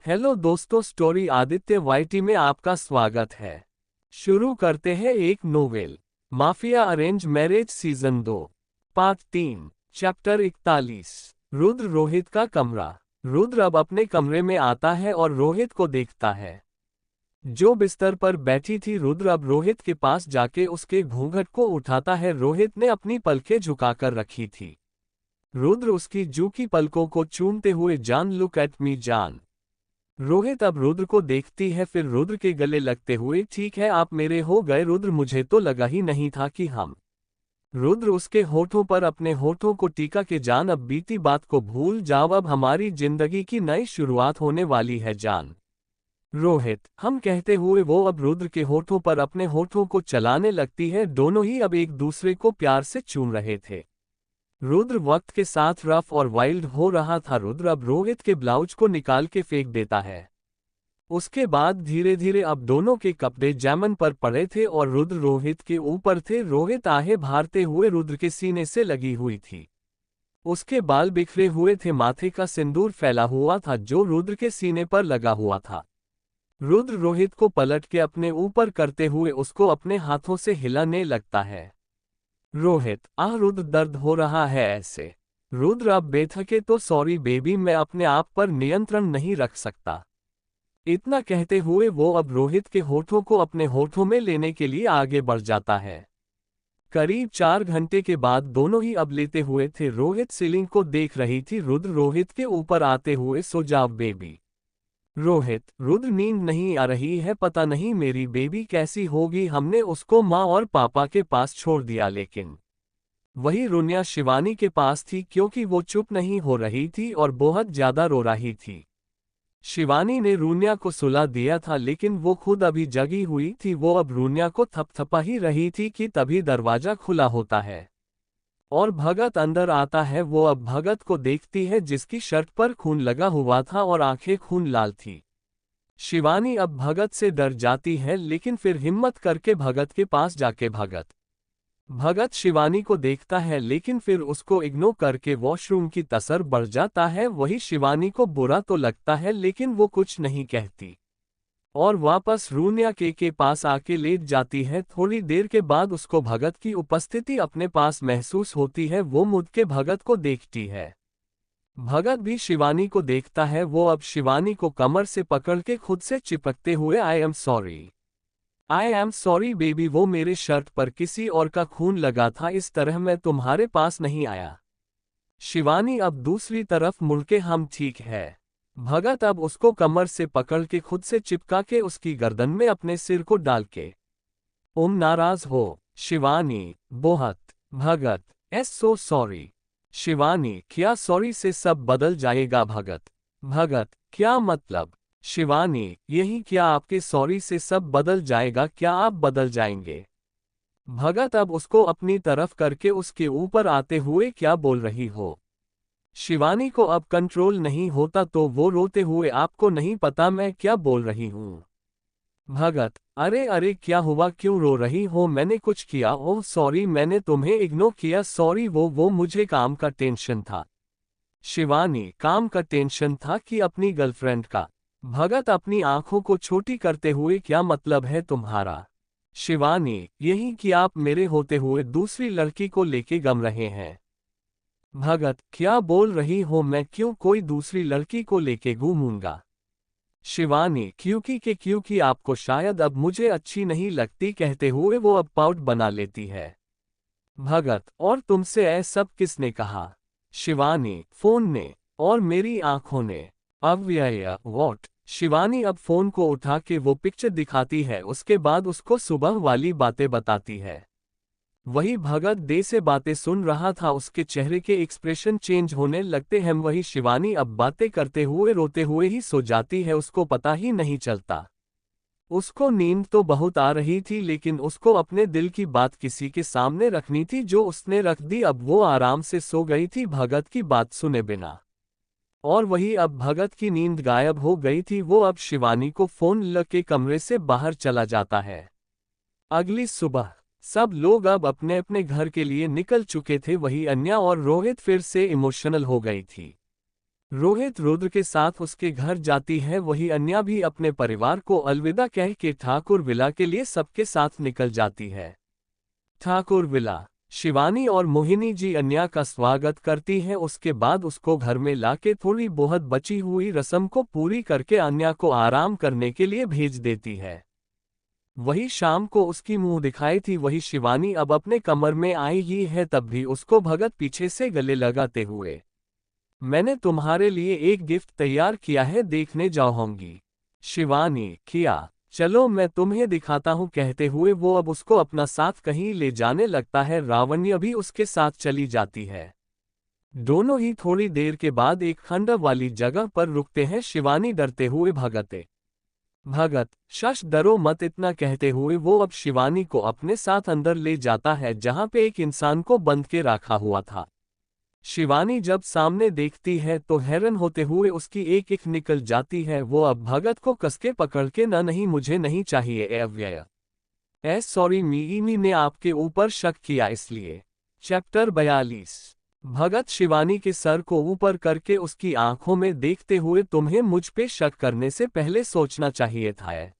Hello दोस्तों, story Aditya YT में आपका स्वागत है। शुरू करते हैं एक novel, mafia arrange marriage season 2 part 3 chapter 41। Rudra Rohit का कमरा। रुद्र अब अपने कमरे में आता है और रोहित को देखता है जो बिस्तर पर बैठी थी। रुद्र अब रोहित के पास जाके उसके घूंघट को उठाता है। रोहित ने अपनी पलकें झुकाकर रखी थी। रुद्र उसकी झुकी पलकों को चूमते हुए, जान लुक एट मी जान। रोहित अब रुद्र को देखती है, फिर रुद्र के गले लगते हुए, ठीक है आप मेरे हो गए रुद्र, मुझे तो लगा ही नहीं था कि हम। रुद्र उसके होठों पर अपने होठों को टीका के, जान अब बीती बात को भूल जाओ, अब हमारी जिंदगी की नई शुरुआत होने वाली है जान। रोहित हम कहते हुए वो अब रुद्र के होठों पर अपने होठों को चलाने लगती है। दोनों ही अब एक दूसरे को प्यार से चूम रहे थे। रुद्र वक्त के साथ रफ और वाइल्ड हो रहा था। रुद्र अब रोहित के ब्लाउज को निकाल के फेंक देता है। उसके बाद धीरे धीरे अब दोनों के कपड़े जैमन पर पड़े थे और रुद्र रोहित के ऊपर थे। रोहित आहें भरते हुए रुद्र के सीने से लगी हुई थी। उसके बाल बिखरे हुए थे, माथे का सिंदूर फैला हुआ था जो रुद्र के सीने पर लगा हुआ था। रुद्र रोहित को पलट के अपने ऊपर करते हुए उसको अपने हाथों से हिलाने लगता है। रोहित रुद्र दर्द हो रहा है ऐसे। रुद्र अब बेथके, तो सॉरी बेबी, मैं अपने आप पर नियंत्रण नहीं रख सकता। इतना कहते हुए वो अब रोहित के होठों को अपने होठों में लेने के लिए आगे बढ़ जाता है। करीब 4 घंटे के बाद दोनों ही अब लेते हुए थे। रोहित सीलिंग को देख रही थी। रुद्र रोहित के ऊपर आते हुए, सो जाओ बेबी। रोहित रुद्र नींद नहीं आ रही है, पता नहीं मेरी बेबी कैसी होगी, हमने उसको माँ और पापा के पास छोड़ दिया। लेकिन वही रुनिया शिवानी के पास थी क्योंकि वो चुप नहीं हो रही थी और बहुत ज्यादा रो रही थी। शिवानी ने रुनिया को सुला दिया था लेकिन वो खुद अभी जगी हुई थी। वो अब रुनिया को थपथपा ही रही थी कि तभी दरवाजा खुला होता है और भगत अंदर आता है। वो अब भगत को देखती है जिसकी शर्ट पर खून लगा हुआ था और आंखें खून लाल थी। शिवानी अब भगत से डर जाती है लेकिन फिर हिम्मत करके भगत के पास जाके भगत शिवानी को देखता है लेकिन फिर उसको इग्नोर करके वॉशरूम की तरफ बढ़ जाता है। वही शिवानी को बुरा तो लगता है लेकिन वो कुछ नहीं कहती और वापस रुनिया के पास आके लेट जाती है। थोड़ी देर के बाद उसको भगत की उपस्थिति अपने पास महसूस होती है। वो मुड़ के भगत को देखती है। भगत भी शिवानी को देखता है। वो अब शिवानी को कमर से पकड़ के खुद से चिपकते हुए, आई एम सॉरी बेबी, वो मेरे शर्ट पर किसी और का खून लगा था, इस तरह मैं तुम्हारे पास नहीं आया। शिवानी अब दूसरी तरफ मुड़के, हम ठीक है। भगत अब उसको कमर से पकड़ के खुद से चिपका के उसकी गर्दन में अपने सिर को डाल के, नाराज हो शिवानी, बहुत। भगत सो सॉरी। शिवानी क्या सॉरी से सब बदल जाएगा? भगत क्या मतलब? शिवानी यही, क्या आपके सॉरी से सब बदल जाएगा? क्या आप बदल जाएंगे? भगत अब उसको अपनी तरफ करके उसके ऊपर आते हुए, क्या बोल रही हो? शिवानी को अब कंट्रोल नहीं होता तो वो रोते हुए, आपको नहीं पता मैं क्या बोल रही हूँ? भगत अरे अरे क्या हुआ, क्यों रो रही हो? मैंने कुछ किया? ओह सॉरी, मैंने तुम्हें इग्नोर किया, सॉरी। वो मुझे काम का टेंशन था। शिवानी काम का टेंशन था कि अपनी गर्लफ्रेंड का? भगत अपनी आंखों को छोटी करते हुए, क्या मतलब है तुम्हारा? शिवानी यही कि आप मेरे होते हुए दूसरी लड़की को लेके गम रहे हैं। भगत क्या बोल रही हो? मैं क्यों कोई दूसरी लड़की को लेके घूमूंगा? शिवानी क्योंकि आपको शायद अब मुझे अच्छी नहीं लगती, कहते हुए वो अब पाउट बना लेती है। भगत और तुमसे ऐसा सब किसने कहा? शिवानी फोन ने और मेरी आंखों ने। अव्यय व्हाट? शिवानी अब फोन को उठा के वो पिक्चर दिखाती है, उसके बाद उसको सुबह वाली बातें बताती है। वही भगत देर से बातें सुन रहा था, उसके चेहरे के एक्सप्रेशन चेंज होने लगते हैं। वही शिवानी अब बातें करते हुए रोते हुए ही सो जाती है, उसको पता ही नहीं चलता। उसको नींद तो बहुत आ रही थी लेकिन उसको अपने दिल की बात किसी के सामने रखनी थी जो उसने रख दी। अब वो आराम से सो गई थी भगत की बात सुने बिना। और वही अब भगत की नींद गायब हो गई थी। वो अब शिवानी को फोन लग के कमरे से बाहर चला जाता है। अगली सुबह सब लोग अब अपने अपने घर के लिए निकल चुके थे। वही अन्या और रोहित फिर से इमोशनल हो गई थी। रोहित रुद्र के साथ उसके घर जाती है, वही अन्या भी अपने परिवार को अलविदा कह के ठाकुर विला के लिए सबके साथ निकल जाती है। ठाकुर विला। शिवानी और मोहिनी जी अन्या का स्वागत करती हैं, उसके बाद उसको घर में लाके थोड़ी बहुत बची हुई रस्म को पूरी करके अन्या को आराम करने के लिए भेज देती है। वही शाम को उसकी मुंह दिखाई थी वही शिवानी अब अपने कमर में आई ही है, तब भी उसको भगत पीछे से गले लगाते हुए, मैंने तुम्हारे लिए एक गिफ्ट तैयार किया है, देखने जाऊंगी। शिवानी, किया, चलो मैं तुम्हें दिखाता हूँ, कहते हुए वो अब उसको अपना साथ कहीं ले जाने लगता है। रावण्य भी उसके साथ चली जाती है। दोनों ही थोड़ी देर के बाद एक खंडर वाली जगह पर रुकते हैं। शिवानी डरते हुए भगत, शश डरो मत, इतना कहते हुए वो अब शिवानी को अपने साथ अंदर ले जाता है जहां पे एक इंसान को बंद के रखा हुआ था। शिवानी जब सामने देखती है तो हैरान होते हुए उसकी एक एक निकल जाती है। वो अब भगत को कसके पकड़ के, न नहीं मुझे नहीं चाहिए अव्यय, सॉरी मी ने आपके ऊपर शक किया इसलिए। चैप्टर 42। भगत शिवानी के सर को ऊपर करके उसकी आंखों में देखते हुए, तुम्हें मुझ पे शक करने से पहले सोचना चाहिए था।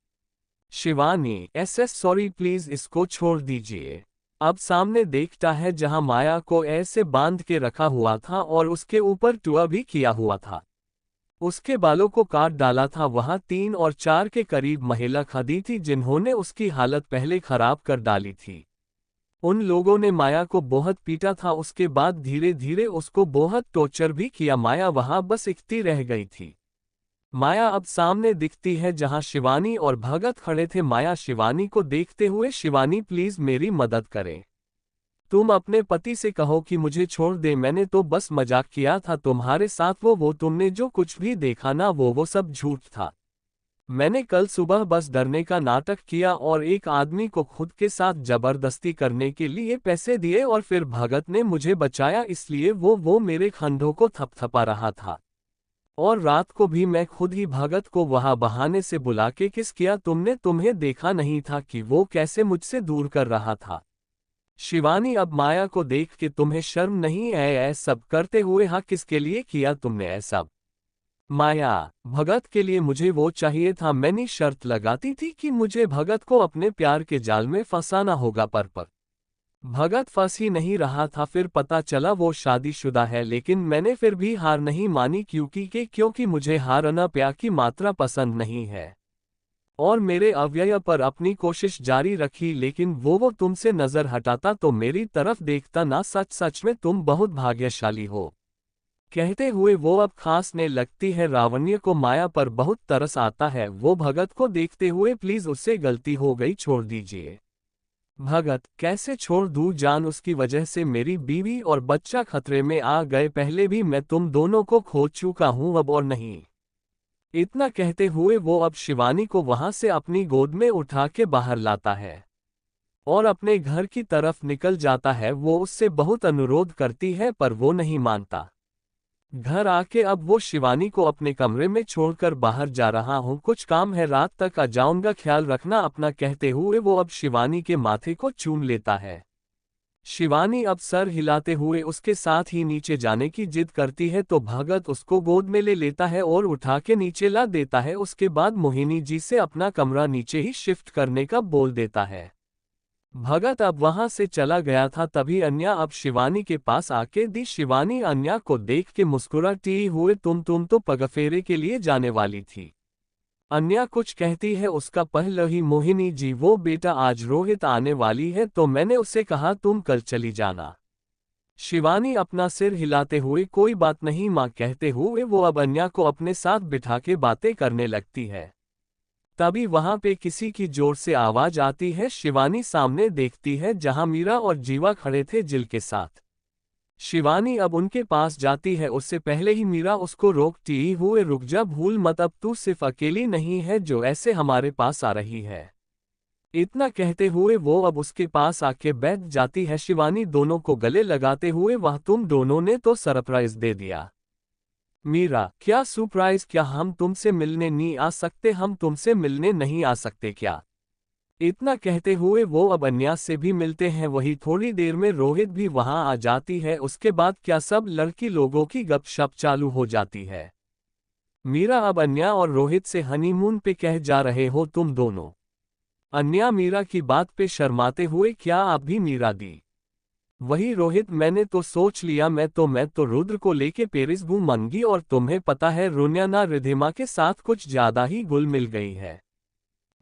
शिवानी, सॉरी प्लीज इसको छोड़ दीजिए। अब सामने देखता है जहां माया को ऐसे बांध के रखा हुआ था और उसके ऊपर टुआ भी किया हुआ था। उसके बालों को काट डाला था। वहां 3 और 4 के करीब महिला खड़ी थी जिन्होंने उसकी हालत पहले खराब कर डाली थी। उन लोगों ने माया को बहुत पीटा था, उसके बाद धीरे धीरे उसको बहुत टॉर्चर भी किया। माया वहां बस इकती रह गई थी। माया अब सामने दिखती है जहां शिवानी और भगत खड़े थे। माया शिवानी को देखते हुए, शिवानी प्लीज मेरी मदद करें। तुम अपने पति से कहो कि मुझे छोड़ दे, मैंने तो बस मजाक किया था तुम्हारे साथ। वो तुमने जो कुछ भी देखा ना वो सब झूठ था। मैंने कल सुबह बस डरने का नाटक किया और एक आदमी को खुद के साथ जबरदस्ती करने के लिए पैसे दिए और फिर भगत ने मुझे बचाया, इसलिए वो मेरे खंडों को थपथपा रहा था। और रात को भी मैं खुद ही भगत को वहां बहाने से बुला के किस किया। तुम्हें देखा नहीं था कि वो कैसे मुझसे दूर कर रहा था। शिवानी अब माया को देख के, तुम्हें शर्म नहीं है सब करते हुए? हाँ, किसके लिए किया तुमने ऐसा? माया, भगत के लिए मुझे वो चाहिए था। मैंने शर्त लगाती थी कि मुझे भगत को अपने प्यार के जाल में फंसाना होगा, पर भगत फंस ही नहीं रहा था। फिर पता चला वो शादीशुदा है, लेकिन मैंने फिर भी हार नहीं मानी क्योंकि मुझे हारना प्यार की मात्रा पसंद नहीं है। और मेरे अव्यय पर अपनी कोशिश जारी रखी, लेकिन वो तुमसे नजर हटाता तो मेरी तरफ देखता ना। सच में तुम बहुत भाग्यशाली हो। कहते हुए वो अब खांसने लगती है। रावण्य को माया पर बहुत तरस आता है। वो भगत को देखते हुए, प्लीज उससे गलती हो गई, छोड़ दीजिए। भगत, कैसे छोड़ दूं जान, उसकी वजह से मेरी बीवी और बच्चा खतरे में आ गए। पहले भी मैं तुम दोनों को खो चुका हूं, अब और नहीं। इतना कहते हुए वो अब शिवानी को वहां से अपनी गोद में उठा के बाहर लाता है और अपने घर की तरफ निकल जाता है। वो उससे बहुत अनुरोध करती है पर वो नहीं मानता। घर आके अब वो शिवानी को अपने कमरे में छोड़कर बाहर जा रहा हूँ, कुछ काम है, रात तक आ जाऊंगा, ख्याल रखना अपना, कहते हुए वो अब शिवानी के माथे को चूम लेता है। शिवानी अब सर हिलाते हुए उसके साथ ही नीचे जाने की जिद करती है तो भगत उसको गोद में ले लेता है और उठा के नीचे ला देता है। उसके बाद मोहिनी जी से अपना कमरा नीचे ही शिफ्ट करने का बोल देता है। भगत अब वहां से चला गया था, तभी अन्या अब शिवानी के पास आके दी। शिवानी अन्या को देख के मुस्कुराती हुए, तुम तो पगफेरे के लिए जाने वाली थी। अन्या कुछ कहती है, उसका पहले ही मोहिनी जी, वो बेटा आज रोहित आने वाली है तो मैंने उसे कहा तुम कल चली जाना। शिवानी अपना सिर हिलाते हुए, कोई बात नहीं माँ, कहते हुए वो अब अन्या को अपने साथ बिठा के बातें करने लगती है। तभी वहां पे किसी की जोर से आवाज आती है। शिवानी सामने देखती है जहां मीरा और जीवा खड़े थे जिल के साथ। शिवानी अब उनके पास जाती है, उससे पहले ही मीरा उसको रोकती हुए, रुक जा, भूल मत, अब तू सिर्फ अकेली नहीं है जो ऐसे हमारे पास आ रही है। इतना कहते हुए वो अब उसके पास आके बैठ जाती है। शिवानी दोनों को गले लगाते हुए, वह तुम दोनों ने तो सरप्राइज दे दिया। मीरा, क्या सरप्राइज? क्या हम तुमसे मिलने नहीं आ सकते? हम तुमसे मिलने नहीं आ सकते क्या? इतना कहते हुए वो अब अन्या से भी मिलते हैं। वही थोड़ी देर में रोहित भी वहां आ जाती है। उसके बाद क्या सब लड़की लोगों की गपशप चालू हो जाती है। मीरा अब अन्या और रोहित से हनीमून पे कह जा रहे हो तुम दोनों। अन्या मीरा की बात पे शर्माते हुए, क्या आप भी मीरा दी? वही रोहित, मैंने तो सोच लिया, मैं तो रुद्र को लेके पेरिस घूमूंगी। और तुम्हें पता है रुन्या ना रिधिमा के साथ कुछ ज्यादा ही घुल मिल गई है।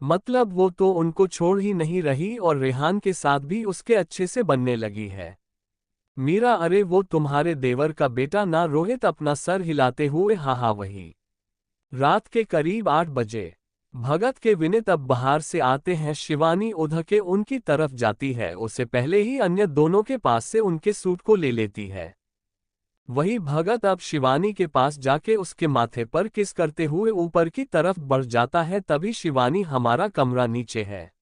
मतलब वो तो उनको छोड़ ही नहीं रही और रेहान के साथ भी उसके अच्छे से बनने लगी है। मीरा, अरे वो तुम्हारे देवर का बेटा ना? रोहित अपना सर हिलाते हुए, हाँ हाँ वही। रात के करीब 8 बजे भगत के विनीत अब बाहर से आते हैं। शिवानी उधर के उनकी तरफ जाती है। उससे पहले ही अन्य दोनों के पास से उनके सूट को ले लेती है। वही भगत अब शिवानी के पास जाके उसके माथे पर किस करते हुए ऊपर की तरफ बढ़ जाता है। तभी शिवानी, हमारा कमरा नीचे है।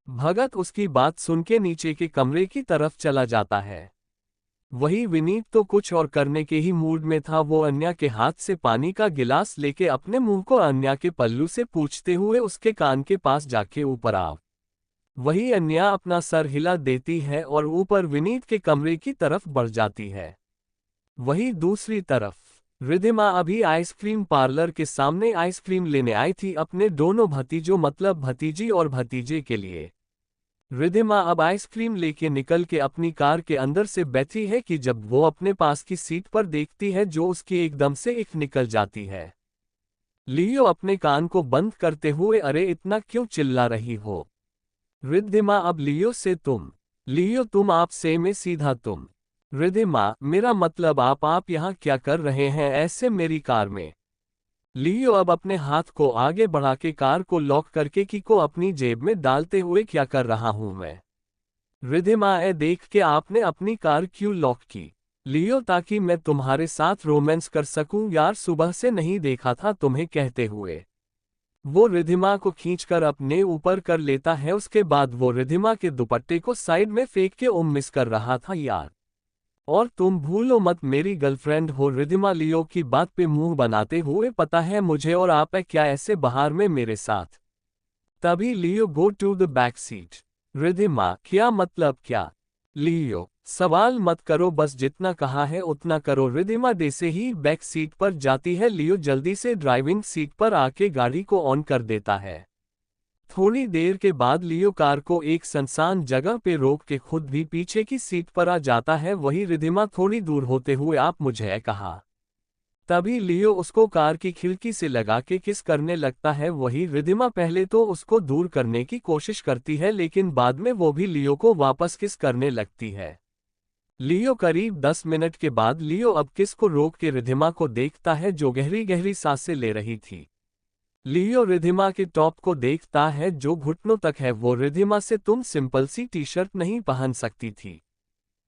भगत उसकी बात सुन के नीचे के कमरे की तरफ चला जाता है। वही विनीत तो कुछ और करने के ही मूड में था। वो अन्या के हाथ से पानी का गिलास लेके अपने मुंह को अन्या के पल्लू से पूछते हुए उसके कान के पास जाके ऊपर आओ। वही अन्या अपना सर हिला देती है और ऊपर विनीत के कमरे की तरफ बढ़ जाती है। वही दूसरी तरफ रिधिमा अभी आइसक्रीम पार्लर के सामने आइसक्रीम लेने आई थी अपने दोनों भतीजों मतलब भतीजी और भतीजे के लिए। रिधिमा अब आइसक्रीम लेके निकल के अपनी कार के अंदर से बैठी है कि जब वो अपने पास की सीट पर देखती है जो उसकी एकदम से एक निकल जाती है। लियो अपने कान को बंद करते हुए, अरे इतना क्यों चिल्ला रही हो? रिधिमा अब लियो से तुम। लियो तुम, आप से में सीधा तुम। रिधिमा, मेरा मतलब आप यहाँ क्या कर रहे हैं ऐसे मेरी कार में? लियो अब अपने हाथ को आगे बढ़ा के कार को लॉक करके की को अपनी जेब में डालते हुए, क्या कर रहा हूं मैं? रिधिमा, देख के आपने अपनी कार क्यों लॉक की? लियो, ताकि मैं तुम्हारे साथ रोमांस कर सकूं यार, सुबह से नहीं देखा था तुम्हें कहते हुए। वो रिधिमा को खींचकर अपने ऊपर कर लेता है। उसके बाद वो रिधिमा के दुपट्टे को साइड में फेंक के मिस कर रहा था यार। और तुम भूलो मत मेरी गर्लफ्रेंड हो। रिधिमा लियो की बात पे मुंह बनाते हुए, पता है मुझे और आप क्या ऐसे बाहर में मेरे साथ? तभी Leo, go to the back seat. Ridhima, क्या मतलब क्या? लियो, सवाल मत करो, बस जितना कहा है उतना करो। रिधिमा जैसे ही बैक सीट पर जाती है लियो जल्दी से ड्राइविंग सीट पर आके गाड़ी को ऑन कर देता है। थोड़ी देर के बाद लियो कार को एक सुनसान जगह पे रोक के खुद भी पीछे की सीट पर आ जाता है। वही रिधिमा थोड़ी दूर होते हुए, आप मुझे कहा। तभी लियो उसको कार की खिड़की से लगा के किस करने लगता है। वही रिधिमा पहले तो उसको दूर करने की कोशिश करती है लेकिन बाद में वो भी लियो को वापस किस करने लगती है। लियो करीब 10 मिनट के बाद लियो अब किस को रोक के रिधिमा को देखता है जो गहरी गहरी सांसें ले रही थी। लियो रिधिमा के टॉप को देखता है जो घुटनों तक है। वो रिधिमा से, तुम सिंपल सी टी शर्ट नहीं पहन सकती थी?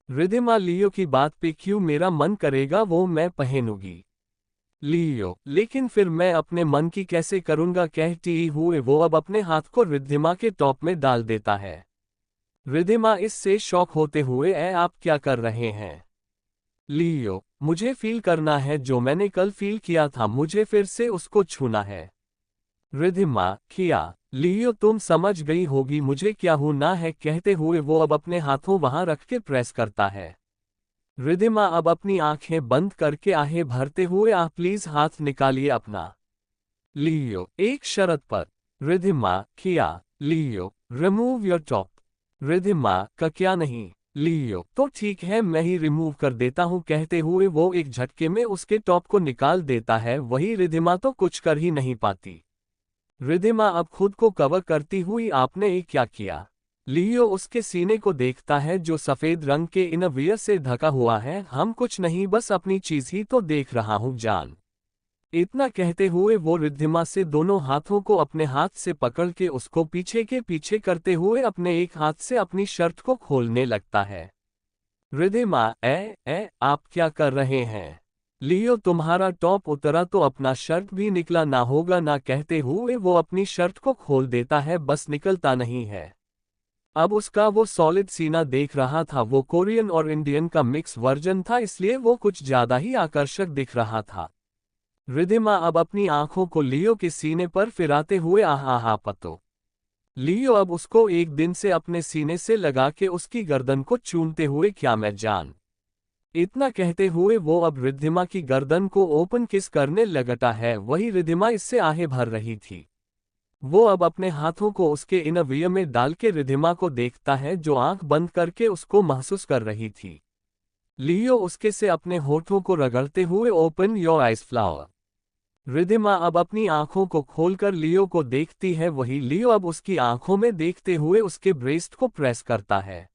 रिधिमा, लियो की बात पे क्यों, मेरा मन करेगा वो मैं पहनूंगी। लियो, लेकिन फिर मैं अपने मन की कैसे करूंगा कहती हुए वो अब अपने हाथ को रिधिमा के टॉप में डाल देता है। रिधिमा इससे शॉक होते हुए, आप क्या कर रहे हैं? लियो, मुझे फील करना है जो मैंने कल फील किया था, मुझे फिर से उसको छूना है। रिधिमा, किया? लियो, तुम समझ गई होगी मुझे क्या होना है कहते हुए वो अब अपने हाथों वहां रख के प्रेस करता है। रिधिमा अब अपनी आंखें बंद करके आहें भरते हुए, प्लीज हाथ निकालिए अपना। लियो, एक शर्त पर। रिधिमा, किया? लियो, रिमूव योर टॉप। रिधिमा, का क्या नहीं? लियो, तो ठीक है मैं ही रिमूव कर देता हूं कहते हुए वो एक झटके में उसके टॉप को निकाल देता है। वही रिधिमा तो कुछ कर ही नहीं पाती। रिधिमा अब खुद को कवर करती हुई, आपने ये क्या किया? लियो उसके सीने को देखता है जो सफेद रंग के इनरवियर से ढका हुआ है। हम कुछ नहीं, बस अपनी चीज ही तो देख रहा हूं जान। इतना कहते हुए वो रिधिमा से दोनों हाथों को अपने हाथ से पकड़ के उसको पीछे के पीछे करते हुए अपने एक हाथ से अपनी शर्ट को खोलने लगता है। रिधिमा, आप क्या कर रहे हैं? लियो, तुम्हारा टॉप उतरा तो अपना शर्ट भी निकला ना होगा ना कहते हुए वो अपनी शर्ट को खोल देता है, बस निकलता नहीं है। अब उसका वो सॉलिड सीना देख रहा था। वो कोरियन और इंडियन का मिक्स वर्जन था इसलिए वो कुछ ज्यादा ही आकर्षक दिख रहा था। रिधिमा अब अपनी आंखों को लियो के सीने पर फिराते हुए, आहा पतो। लियो अब उसको एक दिन से अपने सीने से लगा के उसकी गर्दन को चूमते हुए, क्या मैं जान। इतना कहते हुए वो अब रिद्धिमा की गर्दन को ओपन किस करने लगता है। वही रिद्धिमा इससे आहें भर रही थी। वो अब अपने हाथों को उसके इनरवियर में डाल के रिद्धिमा को देखता है, जो आंख बंद करके उसको महसूस कर रही थी। लियो उसके से अपने होठों को रगड़ते हुए, open your eyes flower. Riddhima अब अपनी आंखों को खोलकर लियो को देखती है। वही लियो अब उसकी आंखों में देखते हुए उसके ब्रेस्ट को प्रेस करता है।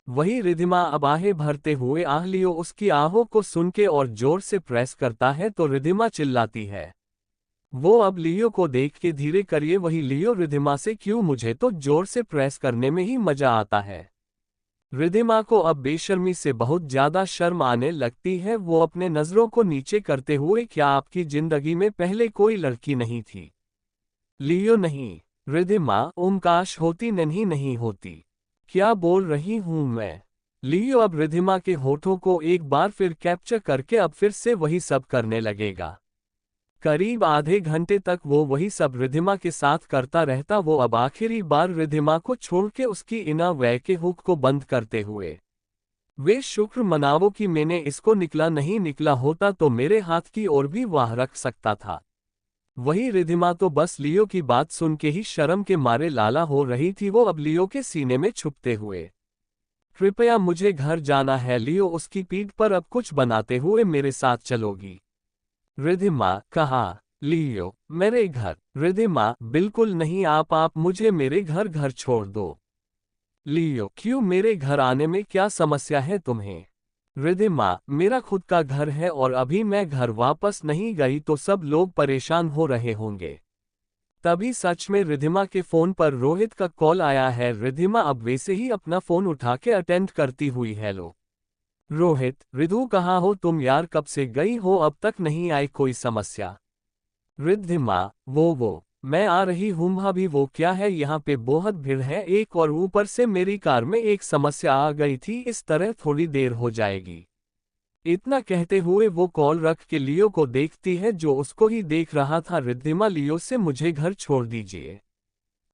वही रिद्धिमा अब आहें भरते हुए लियो उसकी आहों को सुन के और जोर से प्रेस करता है तो रिद्धिमा चिल्लाती है। वो अब लियो को देख के धीरे करिए। वही लियो रिद्धिमा से, क्यों, मुझे तो जोर से प्रेस करने में ही मजा आता है। रिद्धिमा को अब बेशर्मी से बहुत ज्यादा शर्म आने लगती है। वो अपने नजरों को नीचे करते हुए, क्या आपकी जिंदगी में पहले कोई लड़की नहीं थी? लियो, नहीं। रिद्धिमा, काश होती, नहीं होती। क्या बोल रही हूं मैं? लियो अब रिद्धिमा के होठों को एक बार फिर कैप्चर करके अब फिर से वही सब करने लगेगा। करीब आधे घंटे तक वो वही सब रिद्धिमा के साथ करता रहता। वो अब आखिरी बार रिद्धिमा को छोड़ के उसकी इनर वेयर के हुक को बंद करते हुए, वे शुक्र मनावो कि मैंने इसको निकला होता तो मेरे हाथ की ओर भी वाह रख सकता था। वही रिद्धिमा तो बस लियो की बात सुन के ही शर्म के मारे लाला हो रही थी। वो अब लियो के सीने में छुपते हुए, कृपया मुझे घर जाना है। लियो उसकी पीठ पर अब कुछ बनाते हुए, मेरे साथ चलोगी? रिद्धिमा, कहा। लियो, मेरे घर? रिद्धिमा, बिल्कुल नहीं, आप मुझे मेरे घर छोड़ दो। लियो, क्यों, मेरे घर आने में क्या समस्या है तुम्हें? रिद्धिमा, मेरा खुद का घर है और अभी मैं घर वापस नहीं गई तो सब लोग परेशान हो रहे होंगे। तभी सच में रिद्धिमा के फोन पर रोहित का कॉल आया है। रिद्धिमा अब वैसे ही अपना फोन उठा के अटेंड करती हुई, हेलो रोहित, रिधु कहाँ हो तुम यार, कब से गई हो, अब तक नहीं आई, कोई समस्या? रिद्धिमा, वो मैं आ रही हूँ भाभी। वो क्या है, यहाँ पे बहुत भीड़ है एक, और ऊपर से मेरी कार में एक समस्या आ गई थी, इस तरह थोड़ी देर हो जाएगी। इतना कहते हुए वो कॉल रख के लियो को देखती है, जो उसको ही देख रहा था। रिद्धिमा, लियो से मुझे घर छोड़ दीजिए।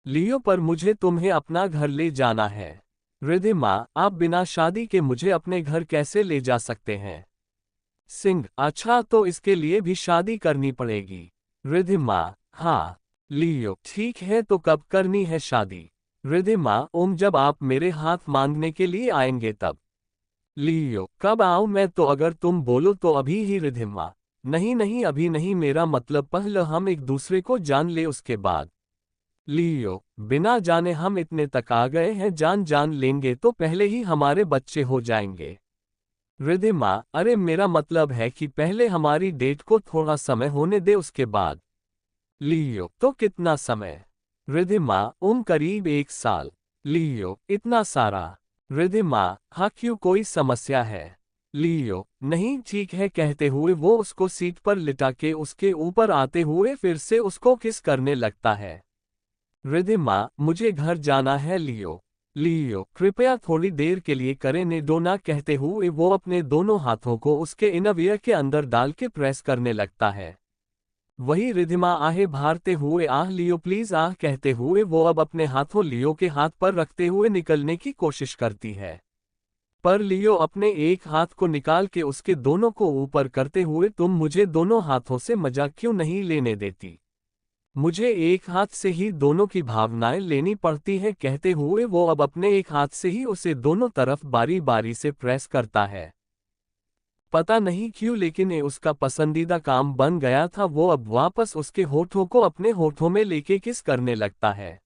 लियो, पर मुझे तुम्हें अपना घर ले जाना है। रिद्धिमा, आप बिना शादी के मुझे अपने घर कैसे ले जा सकते हैं? सिंह, अच्छा तो इसके लिए भी शादी करनी पड़ेगी। रिद्धिमा, हाँ। लियो, ठीक है तो कब करनी है शादी? रिद्धिमा, जब आप मेरे हाथ मांगने के लिए आएंगे तब। लियो, कब आऊं मैं तो, अगर तुम बोलो तो अभी ही। रिद्धिमा, नहीं अभी नहीं, मेरा मतलब पहले हम एक दूसरे को जान ले उसके बाद। लियो, बिना जाने हम इतने तक आ गए हैं, जान लेंगे तो पहले ही हमारे बच्चे हो जाएंगे। रिद्धिमा, अरे मेरा मतलब है कि पहले हमारी डेट को थोड़ा समय होने दे उसके बाद। लियो, तो कितना समय? रिद्धिमा, करीब 1 साल। लियो, इतना सारा? रिद्धिमा, हाँ, क्यों, कोई समस्या है? लियो, नहीं, ठीक है, कहते हुए वो उसको सीट पर लिटा के उसके ऊपर आते हुए फिर से उसको किस करने लगता है। रिद्धिमा, मुझे घर जाना है। लियो, कृपया थोड़ी देर के लिए करें ने दो ना, कहते हुए वो अपने दोनों हाथों को उसके इनरवियर के अंदर डाल के प्रेस करने लगता है। वही रिद्धिमा आहें भारते हुए, लियो प्लीज, कहते हुए वो अब अपने हाथों लियो के हाथ पर रखते हुए निकलने की कोशिश करती है। पर लियो अपने एक हाथ को निकाल के उसके दोनों को ऊपर करते हुए, तुम मुझे दोनों हाथों से मजा क्यों नहीं लेने देती? मुझे एक हाथ से ही दोनों की भावनाएं लेनी पड़ती है, कहते हुए वो अब अपने एक हाथ से ही उसे दोनों तरफ बारी बारी से प्रेस करता है। पता नहीं क्यों, लेकिन ये उसका पसंदीदा काम बन गया था। वो अब वापस उसके होठों को अपने होठों में लेके किस करने लगता है।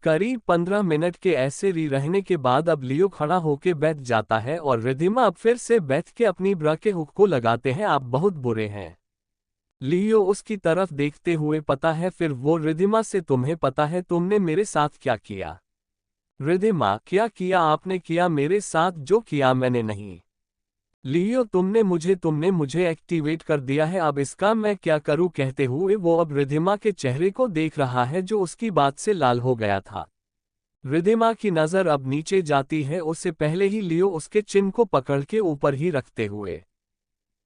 करीब 15 मिनट के ऐसे रहने के बाद अब लियो खड़ा होके बैठ जाता है और रिद्धिमा अब फिर से बैठ के अपनी ब्रा के हुक को लगाते हैं। आप बहुत बुरे हैं। लियो उसकी तरफ देखते हुए, पता है फिर वो रिद्धिमा से, तुम्हें पता है तुमने मेरे साथ क्या किया? रिद्धिमा, क्या किया आपने? किया मेरे साथ जो किया मैंने नहीं। लियो, तुमने मुझे एक्टिवेट कर दिया है, अब इसका मैं क्या करूं? कहते हुए वो अब रिद्धिमा के चेहरे को देख रहा है, जो उसकी बात से लाल हो गया था। रिद्धिमा की नजर अब नीचे जाती है, उससे पहले ही लियो उसके चिन को पकड़ के ऊपर ही रखते हुए,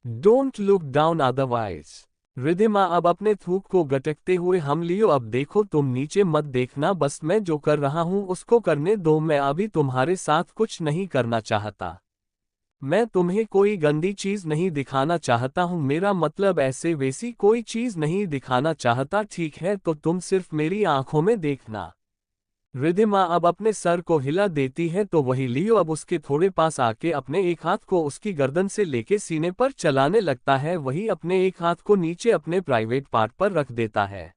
don't look down otherwise. Ridhima अब अपने थूक को गटकते हुए, हम लियो अब देखो, तुम नीचे मत देखना, बस मैं जो कर रहा हूँ उसको करने दो, मैं अभी तुम्हारे साथ कुछ नहीं करना चाहता। मैं तुम्हें कोई गंदी चीज नहीं दिखाना चाहता हूँ, मेरा मतलब ऐसे वैसी कोई चीज नहीं दिखाना चाहता, ठीक है, तो तुम सिर्फ मेरी आंखों में देखना। रिधिमा अब अपने सर को हिला देती है तो वही लियो अब उसके थोड़े पास आके अपने एक हाथ को उसकी गर्दन से लेके सीने पर चलाने लगता है, वही अपने एक हाथ को नीचे अपने प्राइवेट पार्ट पर रख देता है।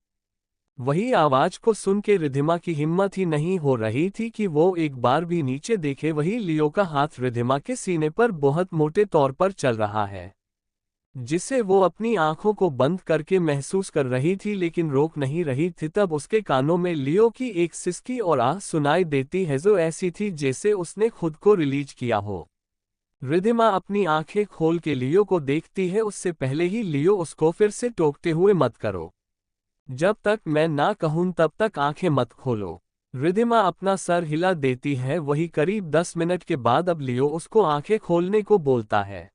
वही आवाज को सुन के रिधिमा की हिम्मत ही नहीं हो रही थी कि वो एक बार भी नीचे देखे, वही लियो का हाथ रिधिमा के सीने पर बहुत मोटे तौर पर चल रहा है, जिसे वो अपनी आंखों को बंद करके महसूस कर रही थी लेकिन रोक नहीं रही थी। तब उसके कानों में लियो की एक सिसकी और आह सुनाई देती है जो ऐसी थी जैसे उसने खुद को रिलीज किया हो। रिधिमा अपनी आंखें खोल के लियो को देखती है, उससे पहले ही लियो उसको फिर से टोकते हुए, मत करो, जब तक मैं ना कहूं तब तक आंखें मत खोलो। रिधिमा अपना सर हिला देती है, वही करीब 10 मिनट के बाद अब लियो उसको आंखें खोलने को बोलता है।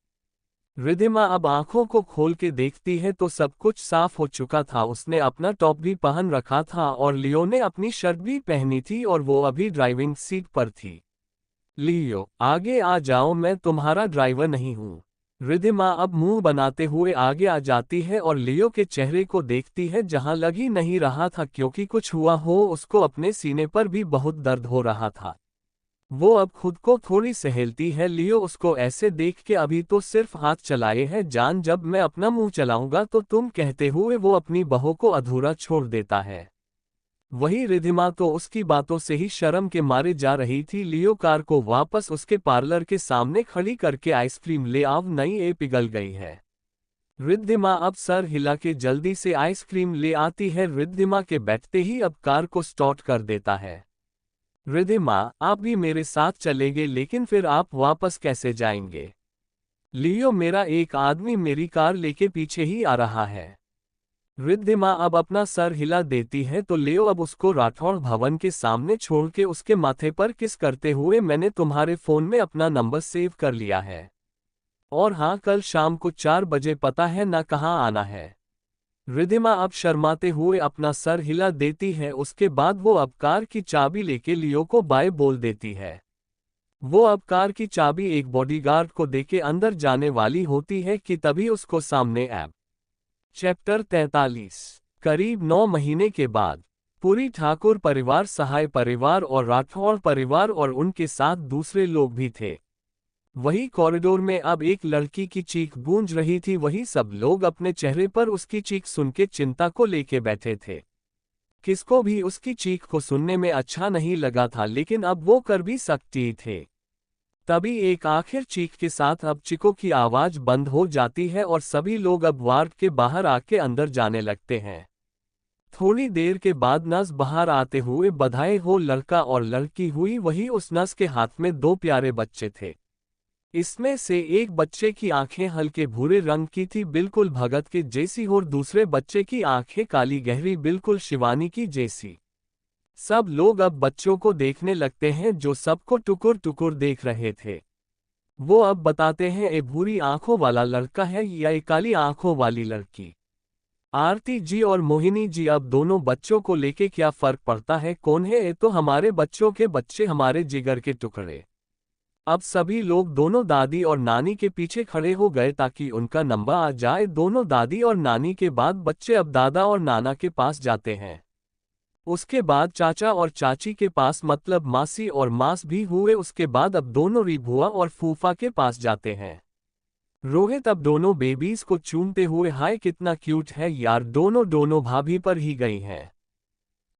रिधिमा अब आंखों को खोल के देखती है तो सब कुछ साफ हो चुका था, उसने अपना टॉप भी पहन रखा था और लियो ने अपनी शर्ट भी पहनी थी और वो अभी ड्राइविंग सीट पर थी। लियो, आगे आ जाओ, मैं तुम्हारा ड्राइवर नहीं हूँ। रिधिमा अब मुंह बनाते हुए आगे आ जाती है और लियो के चेहरे को देखती है जहां लग ही नहीं रहा था क्योंकि कुछ हुआ हो, उसको अपने सीने पर भी बहुत दर्द हो रहा था। वो अब खुद को थोड़ी सहेलती है, लियो उसको ऐसे देख के अभी तो सिर्फ हाथ चलाए हैं जान, जब मैं अपना मुंह चलाऊंगा तो तुम, कहते हुए वो अपनी बहू को अधूरा छोड़ देता है। वही रिधिमा तो उसकी बातों से ही शर्म के मारे जा रही थी। लियो कार को वापस उसके पार्लर के सामने खड़ी करके आइसक्रीम ले आव, नहीं ये पिघल गई है। रिद्धिमा अब सर हिला के जल्दी से आइसक्रीम ले आती है, रिद्धिमा के बैठते ही अब कार को स्टार्ट कर देता है। रिद्धिमा, आप भी मेरे साथ चलेंगे, लेकिन फिर आप वापस कैसे जाएंगे? लियो, मेरा एक आदमी मेरी कार लेके पीछे ही आ रहा है। रिद्धिमा अब अपना सर हिला देती है तो लियो अब उसको राठौड़ भवन के सामने छोड़ के उसके माथे पर किस करते हुए, मैंने तुम्हारे फोन में अपना नंबर सेव कर लिया है, और हाँ, कल शाम को 4 बजे पता है ना कहाँ आना है। रिद्धिमा अब शर्माते हुए अपना सर हिला देती है, उसके बाद वो अब कार की चाबी लेके लियो को बाय बोल देती है। वो अब कार की चाबी एक बॉडीगार्ड को देके अंदर जाने वाली होती है कि तभी उसको सामने ऐप। चैप्टर 43। करीब 9 महीने के बाद पूरी ठाकुर परिवार, सहाय परिवार और राठौड़ परिवार और उनके साथ दूसरे लोग भी थे। वही कॉरिडोर में अब एक लड़की की चीख गूंज रही थी, वही सब लोग अपने चेहरे पर उसकी चीख सुन के चिंता को लेके बैठे थे। किसको भी उसकी चीख को सुनने में अच्छा नहीं लगा था, लेकिन अब वो कर भी सकती थे। तभी एक आखिर चीख के साथ अब चिको की आवाज बंद हो जाती है और सभी लोग अब वार्ड के बाहर आके अंदर जाने लगते हैं। थोड़ी देर के बाद नस बाहर आते हुए बधाई हो लड़का और लड़की हुई, वही उस नस के हाथ में 2 प्यारे बच्चे थे। इसमें से एक बच्चे की आंखें हल्के भूरे रंग की थी, बिल्कुल भगत के जैसी, और दूसरे बच्चे की आंखें काली गहरी, बिल्कुल शिवानी की जैसी। सब लोग अब बच्चों को देखने लगते हैं जो सबको टुकुर टुकुर देख रहे थे। वो अब बताते हैं ये भूरी आंखों वाला लड़का है या ये काली आंखों वाली लड़की। आरती जी और मोहिनी जी, अब दोनों बच्चों को लेके क्या फर्क पड़ता है, कौन है ये तो हमारे बच्चों के बच्चे, हमारे जिगर के टुकड़े। अब सभी लोग दोनों दादी और नानी के पीछे खड़े हो गए ताकि उनका नंबर आ जाए। दोनों दादी और नानी के बाद बच्चे अब दादा और नाना के पास जाते हैं, उसके बाद चाचा और चाची के पास, मतलब मासी और मास भी हुए। उसके बाद अब दोनों रीभुआ और फूफा के पास जाते हैं। रोहित अब दोनों बेबीज को चूमते हुए, हाय कितना क्यूट है यार, दोनों भाभी पर ही गई हैं।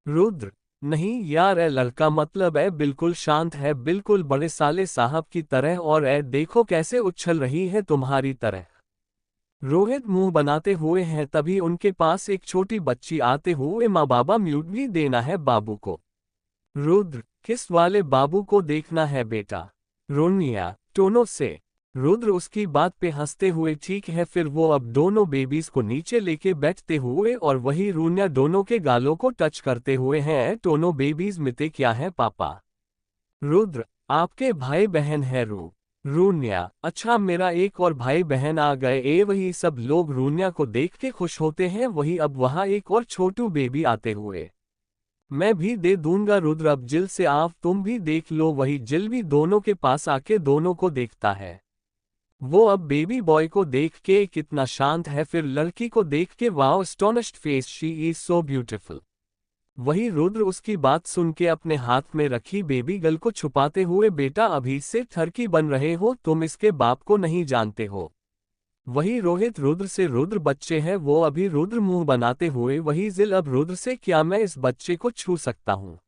रुद्र, नहीं यार, ए लड़का मतलब है बिल्कुल शांत है, बिल्कुल बड़े साले साहब की तरह, और ए देखो कैसे उछल रही है तुम्हारी तरह। रोहित मुंह बनाते हुए हैं, तभी उनके पास एक छोटी बच्ची आते हुए, माँ बाबा म्यूट भी देना है बाबू को। रुद्र, किस वाले बाबू को देखना है बेटा? रोनिया टोनो से। रुद्र उसकी बात पे हंसते हुए, ठीक है। फिर वो अब दोनों बेबीज को नीचे लेके बैठते हुए और वही रूनिया दोनों के गालों को टच करते हुए हैं, दोनों बेबीज मिते क्या है पापा? रुद्र, आपके भाई बहन है रू। रून्या, अच्छा मेरा एक और भाई बहन आ गए। वही सब लोग रून्या को देख के खुश होते हैं। वही अब वहाँ एक और छोटू बेबी आते हुए। मैं भी दे दूंगा रुद्र, अब जिल से आप तुम भी देख लो। वही जिल भी दोनों के पास आके दोनों को देखता है। वो अब बेबी बॉय को देख के कितना शांत है, फिर लड़की को देख के wow astonished face, she is so beautiful. वही रुद्र उसकी बात सुन के अपने हाथ में रखी बेबी गर्ल को छुपाते हुए, बेटा अभी से ठरकी बन रहे हो, तुम इसके बाप को नहीं जानते हो। वही रोहित रुद्र से, रुद्र बच्चे हैं वो। अभी रुद्र मुंह बनाते हुए, वही जिल अब रुद्र से, क्या मैं इस बच्चे को छू सकता हूँ।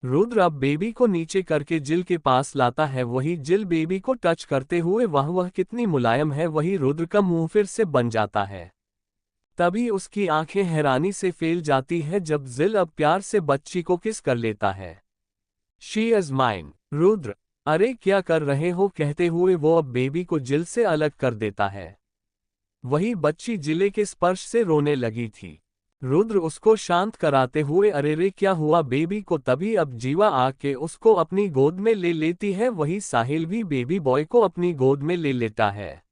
रुद्र अब बेबी को नीचे करके जिल के पास लाता है। वही जिल बेबी को टच करते हुए, वह कितनी मुलायम है। वही रुद्र का मुंह फिर से बन जाता है। तभी उसकी आंखें हैरानी से फैल जाती है जब जिल अब प्यार से बच्ची को किस कर लेता है। She is mine. रुद्र, अरे क्या कर रहे हो, कहते हुए वो अब बेबी को जिल से अलग कर देता है। वही बच्ची जिले के स्पर्श से रोने लगी थी। रुद्र उसको शांत कराते हुए, अरे रे क्या हुआ बेबी को। तभी अब जीवा आके उसको अपनी गोद में ले लेती है। वही साहिल भी बेबी बॉय को अपनी गोद में ले लेता है।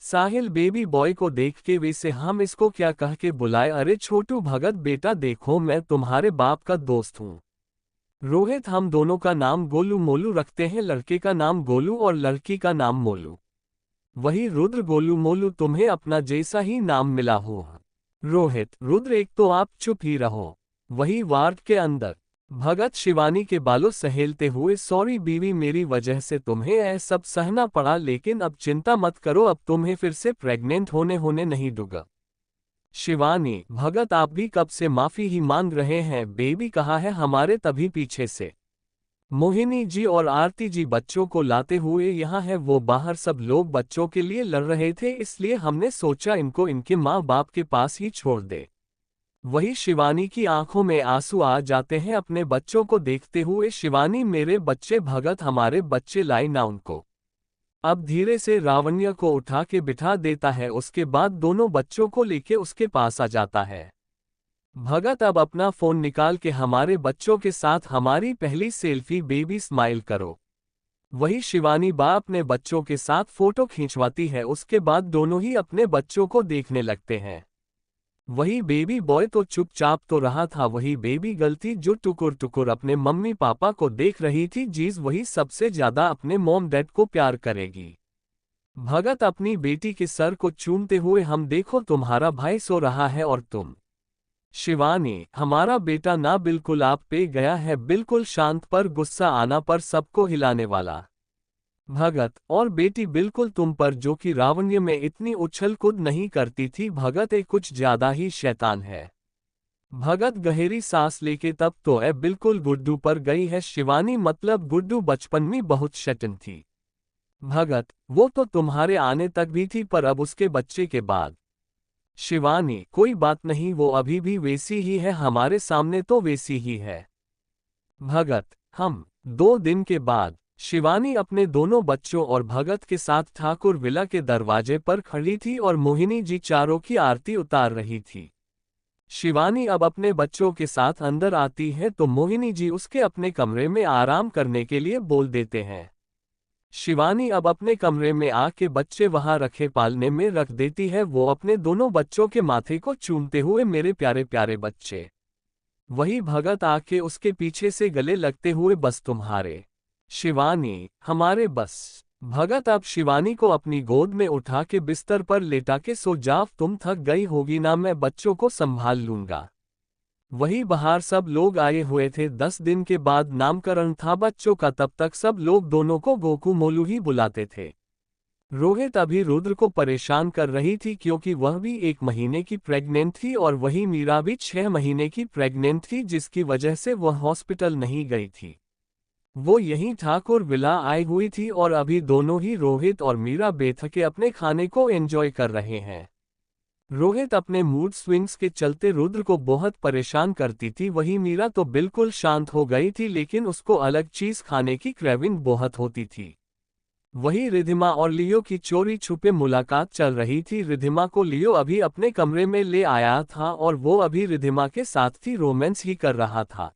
साहिल बेबी बॉय को देख के, वैसे हम इसको क्या कह के बुलाए। अरे छोटू भगत बेटा देखो, मैं तुम्हारे बाप का दोस्त हूँ। रोहित, हम दोनों का नाम गोलू मोलू रखते हैं। लड़के का नाम गोलू और लड़की का नाम मोलू। वही रुद्र, गोलू मोलू तुम्हें अपना जैसा ही नाम मिला हो। रोहित, रुद्र एक तो आप चुप ही रहो। वही वार्ड के अंदर भगत शिवानी के बालों सहेलते हुए, सॉरी बीवी, मेरी वजह से तुम्हें यह सब सहना पड़ा, लेकिन अब चिंता मत करो, अब तुम्हें फिर से प्रेग्नेंट होने नहीं दूंगा। शिवानी, भगत आप भी कब से माफी ही मांग रहे हैं, बेबी कहाँ है हमारे। तभी पीछे से मोहिनी जी और आरती जी बच्चों को लाते हुए, यहाँ है वो बाहर, सब लोग बच्चों के लिए लड़ रहे थे, इसलिए हमने सोचा इनको इनके माँ बाप के पास ही छोड़ दे। वही शिवानी की आंखों में आंसू आ जाते हैं अपने बच्चों को देखते हुए। शिवानी, मेरे बच्चे। भगत, हमारे बच्चे लाई ना उनको। अब धीरे से रावण्य को उठा के बिठा देता है, उसके बाद दोनों बच्चों को लेके उसके पास आ जाता है। भगत, अब अपना फोन निकाल के हमारे बच्चों के साथ हमारी पहली सेल्फी, बेबी स्माइल करो। वही शिवानी बा अपने बच्चों के साथ फोटो खींचवाती है, उसके बाद दोनों ही अपने बच्चों को देखने लगते हैं। वही बेबी बॉय तो चुपचाप तो रहा था, वही बेबी गर्ल थी जो टुकुर टुकुर अपने मम्मी पापा को देख रही थी। जीज वही सबसे ज्यादा अपने मॉम डैड को प्यार करेगी। भगत अपनी बेटी के सर को चूमते हुए, हम देखो तुम्हारा भाई सो रहा है और तुम। शिवानी, हमारा बेटा ना बिल्कुल आप पे गया है, बिल्कुल शांत पर गुस्सा आना पर सबको हिलाने वाला। भगत, और बेटी बिल्कुल तुम पर, जो कि रावण्य में इतनी उछल कूद नहीं करती थी। भगत, एक कुछ ज्यादा ही शैतान है। भगत गहरी सांस लेके, तब तो बिल्कुल गुड्डू पर गई है। शिवानी, मतलब गुड्डू बचपन में बहुत शैतान थी। भगत, वो तो तुम्हारे आने तक भी थी, पर अब उसके बच्चे के बाद। शिवानी, कोई बात नहीं, वो अभी भी वैसी ही है, हमारे सामने तो वैसी ही है। भगत, हम 2 दिन के बाद। शिवानी अपने दोनों बच्चों और भगत के साथ ठाकुर विला के दरवाजे पर खड़ी थी और मोहिनी जी चारों की आरती उतार रही थी। शिवानी अब अपने बच्चों के साथ अंदर आती है तो मोहिनी जी उसके अपने कमरे में आराम करने के लिए बोल देते हैं। शिवानी अब अपने कमरे में आके बच्चे वहां रखे पालने में रख देती है। वो अपने दोनों बच्चों के माथे को चूमते हुए, मेरे प्यारे प्यारे बच्चे। वही भगत आके उसके पीछे से गले लगते हुए, बस तुम्हारे। शिवानी, हमारे बस। भगत अब शिवानी को अपनी गोद में उठा के बिस्तर पर लेटा के, सो जाओ, तुम थक गई होगी ना, मैं बच्चों को संभाल लूंगा। वही बाहर सब लोग आए हुए थे। 10 दिन के बाद नामकरण था बच्चों का, तब तक सब लोग दोनों को गोकू मोलू ही बुलाते थे। रोहित अभी रुद्र को परेशान कर रही थी क्योंकि वह भी 1 महीने की प्रेग्नेंट थी और वही मीरा भी 6 महीने की प्रेग्नेंट थी, जिसकी वजह से वह हॉस्पिटल नहीं गई थी। वो यहीं ठाकुर विला आई हुई थी और अभी दोनों ही रोहित और मीरा बेथके अपने खाने को एंजॉय कर रहे हैं। रोहित अपने मूड स्विंग्स के चलते रुद्र को बहुत परेशान करती थी। वही मीरा तो बिल्कुल शांत हो गई थी, लेकिन उसको अलग चीज खाने की क्रेविंग बहुत होती थी। वही रिधिमा और लियो की चोरी छुपे मुलाकात चल रही थी। रिधिमा को लियो अभी अपने कमरे में ले आया था और वो अभी रिधिमा के साथ थी, रोमांस ही कर रहा था।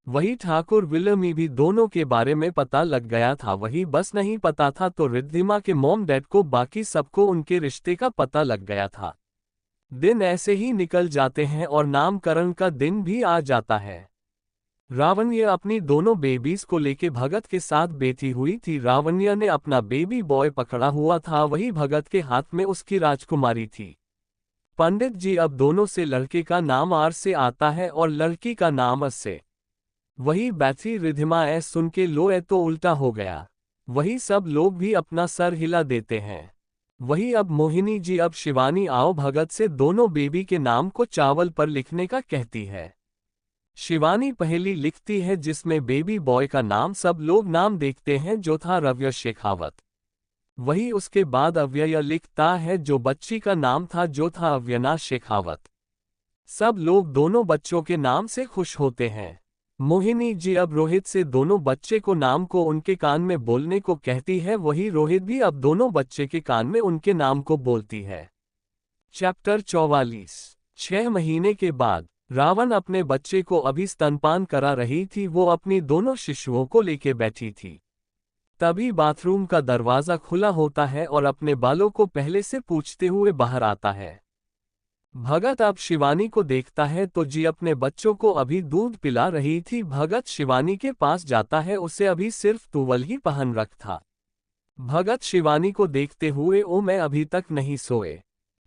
वही ठाकुर विलमी भी दोनों के बारे में पता लग गया था। वही बस नहीं पता था तो रिद्धिमा के मॉम डैड को बाकी सबको उनके रिश्ते का पता लग गया था। दिन ऐसे ही निकल जाते हैं और नामकरण का दिन भी आ जाता है। रावण्य अपनी दोनों बेबीज को लेके भगत के साथ बैठी हुई थी। रावण्य ने अपना बेबी बॉय पकड़ा हुआ था, वही भगत के हाथ में उसकी राजकुमारी थी। पंडित जी, अब दोनों से लड़के का नाम आर से आता है और लड़की का नाम अस से। वही बैठी रिद्धिमा ऐ सुन के लो ए तो उल्टा हो गया। वही सब लोग भी अपना सर हिला देते हैं। वही अब मोहिनी जी, अब शिवानी आओ भगत से दोनों बेबी के नाम को चावल पर लिखने का कहती है। शिवानी पहली लिखती है जिसमें बेबी बॉय का नाम सब लोग नाम देखते हैं जो था रव्य शेखावत। वही उसके बाद अव्यय लिखता है जो बच्ची का नाम था जो था अव्यना शेखावत। सब लोग दोनों बच्चों के नाम से खुश होते हैं। मोहिनी जी अब रोहित से दोनों बच्चे को नाम को उनके कान में बोलने को कहती है। वही रोहित भी अब दोनों बच्चे के कान में उनके नाम को बोलती है। चैप्टर 44। 6 महीने के बाद रावण अपने बच्चे को अभी स्तनपान करा रही थी। वो अपनी दोनों शिशुओं को लेके बैठी थी। तभी बाथरूम का दरवाजा खुला होता है और अपने बालों को पहले से पूछते हुए बाहर आता है। भगत अब शिवानी को देखता है तो जी अपने बच्चों को अभी दूध पिला रही थी। भगत शिवानी के पास जाता है, उसे अभी सिर्फ टॉवल ही पहन रख था। भगत शिवानी को देखते हुए, ओ मैं अभी तक नहीं सोए।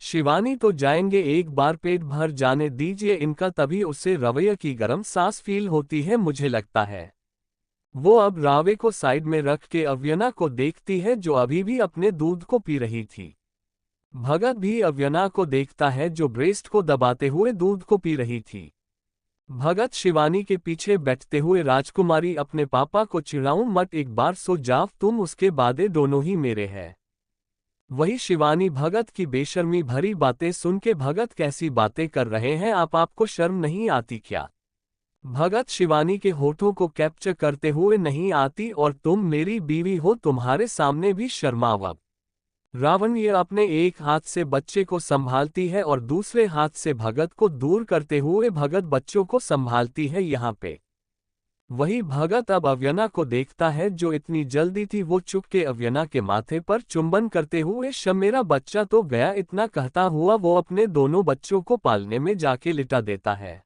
शिवानी तो जाएंगे, एक बार पेट भर जाने दीजिए इनका। तभी उसे रवैया की गर्म सांस फील होती है, मुझे लगता है। वो अब रावे को साइड में रख के अव्यना को देखती है जो अभी भी अपने दूध को पी रही थी। भगत भी अव्यना को देखता है जो ब्रेस्ट को दबाते हुए दूध को पी रही थी। भगत शिवानी के पीछे बैठते हुए, राजकुमारी अपने पापा को चिढ़ाऊं मत, एक बार सो जाओ तुम, उसके बादे दोनों ही मेरे हैं। वही शिवानी भगत की बेशर्मी भरी बातें सुन के, भगत कैसी बातें कर रहे हैं आप, आपको शर्म नहीं आती क्या? भगत शिवानी के होठों को कैप्चर करते हुए, नहीं आती, और तुम मेरी बीवी हो, तुम्हारे सामने भी शर्माओ अब। रावण ये अपने एक हाथ से बच्चे को संभालती है और दूसरे हाथ से भगत को दूर करते हुए भगत बच्चों को संभालती है यहाँ पे। वही भगत अब अव्यना को देखता है जो इतनी जल्दी थी। वो चुप के अव्यना के माथे पर चुंबन करते हुए, मेरा बच्चा तो गया, इतना कहता हुआ वो अपने दोनों बच्चों को पालने में जाके लिटा देता है।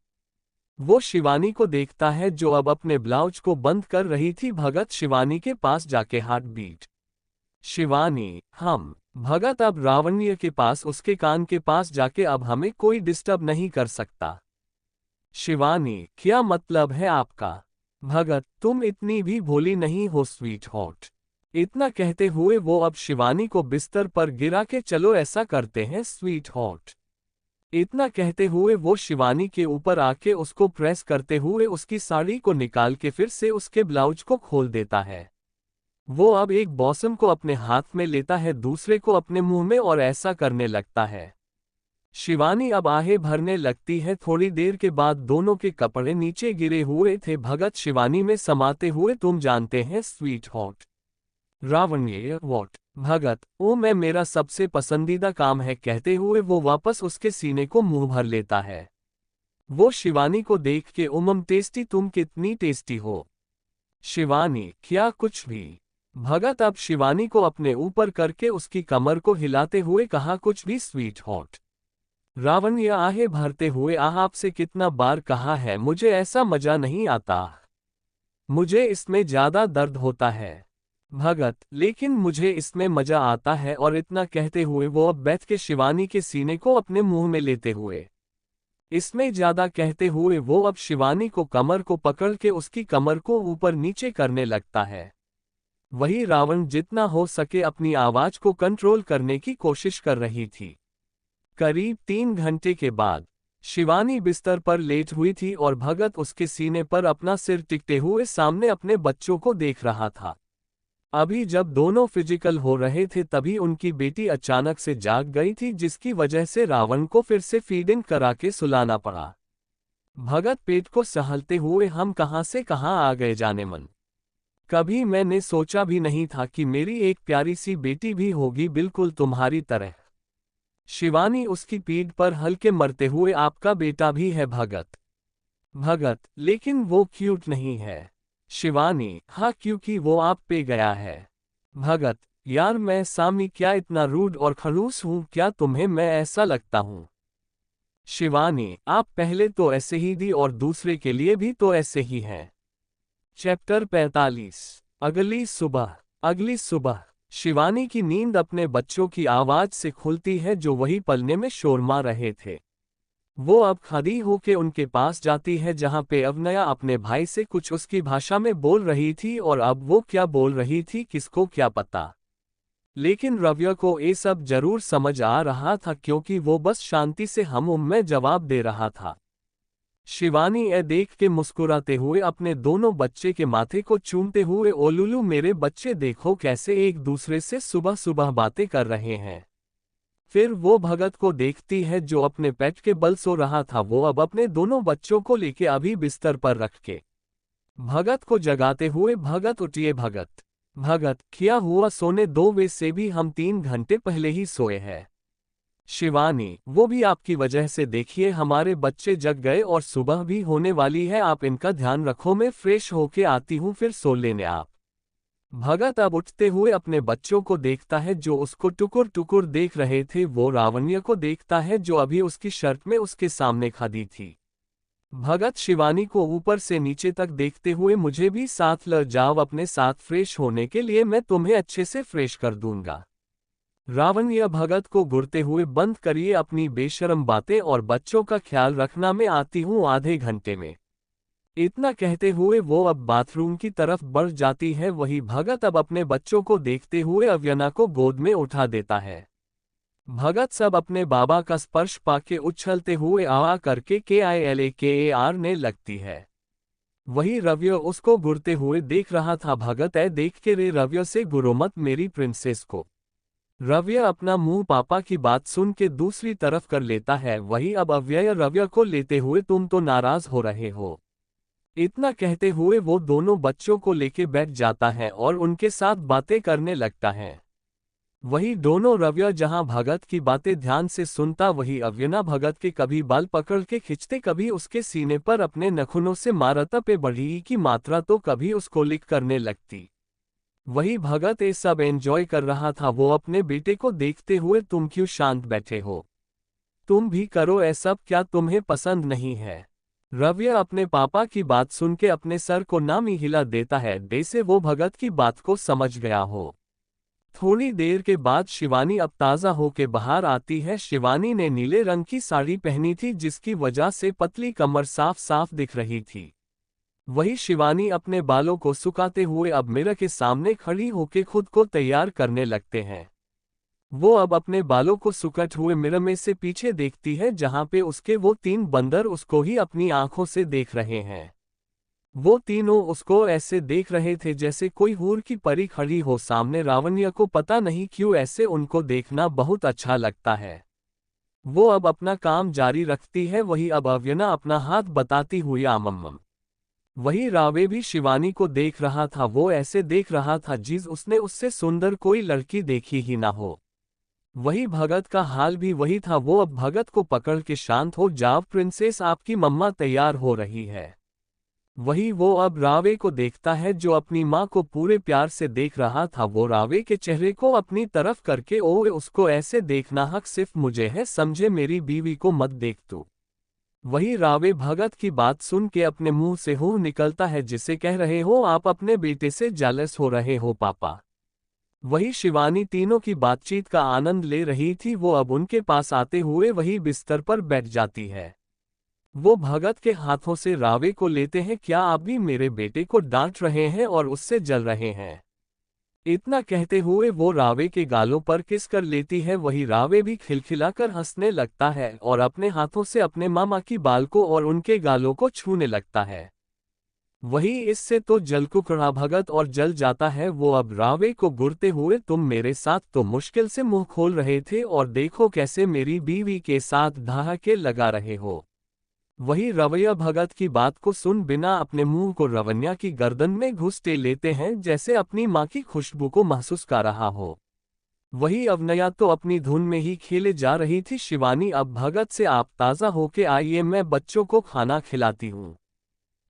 वो शिवानी को देखता है जो अब अपने ब्लाउज को बंद कर रही थी। भगत शिवानी के पास जाके हार्ट बीट। शिवानी, हम। भगत अब रावण्य के पास, उसके कान के पास जाके, अब हमें कोई डिस्टर्ब नहीं कर सकता। शिवानी, क्या मतलब है आपका? भगत, तुम इतनी भी भोली नहीं हो स्वीट हॉट। इतना कहते हुए वो अब शिवानी को बिस्तर पर गिरा के, चलो ऐसा करते हैं स्वीट हॉट। इतना कहते हुए वो शिवानी के ऊपर आके उसको प्रेस करते हुए उसकी साड़ी को निकाल के फिर से उसके ब्लाउज को खोल देता है। वो अब एक बॉसम को अपने हाथ में लेता है, दूसरे को अपने मुंह में, और ऐसा करने लगता है। शिवानी अब आहें भरने लगती है। थोड़ी देर के बाद दोनों के कपड़े नीचे गिरे हुए थे, भगत शिवानी में समाते हुए, तुम जानते हैं स्वीट हॉट। रावण, ये वॉट? भगत, ओ मैं, मेरा सबसे पसंदीदा काम है, कहते हुए वो वापस उसके सीने को मुंह भर लेता है। वो शिवानी को देख के, उमम टेस्टी, तुम कितनी टेस्टी हो। शिवानी, क्या कुछ भी। भगत अब शिवानी को अपने ऊपर करके उसकी कमर को हिलाते हुए कहा, कुछ भी स्वीट हॉट। रावण, यह आहें भरते हुए, आपसे कितना बार कहा है, मुझे ऐसा मजा नहीं आता, मुझे इसमें ज्यादा दर्द होता है। भगत, लेकिन मुझे इसमें मजा आता है। और इतना कहते हुए वो अब बैठ के शिवानी के सीने को अपने मुंह में लेते हुए, इसमें ज्यादा कहते हुए वो अब शिवानी को कमर को पकड़ के उसकी कमर को ऊपर नीचे करने लगता है। वही रावण जितना हो सके अपनी आवाज को कंट्रोल करने की कोशिश कर रही थी। करीब 3 घंटे के बाद शिवानी बिस्तर पर लेट हुई थी और भगत उसके सीने पर अपना सिर टिकते हुए सामने अपने बच्चों को देख रहा था। अभी जब दोनों फिजिकल हो रहे थे तभी उनकी बेटी अचानक से जाग गई थी, जिसकी वजह से रावण को फिर से फीडिंग करा के सुलाना पड़ा। भगत पेट को सहलते हुए, हम कहां से कहां आ गए जाने मन। कभी मैंने सोचा भी नहीं था कि मेरी एक प्यारी सी बेटी भी होगी, बिल्कुल तुम्हारी तरह। शिवानी उसकी पीठ पर हल्के मरते हुए, आपका बेटा भी है भगत। भगत, लेकिन वो क्यूट नहीं है। शिवानी, हाँ क्योंकि वो आप पे गया है। भगत, यार मैं सामी क्या इतना रूड और खड़ूस हूँ, क्या तुम्हें मैं ऐसा लगता हूँ? शिवानी, आप पहले तो ऐसे ही थी और दूसरे के लिए भी तो ऐसे ही हैं। चैप्टर 45। अगली सुबह शिवानी की नींद अपने बच्चों की आवाज से खुलती है जो वही पलने में शोर मार रहे थे। वो अब खड़ी होके उनके पास जाती है जहां पे अवनया अपने भाई से कुछ उसकी भाषा में बोल रही थी और अब वो क्या बोल रही थी किसको क्या पता। लेकिन रव्या को ये सब जरूर समझ आ रहा था क्योंकि वो बस शांति से हम में जवाब दे रहा था। शिवानी ए देख के मुस्कुराते हुए अपने दोनों बच्चे के माथे को चूमते हुए, ओ लुलू मेरे बच्चे देखो कैसे एक दूसरे से सुबह सुबह बातें कर रहे हैं। फिर वो भगत को देखती है जो अपने पेट के बल सो रहा था। वो अब अपने दोनों बच्चों को लेके अभी बिस्तर पर रख के भगत को जगाते हुए, भगत उठिए भगत। भगत, क्या हुआ, सोने दो, वैसे भी हम 3 घंटे पहले ही सोए हैं। शिवानी, वो भी आपकी वजह से, देखिए हमारे बच्चे जग गए और सुबह भी होने वाली है, आप इनका ध्यान रखो, मैं फ्रेश होके आती हूँ फिर सो लेने आप। भगत अब उठते हुए अपने बच्चों को देखता है जो उसको टुकुर टुकुर देख रहे थे। वो रावण्य को देखता है जो अभी उसकी शर्ट में उसके सामने खड़ी थी। भगत शिवानी को ऊपर से नीचे तक देखते हुए, मुझे भी साथ ले जाओ अपने साथ फ्रेश होने के लिए, मैं तुम्हें अच्छे से फ्रेश कर दूंगा। रावण्य भगत को घूरते हुए, बंद करिए अपनी बेशरम बातें और बच्चों का ख्याल रखना, मैं आती हूँ आधे घंटे में। इतना कहते हुए वो अब बाथरूम की तरफ बढ़ जाती है। वही भगत अब अपने बच्चों को देखते हुए अव्यना को गोद में उठा देता है। भगत सब अपने बाबा का स्पर्श पाके उछलते हुए आवा करके KILAKAR ने लगती है। वही रव्य उसको घूरते हुए देख रहा था। भगत ए देख के रे रव्य से घूरो मत मेरी प्रिंसेस को। रव्य अपना मुंह पापा की बात सुन के दूसरी तरफ कर लेता है। वही अब अव्यय रव्य को लेते हुए, तुम तो नाराज हो रहे हो। इतना कहते हुए वो दोनों बच्चों को लेके बैठ जाता है और उनके साथ बातें करने लगता है। वही दोनों रव्य जहां भगत की बातें ध्यान से सुनता, वही अव्यना भगत के कभी बाल पकड़ के खींचते, कभी उसके सीने पर अपने नखूनों से मारता, पे बढ़ी की मात्रा तो कभी उसको लिक करने लगती। वही भगत ये सब एंजॉय कर रहा था। वो अपने बेटे को देखते हुए, तुम क्यों शांत बैठे हो, तुम भी करो ये सब, क्या तुम्हें पसंद नहीं है? रव्य अपने पापा की बात सुन के अपने सर को नामी हिला देता है, जैसे वो भगत की बात को समझ गया हो। थोड़ी देर के बाद शिवानी अब ताज़ा होके बाहर आती है। शिवानी ने नीले रंग की साड़ी पहनी थी जिसकी वजह से पतली कमर साफ साफ दिख रही थी। वही शिवानी अपने बालों को सुखाते हुए अब मिरर के सामने खड़ी होके खुद को तैयार करने लगते हैं। वो अब अपने बालों को सुकट हुए मिरर में से पीछे देखती है जहां पे उसके वो 3 बंदर उसको ही अपनी आंखों से देख रहे हैं। वो तीनों उसको ऐसे देख रहे थे जैसे कोई हूर की परी खड़ी हो सामने। रावण्य को पता नहीं क्यों ऐसे उनको देखना बहुत अच्छा लगता है। वो अब अपना काम जारी रखती है। वही अब अव्यना अपना हाथ बताती हुई आमम्मम। वही रावे भी शिवानी को देख रहा था। वो ऐसे देख रहा था जिस उसने उससे सुंदर कोई लड़की देखी ही ना हो। वही भगत का हाल भी वही था। वो अब भगत को पकड़ के, शांत हो जाओ प्रिंसेस, आपकी मम्मा तैयार हो रही है। वही वो अब रावे को देखता है जो अपनी माँ को पूरे प्यार से देख रहा था। वो रावे के चेहरे को अपनी तरफ करके, ओए उसको ऐसे देखना हक सिर्फ मुझे है, समझे, मेरी बीवी को मत देख तू। वही रावे भगत की बात सुन के अपने मुंह से हूँ निकलता है जिसे कह रहे हो आप अपने बेटे से जेलस हो रहे हो पापा। वही शिवानी तीनों की बातचीत का आनंद ले रही थी। वो अब उनके पास आते हुए वही बिस्तर पर बैठ जाती है। वो भगत के हाथों से रावे को लेते हैं, क्या आप भी मेरे बेटे को डांट रहे हैं और उससे जल रहे हैं? इतना कहते हुए वो रावे के गालों पर किस कर लेती है। वही रावे भी खिलखिलाकर हंसने लगता है और अपने हाथों से अपने मामा की बाल को और उनके गालों को छूने लगता है। वही इससे तो जलकुकड़ा भगत और जल जाता है। वो अब रावे को घूरते हुए, तुम मेरे साथ तो मुश्किल से मुंह खोल रहे थे और देखो कैसे मेरी बीवी के साथ धाके लगा रहे हो। वही रवैया भगत की बात को सुन बिना अपने मुंह को रवन्या की गर्दन में घुसते लेते हैं जैसे अपनी माँ की खुशबू को महसूस कर रहा हो। वही अवनया तो अपनी धुन में ही खेले जा रही थी। शिवानी अब भगत से, आप ताज़ा होके आइए, मैं बच्चों को खाना खिलाती हूँ।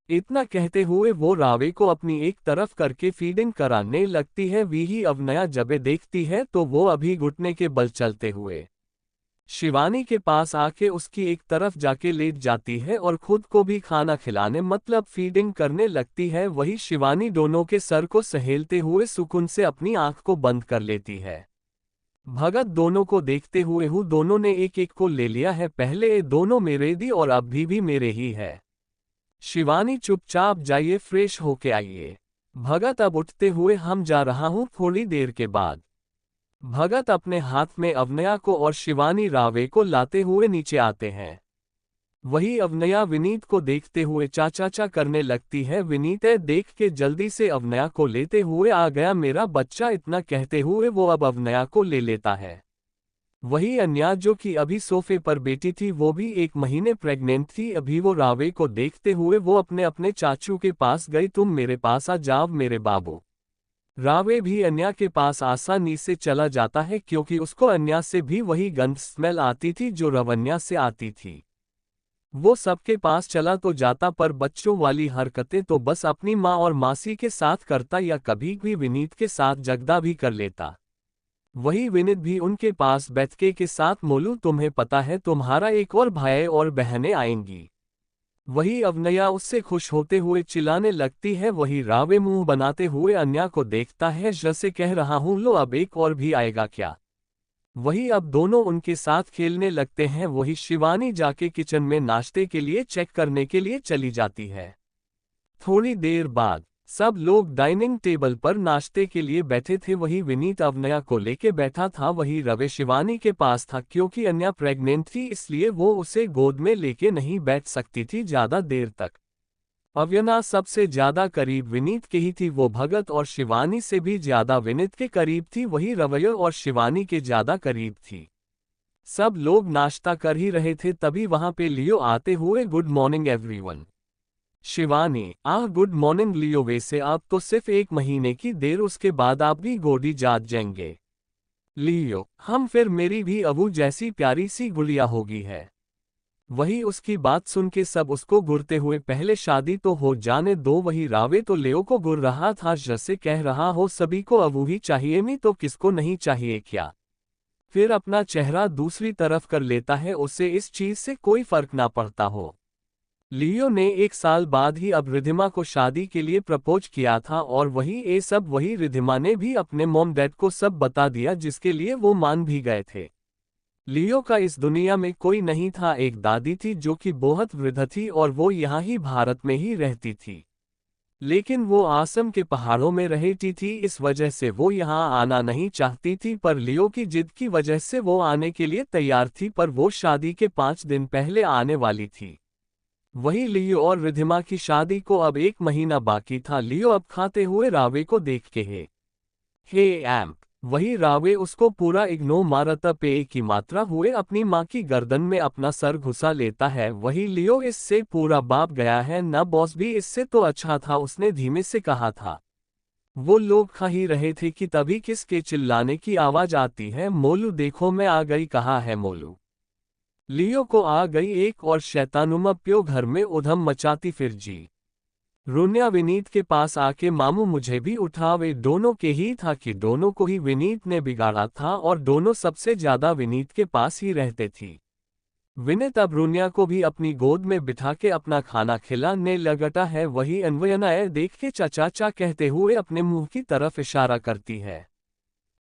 इतना कहते हुए वो रावे को अपनी एक तरफ करके फीडिंग कराने लगती है। वही अवनया जबे देखती है तो वो अभी घुटने के बल चलते हुए शिवानी के पास आके उसकी एक तरफ जाके लेट जाती है और खुद को भी खाना खिलाने मतलब फीडिंग करने लगती है। वही शिवानी दोनों के सर को सहेलते हुए सुकून से अपनी आंख को बंद कर लेती है। भगत दोनों को देखते हुए हूँ दोनों ने एक एक को ले लिया है, पहले ये दोनों मेरे दी और अभी भी मेरे ही है। शिवानी चुपचाप जाइए, फ्रेश होके आइए। भगत अब उठते हुए हम जा रहा हूँ थोड़ी देर के बाद। भगत अपने हाथ में अवनया को और शिवानी रावे को लाते हुए नीचे आते हैं। वही अवनया विनीत को देखते हुए चाचा करने लगती है। विनीत देख के जल्दी से अवनया को लेते हुए आ गया मेरा बच्चा, इतना कहते हुए वो अब अवनया को ले लेता है। वही अन्या जो कि अभी सोफे पर बैठी थी वो भी 1 महीने प्रेग्नेंट थी। अभी वो रावे को देखते हुए वो अपने अपने चाचू के पास गई, तुम मेरे पास आ जाओ मेरे बाबू। रावे भी अन्या के पास आसानी से चला जाता है क्योंकि उसको अन्या से भी वही गंध स्मेल आती थी जो रवन्या से आती थी। वो सबके पास चला तो जाता पर बच्चों वाली हरकतें तो बस अपनी माँ और मासी के साथ करता या कभी भी विनीत के साथ जगदा भी कर लेता। वही विनीत भी उनके पास बैठके के साथ मोलू तुम्हें पता है तुम्हारा एक और भाई और बहनें आएंगी। वही अवनया उससे खुश होते हुए चिल्लाने लगती है। वही रावे मुंह बनाते हुए अन्या को देखता है जैसे कह रहा हूं लो अब एक और भी आएगा क्या। वही अब दोनों उनके साथ खेलने लगते हैं। वही शिवानी जाके किचन में नाश्ते के लिए चेक करने के लिए चली जाती है। थोड़ी देर बाद सब लोग डाइनिंग टेबल पर नाश्ते के लिए बैठे थे। वही विनीत अवनया को लेके बैठा था। वही रवे शिवानी के पास था क्योंकि अन्या प्रेग्नेंट थी इसलिए वो उसे गोद में लेके नहीं बैठ सकती थी ज्यादा देर तक। अवनया सबसे ज्यादा करीब विनीत के ही थी, वो भगत और शिवानी से भी ज्यादा विनीत के करीब थी। वही रवैया और शिवानी के ज्यादा करीब थी। सब लोग नाश्ता कर ही रहे थे तभी वहां पे लियो आते हुए good morning everyone. Shivani good morning Leo, वैसे आप तो सिर्फ 1 महीने की देर उसके बाद आप भी गोदी जात जाएंगे। लियो हम फिर मेरी भी अबू जैसी प्यारी सी गुड़िया होगी है। वही उसकी बात सुन के सब उसको घूरते हुए पहले शादी तो हो जाने दो। वही रावे तो लियो को घूर रहा था जैसे कह रहा हो सभी को अबू ही चाहिए मी तो किसको नहीं चाहिए क्या। फिर अपना चेहरा दूसरी तरफ कर लेता है, उसे इस चीज से कोई फर्क ना पड़ता हो। लियो ने 1 साल बाद ही अब रिधिमा को शादी के लिए प्रपोज किया था और वही रिधिमा ने भी अपने मॉम डैड को सब बता दिया जिसके लिए वो मान भी गए थे। लियो का इस दुनिया में कोई नहीं था, एक दादी थी जो कि बहुत वृद्ध थी और वो यहाँ ही भारत में ही रहती थी। लेकिन वो आसम के पहाड़ों में रहती थी, इस वजह से वो यहाँ आना नहीं चाहती थी पर लियो की जिद की वजह से वो आने के लिए तैयार थी। पर वो शादी के 5 दिन पहले आने वाली थी। वही लियो और रिधिमा की शादी को अब 1 महीना बाकी था। लियो अब खाते हुए रावे को देख के हे एम्प वही रावे उसको पूरा इग्नोर मारता पे की मात्रा हुए अपनी माँ की गर्दन में अपना सर घुसा लेता है। वही लियो इससे पूरा बाप गया है ना बॉस भी इससे तो अच्छा था, उसने धीमे से कहा था। वो लोग खा ही रहे थे कि तभी किसके चिल्लाने की आवाज आती है, मोलू देखो मैं आ गई। कहा है मोलू। लियो को आ गई एक और शैतानुमा प्यो घर में उधम मचाती फिर जी। रुन्या विनीत के पास आके मामू मुझे भी उठा, वे दोनों के ही था कि दोनों को ही विनीत ने बिगाड़ा था और दोनों सबसे ज्यादा विनीत के पास ही रहते थी। विनीत अब रुन्या को भी अपनी गोद में बिठा के अपना खाना खिलाने लगता है। वही अन्वयना देख के चाचा कहते हुए अपने मुंह की तरफ इशारा करती है।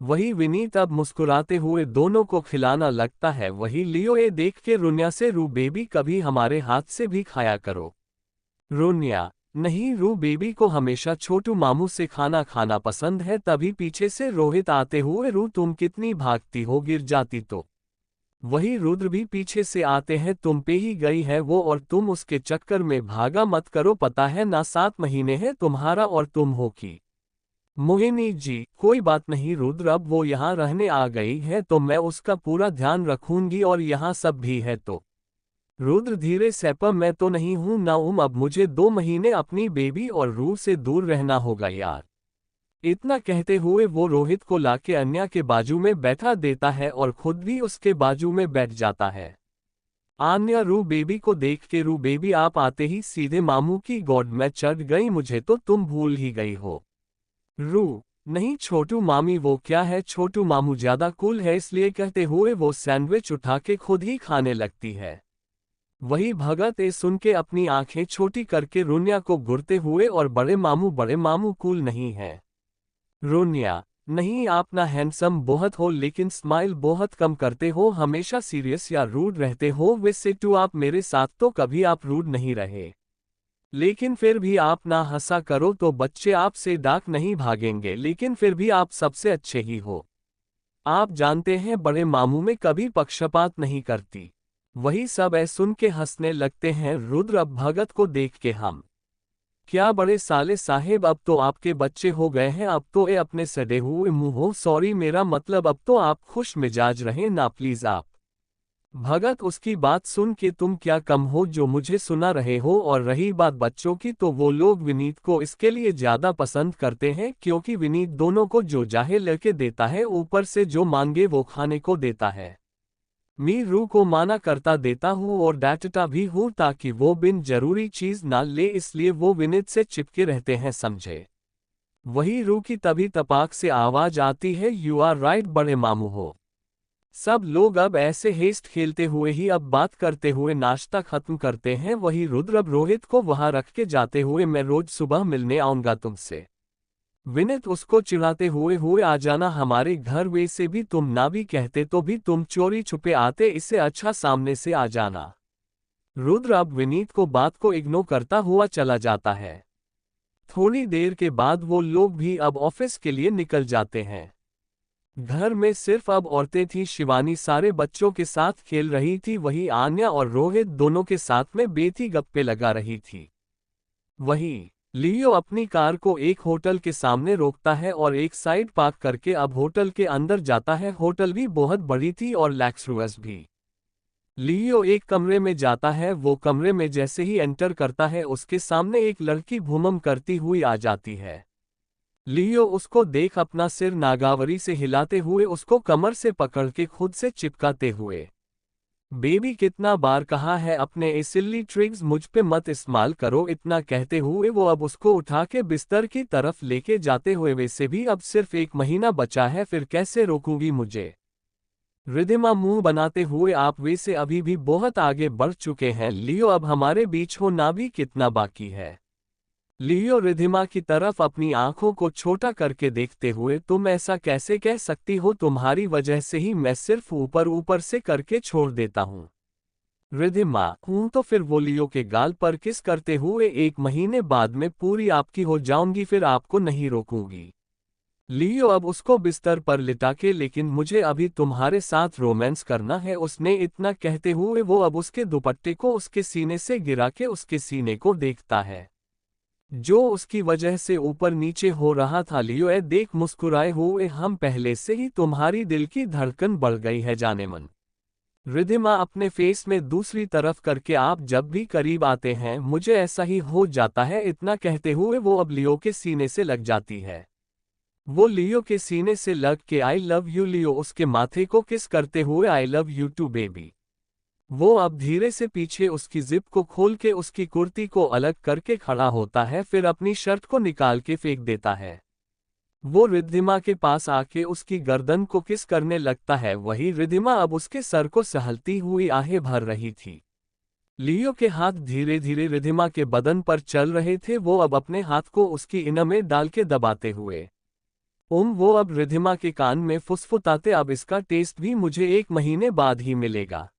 वही विनीत अब मुस्कुराते हुए दोनों को खिलाना लगता है। वही लियो ये देख के रुन्या से रू बेबी कभी हमारे हाथ से भी खाया करो। रुन्या नहीं, रू बेबी को हमेशा छोटू मामू से खाना खाना पसंद है। तभी पीछे से रोहित आते हुए रू तुम कितनी भागती हो, गिर जाती तो। वही रुद्र भी पीछे से आते हैं, तुम पे ही गई है वो और तुम उसके चक्कर में भागा मत करो, पता है ना 7 महीने है तुम्हारा और तुम हो की। मोहिनी जी कोई बात नहीं रुद्र, अब वो यहाँ रहने आ गई है तो मैं उसका पूरा ध्यान रखूंगी और यहाँ सब भी है तो। रुद्र धीरे से पर मैं तो नहीं हूँ ना अब मुझे 2 महीने अपनी बेबी और रू से दूर रहना होगा यार। इतना कहते हुए वो रोहित को लाके अन्या के बाजू में बैठा देता है और खुद भी उसके बाजू में बैठ जाता है। आन्या रू बेबी को देख के रू बेबी आप आते ही सीधे मामू की गोद में चढ़ गई। मुझे तो तुम भूल ही गई हो। रू, नहीं छोटू मामी वो क्या है, छोटू मामू ज्यादा कूल है इसलिए कहते हुए वो सैंडविच उठा के खुद ही खाने लगती है। वही भगत ए सुन के अपनी आंखें छोटी करके रुनिया को घूरते हुए और बड़े मामू कूल नहीं है। रुनिया, नहीं आप ना हैंडसम बहुत हो लेकिन स्माइल बहुत कम करते हो, हमेशा सीरियस या रूड रहते हो। वैसे टू आप मेरे साथ तो कभी आप रूड नहीं रहे, लेकिन फिर भी आप ना हंसा करो तो बच्चे आपसे डाक नहीं भागेंगे, लेकिन फिर भी आप सबसे अच्छे ही हो। आप जानते हैं बड़े मामू में कभी पक्षपात नहीं करती। वही सब सुन के हंसने लगते हैं। रुद्र अब भगत को देख के हम क्या बड़े साले साहेब, अब तो आपके बच्चे हो गए हैं, अब तो अपने सड़े हुए मुंह हो, सॉरी मेरा मतलब अब तो आप खुश मिजाज रहे ना प्लीज आप। भगत उसकी बात सुन के तुम क्या कम हो जो मुझे सुना रहे हो, और रही बात बच्चों की तो वो लोग विनीत को इसके लिए ज्यादा पसंद करते हैं क्योंकि विनीत दोनों को जो चाहे लेके देता है, ऊपर से जो मांगे वो खाने को देता है। मी रू को माना करता देता हूँ और डांटता भी हूँ ताकि वो बिन जरूरी चीज ना ले, इसलिए वो विनीत से चिपके रहते हैं समझे। वही रू की तभी तपाक से आवाज आती है, यू आर राइट बड़े मामू हो। सब लोग अब ऐसे हेस्ट खेलते हुए ही अब बात करते हुए नाश्ता खत्म करते हैं। वही रुद्र अब रोहित को वहां रख के जाते हुए, मैं रोज सुबह मिलने आऊंगा तुमसे। विनीत उसको चिढ़ाते हुए आ जाना हमारे घर, वैसे भी तुम ना भी कहते तो भी तुम चोरी छुपे आते, इससे अच्छा सामने से आ जाना। रुद्र अब विनीत को बात को इग्नोर करता हुआ चला जाता है। थोड़ी देर के बाद वो लोग भी अब ऑफिस के लिए निकल जाते हैं। घर में सिर्फ अब औरतें थी। शिवानी सारे बच्चों के साथ खेल रही थी, वही आन्या और रोहित दोनों के साथ में बेथी गप्पे लगा रही थी। वही लियो अपनी कार को एक होटल के सामने रोकता है और एक साइड पार्क करके अब होटल के अंदर जाता है। होटल भी बहुत बड़ी थी और लग्जरियस भी। लियो एक कमरे में जाता है, वो कमरे में जैसे ही एंटर करता है उसके सामने एक लड़की भूमम करती हुई आ जाती है। लियो उसको देख अपना सिर नागावरी से हिलाते हुए उसको कमर से पकड़ के खुद से चिपकाते हुए, बेबी कितना बार कहा है अपने ये सिल्ली ट्रिक्स मुझ पे मत इस्तेमाल करो, इतना कहते हुए वो अब उसको उठा के बिस्तर की तरफ लेके जाते हुए, वैसे भी अब सिर्फ 1 महीना बचा है, फिर कैसे रोकूंगी मुझे। रिधिमा मुंह बनाते हुए, आप वैसे अभी भी बहुत आगे बढ़ चुके हैं लियो, अब हमारे बीच हो ना भी कितना बाकी है। लियो रिधिमा की तरफ अपनी आंखों को छोटा करके देखते हुए, तुम ऐसा कैसे कह सकती हो, तुम्हारी वजह से ही मैं सिर्फ ऊपर ऊपर से करके छोड़ देता हूँ। रिधिमा, हूं तो फिर वो लियो के गाल पर किस करते हुए, 1 महीने बाद में पूरी आपकी हो जाऊंगी, फिर आपको नहीं रोकूंगी। लियो अब उसको बिस्तर पर लिटा के, लेकिन मुझे अभी तुम्हारे साथ रोमांस करना है, उसने इतना कहते हुए वो अब उसके दुपट्टे को उसके सीने से गिरा के उसके सीने को देखता है जो उसकी वजह से ऊपर नीचे हो रहा था। लियो ए देख मुस्कुराए हुए, हम पहले से ही तुम्हारी दिल की धड़कन बढ़ गई है जाने मन। रिधिमा अपने फेस में दूसरी तरफ करके, आप जब भी करीब आते हैं मुझे ऐसा ही हो जाता है, इतना कहते हुए वो अब लियो के सीने से लग जाती है। वो लियो के सीने से लग के आई लव यू, लियो उसके माथे को किस करते हुए I love you too baby. वो अब धीरे से पीछे उसकी जिप को खोल के उसकी कुर्ती को अलग करके खड़ा होता है, फिर अपनी शर्ट को निकाल के फेंक देता है। वो रिद्धिमा के पास आके उसकी गर्दन को किस करने लगता है, वही रिद्धिमा अब उसके सर को सहलती हुई आहें भर रही थी। लियो के हाथ धीरे धीरे रिद्धिमा के बदन पर चल रहे थे, वो अब अपने हाथ को उसकी इना में डाल के दबाते हुए, वो अब रिद्धिमा के कान में फुसफुसाते, अब इसका टेस्ट भी मुझे 1 महीने बाद ही मिलेगा।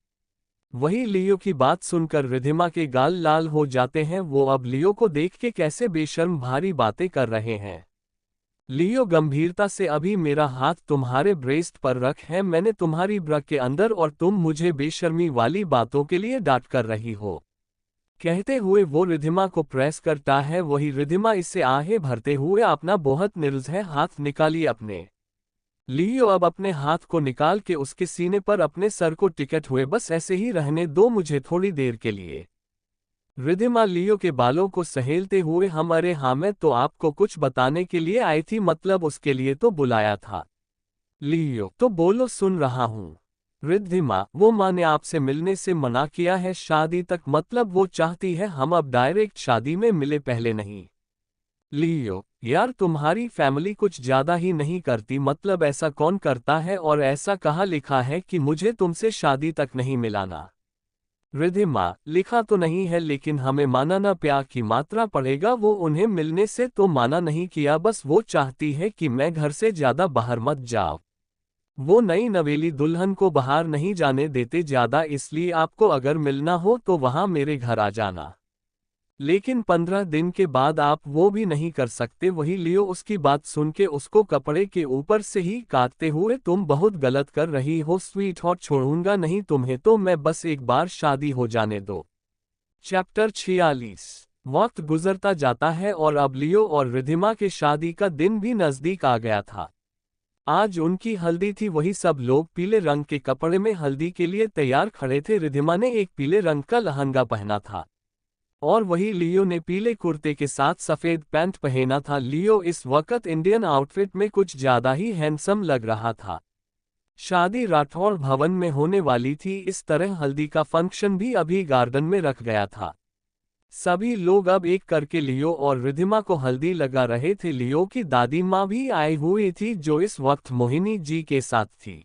वही लियो की बात सुनकर रिद्धिमा के गाल लाल हो जाते हैं, वो अब लियो को देख के कैसे बेशर्म भारी बातें कर रहे हैं। लियो गंभीरता से, अभी मेरा हाथ तुम्हारे ब्रेस्ट पर रख है, मैंने तुम्हारी ब्रक के अंदर, और तुम मुझे बेशर्मी वाली बातों के लिए डांट कर रही हो। कहते हुए वो रिद्धिमा को प्रेस करता है, वही रिद्धिमा इससे आहें भरते हुए, अपना बहुत निर्दय हाथ निकालिए अपने। लियो अब अपने हाथ को निकाल के उसके सीने पर अपने सर को टिकट हुए, बस ऐसे ही रहने दो मुझे थोड़ी देर के लिए। रिद्धिमा लियो के बालों को सहेलते हुए, हम अरे हाँ, मैं तो आपको कुछ बताने के लिए आई थी, मतलब उसके लिए तो बुलाया था। लियो, तो बोलो सुन रहा हूँ। रिद्धिमा, वो माँ ने आपसे मिलने से मना किया है। शादी तक मतलब वो चाहती है हम अब डायरेक्ट शादी में मिले, पहले नहीं। लियो, यार तुम्हारी फैमिली कुछ ज्यादा ही नहीं करती, मतलब ऐसा कौन करता है, और ऐसा कहाँ लिखा है कि मुझे तुमसे शादी तक नहीं मिलाना। रिद्धिमा, लिखा तो नहीं है लेकिन हमें मानना प्यार की मात्रा पड़ेगा। वो उन्हें मिलने से तो माना नहीं किया, बस वो चाहती है कि मैं घर से ज्यादा बाहर मत जाऊं। वो नई नवेली दुल्हन को बाहर नहीं जाने देते ज्यादा, इसलिए आपको अगर मिलना हो तो वहां मेरे घर आ जाना। लेकिन 15 दिन के बाद आप वो भी नहीं कर सकते। वही लियो उसकी बात सुन के उसको कपड़े के ऊपर से ही काटते हुए, तुम बहुत गलत कर रही हो स्वीट हॉट, छोड़ूंगा नहीं तुम्हें तो मैं, बस एक बार शादी हो जाने दो। चैप्टर 46। वक्त गुजरता जाता है और अब लियो और रिद्धिमा के शादी का दिन भी नजदीक आ गया था। आज उनकी हल्दी थी। वही सब लोग पीले रंग के कपड़े में हल्दी के लिए तैयार खड़े थे। रिद्धिमा ने एक पीले रंग का लहंगा पहना था और वही लियो ने पीले कुर्ते के साथ सफेद पैंट पहना था। लियो इस वक्त इंडियन आउटफिट में कुछ ज्यादा ही हैंडसम लग रहा था। शादी राठौड़ भवन में होने वाली थी, इस तरह हल्दी का फंक्शन भी अभी गार्डन में रख गया था। सभी लोग अब एक करके लियो और रिद्धिमा को हल्दी लगा रहे थे। लियो की दादी माँ भी आई हुई थी जो इस वक्त मोहिनी जी के साथ थी।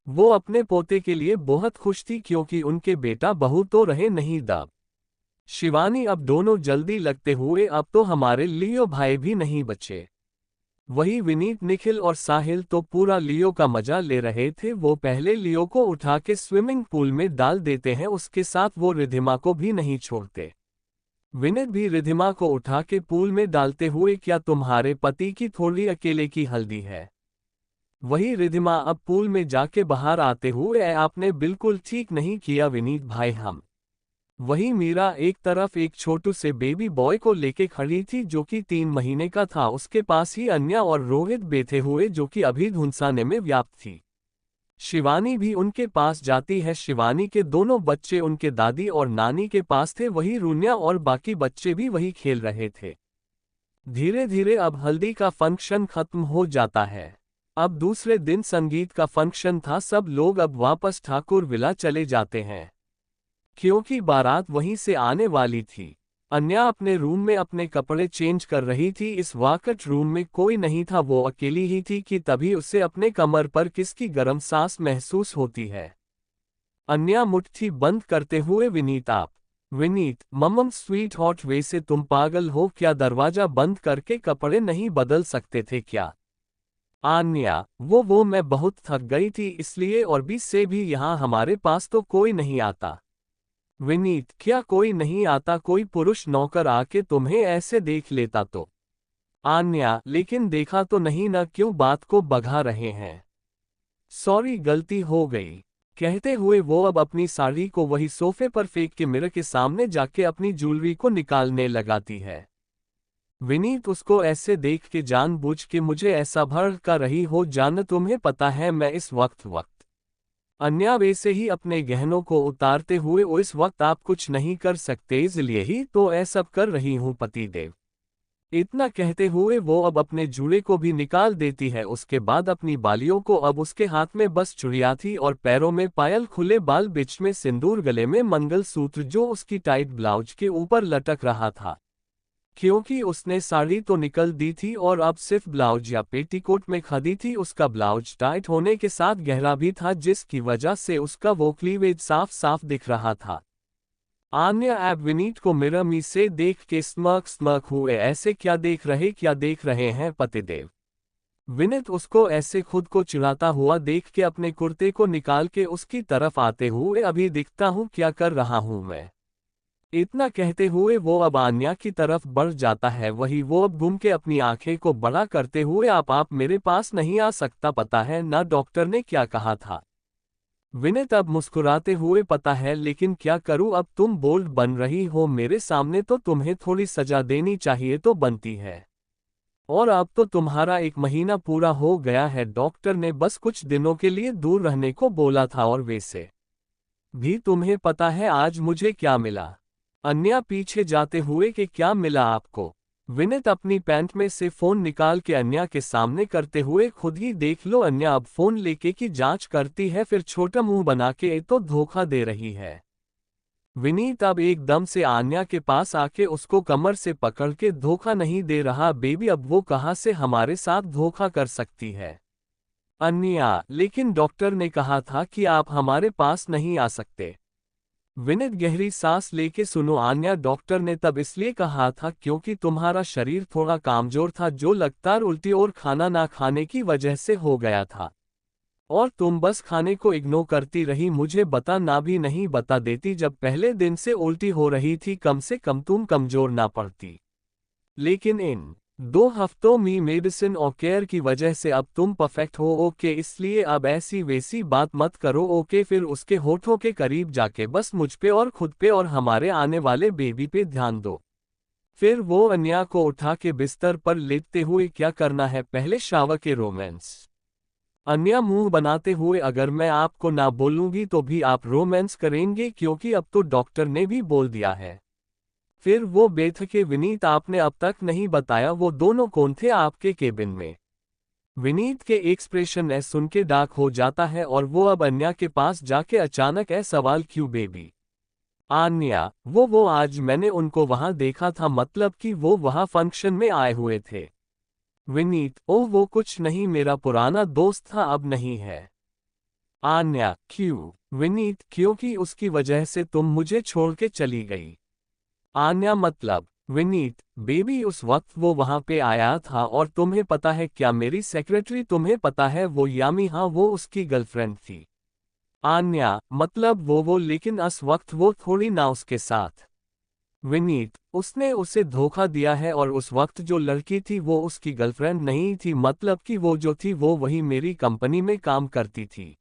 वो अपने पोते के लिए बहुत खुश थी क्योंकि उनके बेटा बहू तो रहे नहीं दब। शिवानी, अब दोनों जल्दी लगते हुए, अब तो हमारे लियो भाई भी नहीं बचे। वही विनीत, निखिल और साहिल तो पूरा लियो का मजा ले रहे थे। वो पहले लियो को उठा के स्विमिंग पूल में डाल देते हैं, उसके साथ वो रिद्धिमा को भी नहीं छोड़ते। विनीत भी रिद्धिमा को उठा के पूल में डालते हुए, क्या तुम्हारे पति की थोड़ी अकेले की हल्दी है। वही रिद्धिमा अब पूल में जाके बाहर आते हुए, आपने बिल्कुल ठीक नहीं किया विनीत भाई। हम वही मीरा एक तरफ एक छोटू से बेबी बॉय को लेके खड़ी थी जो कि 3 महीने का था। उसके पास ही अन्या और रोहित बैठे हुए जो कि अभी धुंसाने में व्याप्त थी। शिवानी भी उनके पास जाती है। शिवानी के दोनों बच्चे उनके दादी और नानी के पास थे। वही रून्या और बाकी बच्चे भी वही खेल रहे थे। धीरे धीरे अब हल्दी का फंक्शन खत्म हो जाता है। अब दूसरे दिन संगीत का फंक्शन था। सब लोग अब वापस ठाकुर विला चले जाते हैं क्योंकि बारात वहीं से आने वाली थी। अन्या अपने रूम में अपने कपड़े चेंज कर रही थी। इस वक्त रूम में कोई नहीं था, वो अकेली ही थी कि तभी उसे अपने कमर पर किसकी गर्म सांस महसूस होती है। अन्या मुट्ठी बंद करते हुए, विनीत आप। विनीत, मम्मम स्वीट हॉट, वैसे तुम पागल हो क्या, दरवाजा बंद करके कपड़े नहीं बदल सकते थे क्या। आन्या, वो मैं बहुत थक गई थी इसलिए, और भी से भी यहाँ हमारे पास तो कोई नहीं आता। विनीत, क्या कोई नहीं आता, कोई पुरुष नौकर आके तुम्हें ऐसे देख लेता तो। आन्या, लेकिन देखा तो नहीं ना, क्यों बात को बढ़ा रहे हैं। सॉरी, गलती हो गई। कहते हुए वो अब अपनी साड़ी को वही सोफे पर फेंक के मिरर के सामने जाके अपनी ज्वेलरी को निकालने लगाती है। विनीत उसको ऐसे देख के, जानबूझ के मुझे ऐसा भड़का रही हो जान, तुम्हें पता है मैं इस वक्त अन्या वैसे ही अपने गहनों को उतारते हुए, इस वक्त आप कुछ नहीं कर सकते इसलिए ही तो ऐसा कर रही हूँ पतिदेव। इतना कहते हुए वो अब अपने जूड़े को भी निकाल देती है। उसके बाद अपनी बालियों को, अब उसके हाथ में बस चुड़िया थी और पैरों में पायल, खुले बाल, बीच में सिंदूर, गले में मंगलसूत्र जो उसकी टाइट ब्लाउज के ऊपर लटक रहा था। क्योंकि उसने साड़ी तो निकल दी थी और अब सिर्फ ब्लाउज या पेटीकोट में खड़ी थी। उसका ब्लाउज टाइट होने के साथ गहरा भी था जिसकी वजह से उसका वो क्लीवेज साफ साफ दिख रहा था। आन्या अब विनीत को मिरर में से देख के स्मर्क हुए, ऐसे क्या देख रहे हैं पतिदेव। विनीत उसको ऐसे खुद को चिढ़ाता हुआ देख के अपने कुर्ते को निकाल के उसकी तरफ आते हुए, अभी दिखता हूँ क्या कर रहा हूँ मैं। इतना कहते हुए वो अब आन्या की तरफ बढ़ जाता है। वही वो अब घूम के अपनी आंखें को बड़ा करते हुए, आप मेरे पास नहीं आ सकता, पता है ना डॉक्टर ने क्या कहा था। विनीत अब मुस्कुराते हुए, पता है, लेकिन क्या करूं, अब तुम बोल्ड बन रही हो मेरे सामने तो तुम्हें थोड़ी सजा देनी चाहिए तो बनती है। और अब तो तुम्हारा 1 महीना पूरा हो गया है, डॉक्टर ने बस कुछ दिनों के लिए दूर रहने को बोला था। और वैसे भी तुम्हें पता है आज मुझे क्या मिला। अन्या पीछे जाते हुए कि क्या मिला आपको। विनीत अपनी पैंट में से फोन निकाल के अन्या के सामने करते हुए, खुद ही देख लो अन्या अब फोन लेके की जांच करती है, फिर छोटा मुंह बना के तो धोखा दे रही है। विनीत अब एकदम से आन्या के पास आके उसको कमर से पकड़ के, धोखा नहीं दे रहा बेबी, अब वो कहाँ से हमारे साथ धोखा कर सकती है। अन्या, लेकिन डॉक्टर ने कहा था कि आप हमारे पास नहीं आ सकते। विनीत गहरी सांस लेके, सुनो आन्या, डॉक्टर ने तब इसलिए कहा था क्योंकि तुम्हारा शरीर थोड़ा कमजोर था, जो लगातार उल्टी और खाना ना खाने की वजह से हो गया था, और तुम बस खाने को इग्नोर करती रही, मुझे बता ना भी नहीं बता देती जब पहले दिन से उल्टी हो रही थी, कम से कम तुम कमजोर ना पड़ती। लेकिन इन 2 हफ्तों में मेडिसिन और केयर की वजह से अब तुम परफेक्ट हो। ओके, इसलिए अब ऐसी वैसी बात मत करो। ओके, फिर उसके होठों के करीब जाके बस मुझ पे और खुद पे और हमारे आने वाले बेबी पे ध्यान दो। फिर वो अन्या को उठा के बिस्तर पर लेटते हुए, क्या करना है पहले शावर के रोमांस। अन्या मुंह बनाते हुए, अगर मैं आपको ना बोलूंगी तो भी आप रोमांस करेंगे, क्योंकि अब तो डॉक्टर ने भी बोल दिया है। फिर वो बेथके, विनीत आपने अब तक नहीं बताया वो दोनों कौन थे आपके केबिन में। विनीत के एक्सप्रेशन ऐ सुन के डार्क हो जाता है और वो अब अन्या के पास जाके अचानक ऐ सवाल क्यों बेबी। आन्या, वो आज मैंने उनको वहां देखा था, मतलब कि वो वहां फंक्शन में आए हुए थे। विनीत, ओह वो कुछ नहीं, मेरा पुराना दोस्त था, अब नहीं है। आन्या, क्यों। विनीत, क्योंकि उसकी वजह से तुम मुझे छोड़ के चली गई। आन्या, मतलब। विनीत, बेबी उस वक्त वो वहां पे आया था, और तुम्हें पता है क्या, मेरी सेक्रेटरी, तुम्हें पता है वो यामी, हाँ वो उसकी गर्लफ्रेंड थी। आन्या, मतलब वो लेकिन उस वक्त वो थोड़ी ना उसके साथ। विनीत, उसने उसे धोखा दिया है, और उस वक्त जो लड़की थी वो उसकी गर्लफ्रेंड नहीं थी, मतलब कि वो जो थी वो वही मेरी कंपनी में काम करती थी।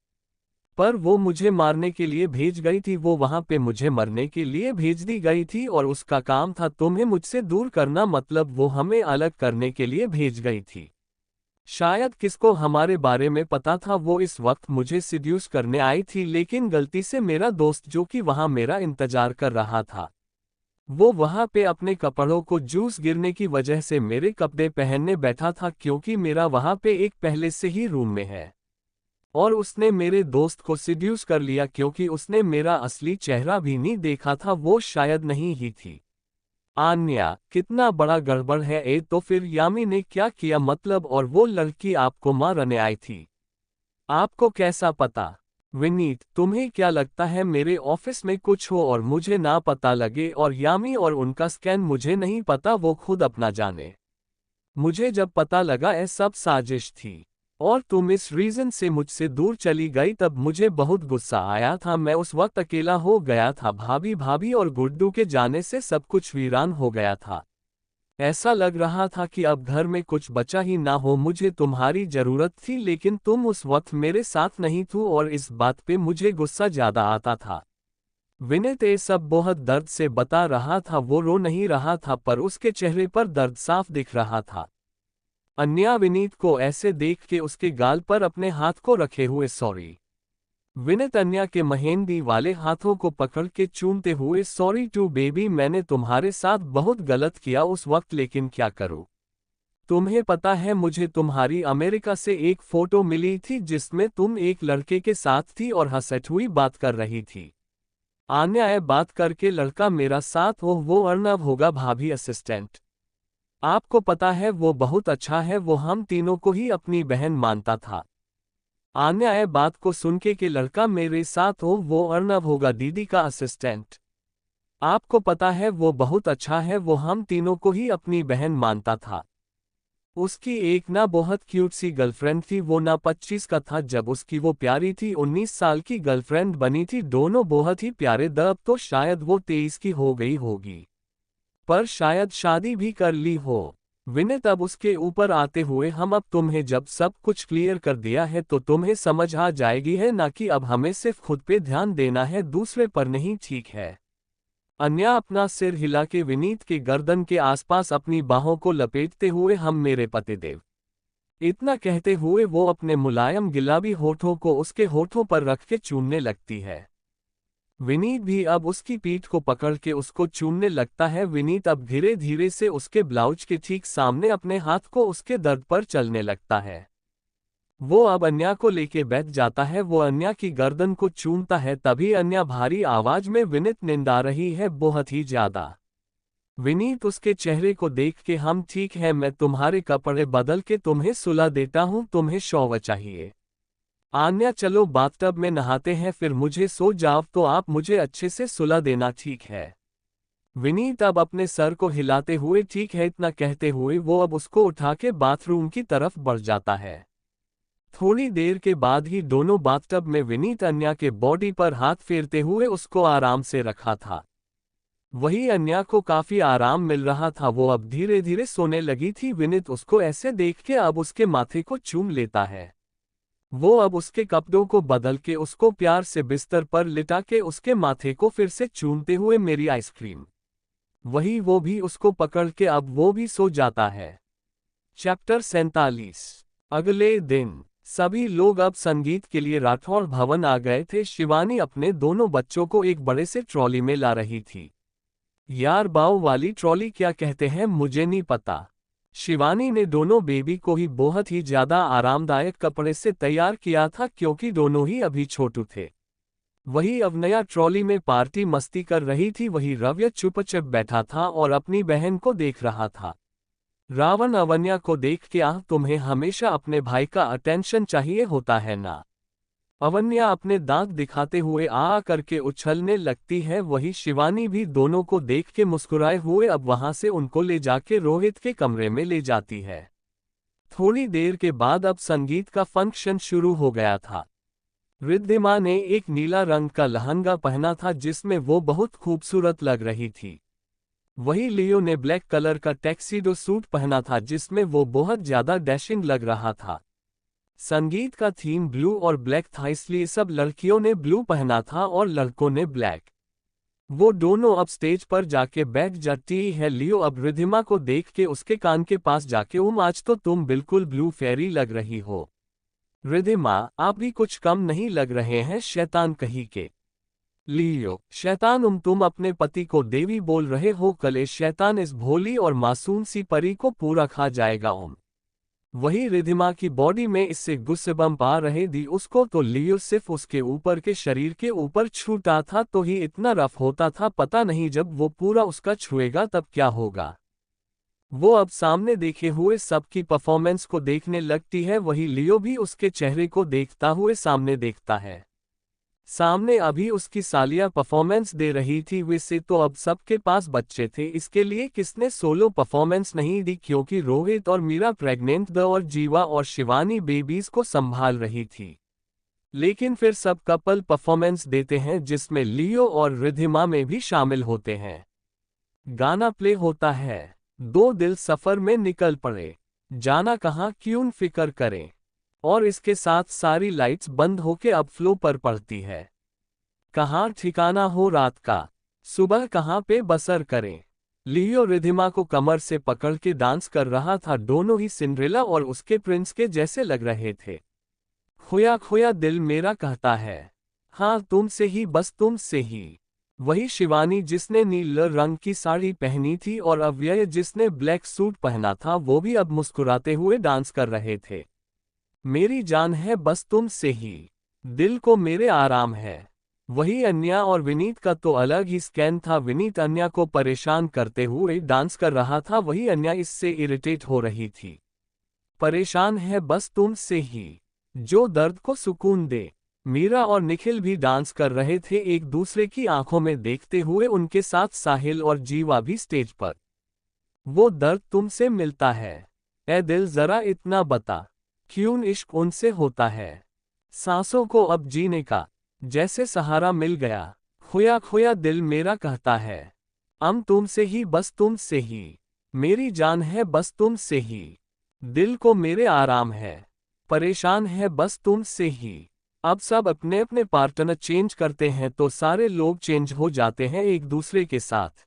पर वो मुझे मारने के लिए भेज गई थी, वो वहां पे मुझे मरने के लिए भेज दी गई थी, और उसका काम था तुम्हें मुझसे दूर करना, मतलब वो हमें अलग करने के लिए भेज गई थी। शायद किसको हमारे बारे में पता था, वो इस वक्त मुझे सिड्यूस करने आई थी, लेकिन गलती से मेरा दोस्त जो कि वहां मेरा इंतजार कर रहा था, वो वहां पे अपने कपड़ों को जूस गिरने की वजह से मेरे कपड़े पहनने बैठा था, क्योंकि मेरा वहां पे एक पहले से ही रूम में है। और उसने मेरे दोस्त को सिड्यूस कर लिया, क्योंकि उसने मेरा असली चेहरा भी नहीं देखा था, वो शायद नहीं ही थी। आन्या, कितना बड़ा गड़बड़ है ए, तो फिर यामी ने क्या किया, मतलब, और वो लड़की आपको मारने आई थी, आपको कैसा पता। विनीत, तुम्हें क्या लगता है मेरे ऑफिस में कुछ हो और मुझे ना पता लगे, और यामी और उनका स्कैन मुझे नहीं पता, वो खुद अपना जाने। मुझे जब पता लगा ये सब साजिश थी, और तुम इस रीजन से मुझसे दूर चली गई, तब मुझे बहुत गुस्सा आया था, मैं उस वक्त अकेला हो गया था, भाभी और गुड्डू के जाने से सब कुछ वीरान हो गया था। ऐसा लग रहा था कि अब घर में कुछ बचा ही ना हो, मुझे तुम्हारी जरूरत थी, लेकिन तुम उस वक्त मेरे साथ नहीं थी, और इस बात पे मुझे गुस्सा ज्यादा आता था। विनीत ये सब बहुत दर्द से बता रहा था, वो रो नहीं रहा था, पर उसके चेहरे पर दर्द साफ दिख रहा था। अन्या विनीत को ऐसे देख के उसके गाल पर अपने हाथ को रखे हुए, सॉरी। विनीत अन्या के मेहंदी वाले हाथों को पकड़ के चूमते हुए, सॉरी टू बेबी, मैंने तुम्हारे साथ बहुत गलत किया उस वक्त, लेकिन क्या करूं। तुम्हें पता है मुझे तुम्हारी अमेरिका से एक फोटो मिली थी जिसमें तुम एक लड़के के साथ थी और हंसते हुई बात कर रही थी। आन्या, बात करके लड़का मेरा साथ, ओह वो अर्नव होगा, भाभी असिस्टेंट। आपको पता है वो बहुत अच्छा है, वो हम तीनों को ही अपनी बहन मानता था। आन्या, बात को सुन के लड़का मेरे साथ, हो वो अर्नव होगा, दीदी का असिस्टेंट। आपको पता है वो बहुत अच्छा है, वो हम तीनों को ही अपनी बहन मानता था। उसकी एक ना बहुत क्यूट सी गर्लफ्रेंड थी, वो ना 25 का था जब उसकी वो प्यारी थी 19 साल की गर्लफ्रेंड बनी थी, दोनों बहुत ही प्यारे, दब तो शायद वो 23 की हो गई होगी, पर शायद शादी भी कर ली हो। विनीत, अब उसके ऊपर आते हुए, हम अब तुम्हें जब सब कुछ क्लियर कर दिया है तो तुम्हें समझ आ जाएगी है ना, कि अब हमें सिर्फ खुद पे ध्यान देना है, दूसरे पर नहीं, ठीक है। अन्या अपना सिर हिला के विनीत के गर्दन के आसपास अपनी बाहों को लपेटते हुए, हम मेरे पतिदेव, इतना कहते हुए वो अपने मुलायम गुलाबी होठों को उसके होठों पर रख के चूमने लगती है। विनीत भी अब उसकी पीठ को पकड़ के उसको चूमने लगता है। विनीत अब धीरे धीरे से उसके ब्लाउज के ठीक सामने अपने हाथ को उसके दर्द पर चलने लगता है। वो अब अन्या को लेके बैठ जाता है। वो अन्या की गर्दन को चूमता है। तभी अन्या भारी आवाज में विनीत निंदा रही है, बहुत ही ज्यादा। विनीत उसके चेहरे को देख के, हम ठीक है, मैं तुम्हारे कपड़े बदल के तुम्हें सुला देता हूँ, तुम्हें शॉवर चाहिए। आन्या चलो बाथटब में नहाते हैं, फिर मुझे सो जाओ तो आप मुझे अच्छे से सुला देना, ठीक है। विनीत अब अपने सर को हिलाते हुए ठीक है इतना कहते हुए वो अब उसको उठा के बाथरूम की तरफ बढ़ जाता है। थोड़ी देर के बाद ही दोनों बाथटब में विनीत अन्या के बॉडी पर हाथ फेरते हुए उसको आराम से रखा था। वही अन्या को काफी आराम मिल रहा था। वो अब धीरे धीरे सोने लगी थी। विनीत उसको ऐसे देख के अब उसके माथे को चूम लेता है। वो अब उसके कपड़ों को बदल के उसको प्यार से बिस्तर पर लिटा के उसके माथे को फिर से चूमते हुए, मेरी आइसक्रीम। वही वो भी उसको पकड़ के अब वो भी सो जाता है। चैप्टर 47। अगले दिन सभी लोग अब संगीत के लिए राठौड़ भवन आ गए थे। शिवानी अपने दोनों बच्चों को एक बड़े से ट्रॉली में ला रही थी। यार बाव वाली ट्रॉली क्या कहते हैं मुझे नहीं पता। शिवानी ने दोनों बेबी को ही बहुत ही ज्यादा आरामदायक कपड़े से तैयार किया था क्योंकि दोनों ही अभी छोटू थे। वही अवनया ट्रॉली में पार्टी मस्ती कर रही थी। वही रव्य चुपचाप बैठा था और अपनी बहन को देख रहा था। रावण अवन्या को देख के, तुम्हें हमेशा अपने भाई का अटेंशन चाहिए होता है ना। अवन्या अपने दांत दिखाते हुए आ करके उछलने लगती है। वही शिवानी भी दोनों को देख के मुस्कुराए हुए अब वहां से उनको ले जाके रोहित के कमरे में ले जाती है। थोड़ी देर के बाद अब संगीत का फंक्शन शुरू हो गया था। रिद्धिमा ने एक नीला रंग का लहंगा पहना था जिसमें वो बहुत खूबसूरत लग रही थी। वही लियो ने ब्लैक कलर का टैक्सीडो सूट पहना था जिसमें वो बहुत ज्यादा डैशिंग लग रहा था। संगीत का थीम ब्लू और ब्लैक था, इसलिए सब लड़कियों ने ब्लू पहना था और लड़कों ने ब्लैक। वो दोनों अब स्टेज पर जाके बैठ जाती है। लियो अब रिद्धिमा को देख के उसके कान के पास जाके, आज तो तुम बिल्कुल ब्लू फेरी लग रही हो। रिद्धिमा, आप भी कुछ कम नहीं लग रहे हैं, शैतान कहीं के। लियो, शैतान, तुम अपने पति को देवी बोल रहे हो, कलेश शैतान इस भोली और मासूम सी परी को पूरा खा जाएगा। वही रिद्धिमा की बॉडी में इससे गुस्से बम पा रहे दी उसको, तो लियो सिर्फ उसके ऊपर के शरीर के ऊपर छूटा था तो ही इतना रफ होता था, पता नहीं जब वो पूरा उसका छुएगा तब क्या होगा। वो अब सामने देखे हुए सबकी परफॉर्मेंस को देखने लगती है। वही लियो भी उसके चेहरे को देखता हुए सामने देखता है। सामने अभी उसकी सालिया परफॉर्मेंस दे रही थी, वैसे तो अब सबके पास बच्चे थे, इसके लिए किसने सोलो परफॉर्मेंस नहीं दी क्योंकि रोहित और मीरा प्रेग्नेंट द और जीवा और शिवानी बेबीज को संभाल रही थी। लेकिन फिर सब कपल परफॉर्मेंस देते हैं जिसमें लियो और रिद्धिमा में भी शामिल होते हैं। गाना प्ले होता है, दो दिल सफर में निकल पड़े, जाना कहाँ क्यों फिक्र करें। और इसके साथ सारी लाइट्स बंद होके अब फ्लो पर पड़ती है। कहाँ ठिकाना हो रात का, सुबह कहाँ पे बसर करें। लियो रिद्धिमा को कमर से पकड़ के डांस कर रहा था। दोनों ही सिंड्रेला और उसके प्रिंस के जैसे लग रहे थे। खोया खोया दिल मेरा कहता है, हाँ तुमसे ही, बस तुमसे ही। वही शिवानी जिसने नील रंग की साड़ी पहनी थी और अव्यय जिसने ब्लैक सूट पहना था, वो भी अब मुस्कुराते हुए डांस कर रहे थे। मेरी जान है बस तुमसे ही, दिल को मेरे आराम है। वही अन्या और विनीत का तो अलग ही स्कैन था। विनीत अन्या को परेशान करते हुए डांस कर रहा था, वही अन्या इससे इरिटेट हो रही थी। परेशान है बस तुमसे ही, जो दर्द को सुकून दे। मीरा और निखिल भी डांस कर रहे थे एक दूसरे की आंखों में देखते हुए। उनके साथ साहिल और जीवा भी स्टेज पर। वो दर्द तुमसे मिलता है, ए दिल जरा इतना बता, क्यों इश्क उनसे होता है। सांसों को अब जीने का जैसे सहारा मिल गया। खोया खोया दिल मेरा कहता है, तुमसे ही, बस तुमसे ही। मेरी जान है बस तुमसे ही, दिल को मेरे आराम है। परेशान है बस तुमसे ही। अब सब अपने अपने पार्टनर चेंज करते हैं तो सारे लोग चेंज हो जाते हैं एक दूसरे के साथ।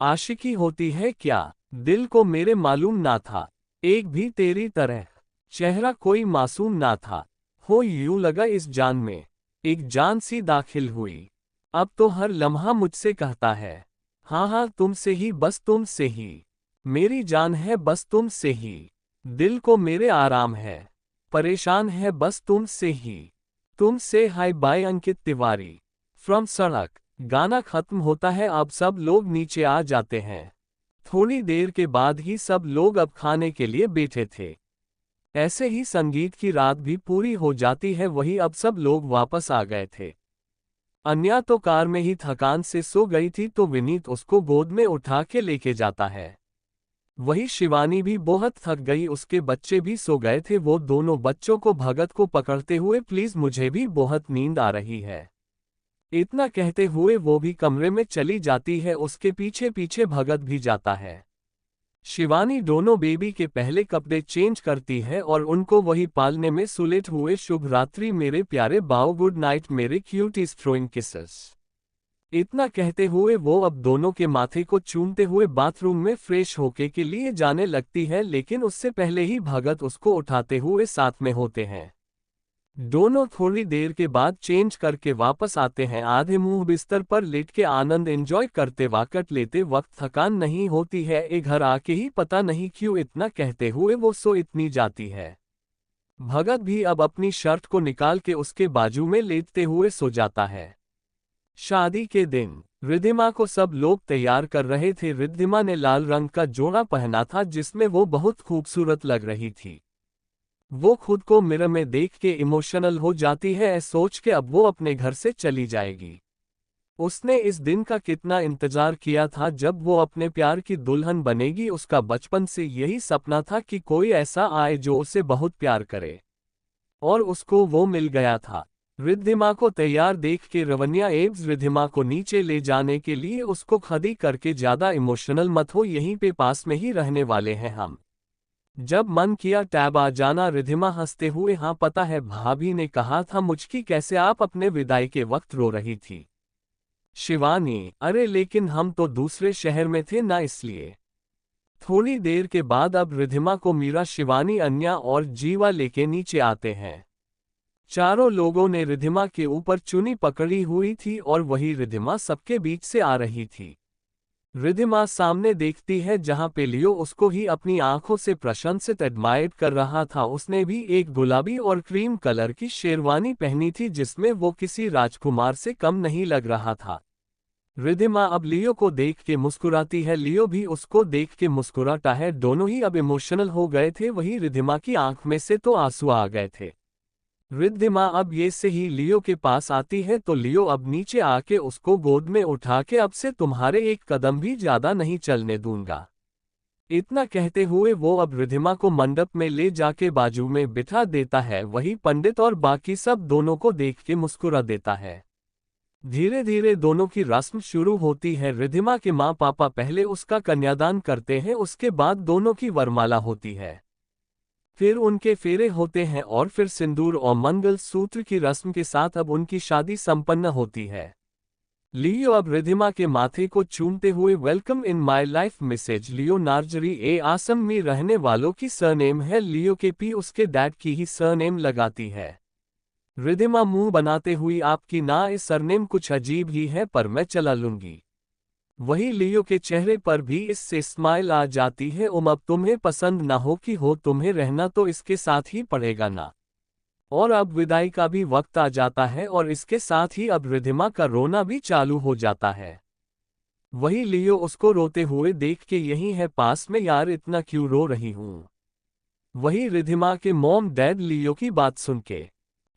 आशिकी होती है क्या, दिल को मेरे मालूम ना था, एक भी तेरी तरह चेहरा कोई मासूम ना था। हो यूं लगा इस जान में एक जान सी दाखिल हुई, अब तो हर लम्हा मुझसे कहता है, हाँ हाँ तुमसे ही, बस तुमसे ही। मेरी जान है बस तुमसे ही। दिल को मेरे आराम है, परेशान है बस तुमसे ही। तुमसे हाय बाय अंकित तिवारी। फ्रॉम सड़क। गाना खत्म होता है, अब सब लोग नीचे आ जाते हैं। थोड़ी देर के बाद ही सब लोग अब खाने के लिए बैठे थे। ऐसे ही संगीत की रात भी पूरी हो जाती है। वही अब सब लोग वापस आ गए थे। अन्या तो कार में ही थकान से सो गई थी, तो विनीत उसको गोद में उठा के लेके जाता है। वही शिवानी भी बहुत थक गई, उसके बच्चे भी सो गए थे। वो दोनों बच्चों को भगत को पकड़ते हुए, प्लीज मुझे भी बहुत नींद आ रही है, इतना कहते हुए वो भी कमरे में चली जाती है। उसके पीछे पीछे भगत भी जाता है। शिवानी दोनों बेबी के पहले कपड़े चेंज करती है और उनको वही पालने में सुलेट हुए शुभ रात्रि मेरे प्यारे बाओ, गुड नाइट मेरे क्यूटीज, थ्रोइंग किसेस, इतना कहते हुए वो अब दोनों के माथे को चूमते हुए बाथरूम में फ्रेश होके के लिए जाने लगती है। लेकिन उससे पहले ही भगत उसको उठाते हुए साथ में होते हैं। दोनों थोड़ी देर के बाद चेंज करके वापस आते हैं। आधे मुंह बिस्तर पर लेट के आनंद एंजॉय करते वाकट लेते वक्त थकान नहीं होती है। ए घर आके ही पता नहीं क्यों, इतना कहते हुए वो सो इतनी जाती है। भगत भी अब अपनी शर्ट को निकाल के उसके बाजू में लेटते हुए सो जाता है। शादी के दिन रिद्धिमा को सब लोग तैयार कर रहे थे। रिद्धिमा ने लाल रंग का जोड़ा पहना था जिसमें वो बहुत खूबसूरत लग रही थी। वो खुद को मिरर में देख के इमोशनल हो जाती है, सोच के अब वो अपने घर से चली जाएगी। उसने इस दिन का कितना इंतजार किया था जब वो अपने प्यार की दुल्हन बनेगी। उसका बचपन से यही सपना था कि कोई ऐसा आए जो उसे बहुत प्यार करे, और उसको वो मिल गया था। रिद्धिमा को तैयार देख के रवन्या एब्स रिद्धिमा को नीचे ले जाने के लिए उसको खड़ी करके, ज्यादा इमोशनल मत हो, यहीं पे पास में ही रहने वाले हैं हम, जब मन किया टैब आ जाना। रिद्धिमा हंसते हुए, हाँ पता है, भाभी ने कहा था मुझकी, कैसे आप अपने विदाई के वक्त रो रही थी। शिवानी, अरे लेकिन हम तो दूसरे शहर में थे ना, इसलिए। थोड़ी देर के बाद अब रिद्धिमा को मीरा, शिवानी, अन्या और जीवा लेके नीचे आते हैं। चारों लोगों ने रिद्धिमा के ऊपर चुन्नी पकड़ी हुई थी और वही रिद्धिमा सबके बीच से आ रही थी। रिद्धिमा सामने देखती है जहां पे लियो उसको ही अपनी आंखों से प्रशंसित एडमायर कर रहा था। उसने भी एक गुलाबी और क्रीम कलर की शेरवानी पहनी थी जिसमें वो किसी राजकुमार से कम नहीं लग रहा था। रिद्धिमा अब लियो को देख के मुस्कुराती है, लियो भी उसको देख के मुस्कुराता है। दोनों ही अब इमोशनल हो गए थे। वही रिद्धिमा की आंख में से तो आंसू आ गए थे। रिद्धिमा अब ये से ही लियो के पास आती है तो लियो अब नीचे आके उसको गोद में उठा के, अब से तुम्हारे एक कदम भी ज्यादा नहीं चलने दूंगा, इतना कहते हुए वो अब रिद्धिमा को मंडप में ले जाके बाजू में बिठा देता है। वही पंडित और बाकी सब दोनों को देख के मुस्कुरा देता है। धीरे धीरे दोनों की रस्म शुरू होती है। रिद्धिमा के माँ पापा पहले उसका कन्यादान करते हैं, उसके बाद दोनों की वरमाला होती है, फिर उनके फेरे होते हैं और फिर सिंदूर और मंगल सूत्र की रस्म के साथ अब उनकी शादी संपन्न होती है। लियो अब रिद्धिमा के माथे को चूमते हुए, welcome in my life Mrs Leo Narzary, ए आसम में रहने वालों की सरनेम है। लियो के पी उसके डैड की ही सरनेम लगाती है। रिद्धिमा मुंह बनाते हुई, आपकी ना ये सरनेम कुछ अजीब ही है, पर मैं चला लूंगी। वही लियो के चेहरे पर भी इससे स्माइल आ जाती है। अब तुम्हें पसंद ना हो कि हो, तुम्हें रहना तो इसके साथ ही पड़ेगा ना। और अब विदाई का भी वक्त आ जाता है और इसके साथ ही अब रिद्धिमा का रोना भी चालू हो जाता है। वही लियो उसको रोते हुए देख के, यही है पास में यार, इतना क्यों रो रही हूं। वही रिद्धिमा के मॉम डैड लियो की बात सुन के,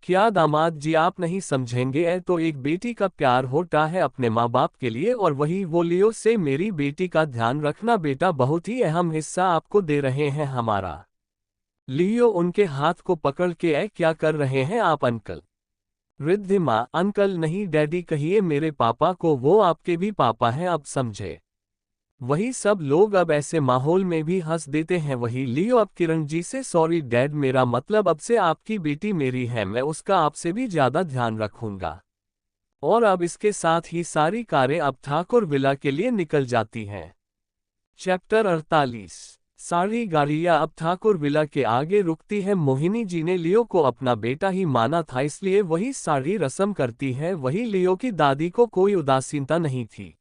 क्या दामाद जी आप नहीं समझेंगे, तो एक बेटी का प्यार होता है अपने माँ बाप के लिए। और वही वो लियो से, मेरी बेटी का ध्यान रखना बेटा, बहुत ही अहम हिस्सा आपको दे रहे हैं हमारा। लियो उनके हाथ को पकड़ के, क्या कर रहे हैं आप अंकल। रिद्धिमा, अंकल नहीं डैडी कहिए मेरे पापा को, वो आपके भी पापा हैं, अब समझे। वही सब लोग अब ऐसे माहौल में भी हंस देते हैं। वही लियो अब किरण जी से, सॉरी डैड, मेरा मतलब अब से आपकी बेटी मेरी है, मैं उसका आपसे भी ज्यादा ध्यान रखूंगा। और अब इसके साथ ही सारी कारें अब ठाकुर विला के लिए निकल जाती हैं। चैप्टर 48। सारी गाड़ियां अब ठाकुर विला के आगे रुकती है। मोहिनी जी ने लियो को अपना बेटा ही माना था, इसलिए वही सारी रस्म करती है। वही लियो की दादी को कोई उदासीनता नहीं थी।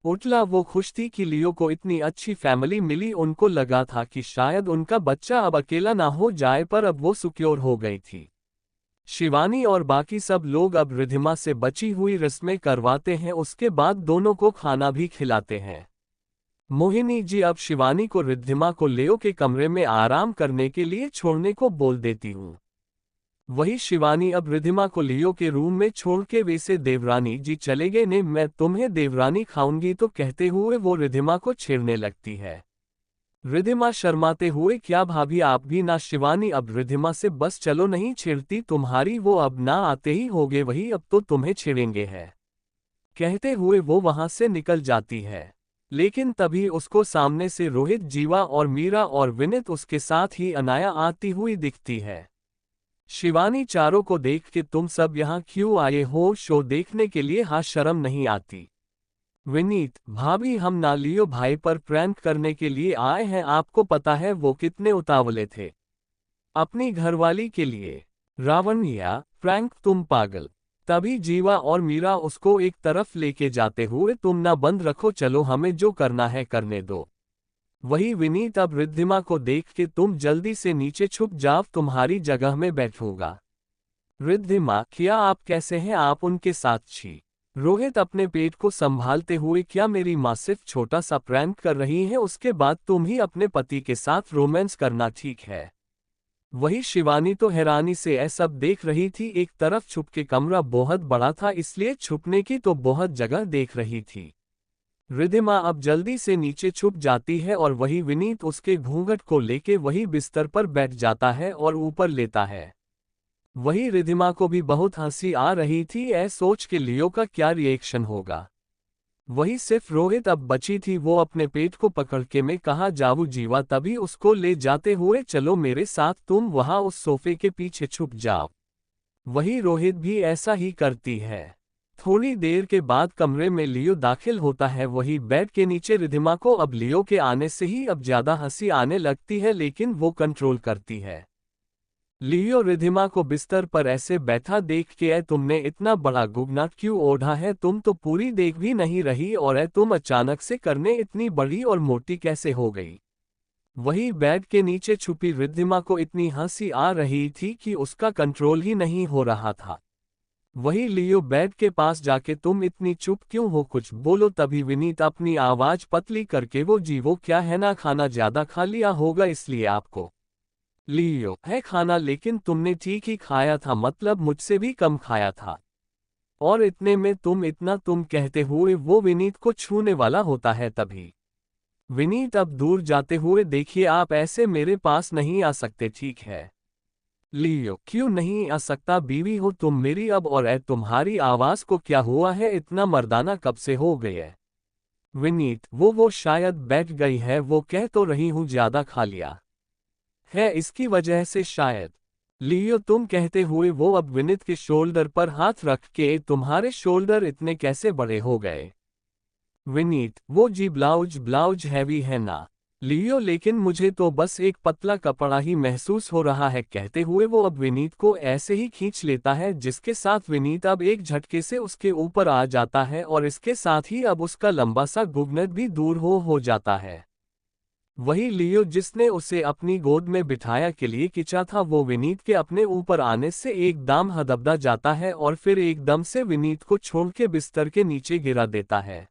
उल्टा वो खुश थी कि लियो को इतनी अच्छी फैमिली मिली। उनको लगा था कि शायद उनका बच्चा अब अकेला ना हो जाए, पर अब वो सिक्योर हो गई थी। शिवानी और बाकी सब लोग अब रिद्धिमा से बची हुई रस्में करवाते हैं, उसके बाद दोनों को खाना भी खिलाते हैं। मोहिनी जी अब शिवानी को रिद्धिमा को लियो के कमरे में आराम करने के लिए छोड़ने को बोल देती हूँ। वही शिवानी अब रिद्धिमा को लियो के रूम में छोड़ के वैसे देवरानी जी चले गए ने, मैं तुम्हें देवरानी खाऊंगी तो कहते हुए वो रिद्धिमा को छेड़ने लगती है। रिद्धिमा शर्माते हुए, क्या भाभी आप भी ना। शिवानी अब रिद्धिमा से, बस चलो नहीं छेड़ती तुम्हारी वो अब ना आते ही होगे, वही अब तो तुम्हें छेड़ेंगे है। कहते हुए वो वहां से निकल जाती है। लेकिन तभी उसको सामने से रोहित, जीवा और मीरा और विनित उसके साथ ही अनाया आती हुई दिखती है। शिवानी चारों को देख के, तुम सब यहाँ क्यों आए हो, शो देखने के लिए? हाँ, शर्म नहीं आती? विनीत, भाभी हम ना लियो भाई पर प्रैंक करने के लिए आए हैं, आपको पता है वो कितने उतावले थे अपनी घरवाली के लिए। रावण, या प्रैंक, तुम पागल। तभी जीवा और मीरा उसको एक तरफ लेके जाते हुए, तुम ना बंद रखो, चलो हमें जो करना है करने दो। वही विनीत अब रिद्धिमा को देख के, तुम जल्दी से नीचे छुप जाओ, तुम्हारी जगह में बैठूंगा। रिद्धिमा, क्या आप कैसे हैं, आप उनके साथ छी। रोहित अपने पेट को संभालते हुए, क्या मेरी माँ सिर्फ छोटा सा प्रैंक कर रही है, उसके बाद तुम ही अपने पति के साथ रोमांस करना ठीक है? वही शिवानी तो हैरानी से यह सब देख रही थी। एक तरफ छुप के कमरा बहुत बड़ा था, इसलिए छुपने की तो बहुत जगह देख रही थी। रिद्धिमा अब जल्दी से नीचे छुप जाती है और वही विनीत उसके घूंघट को लेके वही बिस्तर पर बैठ जाता है और ऊपर लेता है। वही रिद्धिमा को भी बहुत हंसी आ रही थी, ऐ सोच के लियो का क्या रिएक्शन होगा। वही सिर्फ रोहित अब बची थी, वो अपने पेट को पकड़ के मैं कहा जाऊँ जीवा, तभी उसको ले जाते हुए, चलो मेरे साथ, तुम वहां उस सोफे के पीछे छुप जाओ। वही रोहित भी ऐसा ही करती है। थोड़ी देर के बाद कमरे में लियो दाखिल होता है। वही बेड के नीचे रिद्धिमा को अब लियो के आने से ही अब ज्यादा हंसी आने लगती है, लेकिन वो कंट्रोल करती है। लियो रिद्धिमा को बिस्तर पर ऐसे बैठा देख के, ऐ तुमने इतना बड़ा गुगनाट क्यों ओढ़ा है, तुम तो पूरी देख भी नहीं रही, और ऐ तुम अचानक से करने इतनी बड़ी और मोटी कैसे हो गई। वही बेड के नीचे छुपी रिद्धिमा को इतनी हंसी आ रही थी कि उसका कंट्रोल ही नहीं हो रहा था। वही लियो बेड के पास जाके, तुम इतनी चुप क्यों हो, कुछ बोलो। तभी विनीत अपनी आवाज पतली करके, वो जी वो क्या है ना, खाना ज्यादा खा लिया होगा इसलिए आपको। लियो, है खाना, लेकिन तुमने ठीक ही खाया था, मतलब मुझसे भी कम खाया था। और इतने में तुम इतना, तुम कहते हुए वो विनीत को छूने वाला होता है। तभी विनीत अब दूर जाते हुए, देखिए आप ऐसे मेरे पास नहीं आ सकते, ठीक है? लियो, क्यों नहीं आ सकता, बीवी हो तुम मेरी अब, और ऐ तुम्हारी आवाज को क्या हुआ है, इतना मर्दाना कब से हो गए है? विनीत, वो शायद बैठ गई है, वो कह तो रही हूं ज्यादा खा लिया है, इसकी वजह से शायद। लियो, तुम कहते हुए वो अब विनीत के शोल्डर पर हाथ रख के, तुम्हारे शोल्डर इतने कैसे बड़े हो गए? विनीत, वो जी ब्लाउज हैवी है ना। लियो, लेकिन मुझे तो बस एक पतला कपड़ा ही महसूस हो रहा है। कहते हुए वो अब विनीत को ऐसे ही खींच लेता है, जिसके साथ विनीत अब एक झटके से उसके ऊपर आ जाता है, और इसके साथ ही अब उसका लंबा सा गुगनट भी दूर हो जाता है। वही लियो, जिसने उसे अपनी गोद में बिठाया के लिए खींचा था, वो विनीत के अपने ऊपर आने से एकदम हदबदा जाता है और फिर एकदम से विनीत को छोड़ के बिस्तर के नीचे गिरा देता है,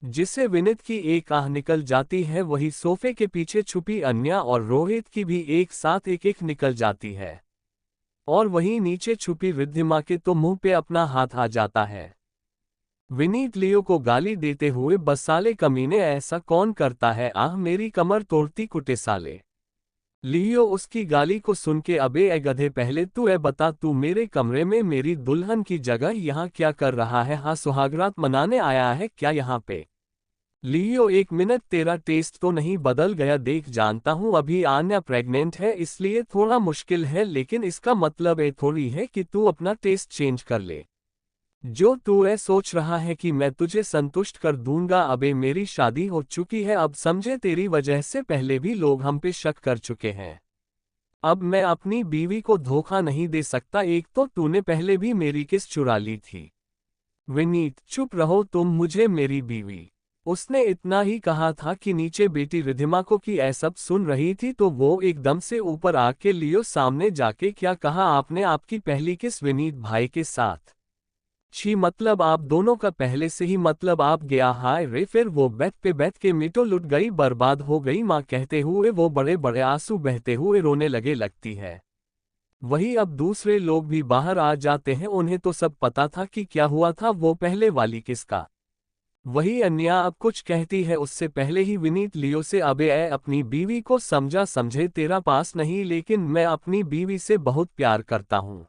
जिससे विनीत की एक आह निकल जाती है। वही सोफे के पीछे छुपी अन्या और रोहित की भी एक साथ एक एक निकल जाती है, और वहीं नीचे छुपी रिद्धिमा के तो मुंह पे अपना हाथ आ जाता है। विनीत लियो को गाली देते हुए, बस साले कमीने, ऐसा कौन करता है, आह मेरी कमर तोड़ती कुटे साले। लियो उसकी गाली को सुन के, अबे ए गधे, पहले तू ए बता, तू मेरे कमरे में मेरी दुल्हन की जगह यहाँ क्या कर रहा है? हाँ, सुहागरात मनाने आया है क्या यहाँ पे? लियो, एक मिनट, तेरा टेस्ट तो नहीं बदल गया? देख, जानता हूँ अभी आन्या प्रेग्नेंट है, इसलिए थोड़ा मुश्किल है, लेकिन इसका मतलब ये थोड़ी है कि तू अपना टेस्ट चेंज कर ले। जो तू ये सोच रहा है कि मैं तुझे संतुष्ट कर दूंगा, अबे मेरी शादी हो चुकी है, अब समझे तेरी वजह से पहले भी लोग हम पे शक कर चुके हैं। अब मैं अपनी बीवी को धोखा नहीं दे सकता, एक तो तूने पहले भी मेरी किस चुरा ली थी। विनीत चुप रहो तुम, मुझे मेरी बीवी। उसने इतना ही कहा था कि नीचे बेटी रिधिमा को कि ऐ सब सुन रही थी तो वो एकदम से ऊपर आके लियो सामने जाके क्या कहा आपने, आपकी पहली किस विनीत भाई के साथ? छी, मतलब आप दोनों का पहले से ही मतलब आप गया, हाय रे। फिर वो बेड पे बैठ के मिटो लुट गई, बर्बाद हो गई माँ कहते हुए वो बड़े बड़े आंसू बहते हुए रोने लगे लगती है। वही अब दूसरे लोग भी बाहर आ जाते हैं, उन्हें तो सब पता था कि क्या हुआ था, वो पहले वाली किसका। वही अन्या अब कुछ कहती है उससे पहले ही विनीत लियो से, अबे ऐ अपनी बीवी को समझा, समझे तेरा पास नहीं लेकिन मैं अपनी बीवी से बहुत प्यार करता हूँ।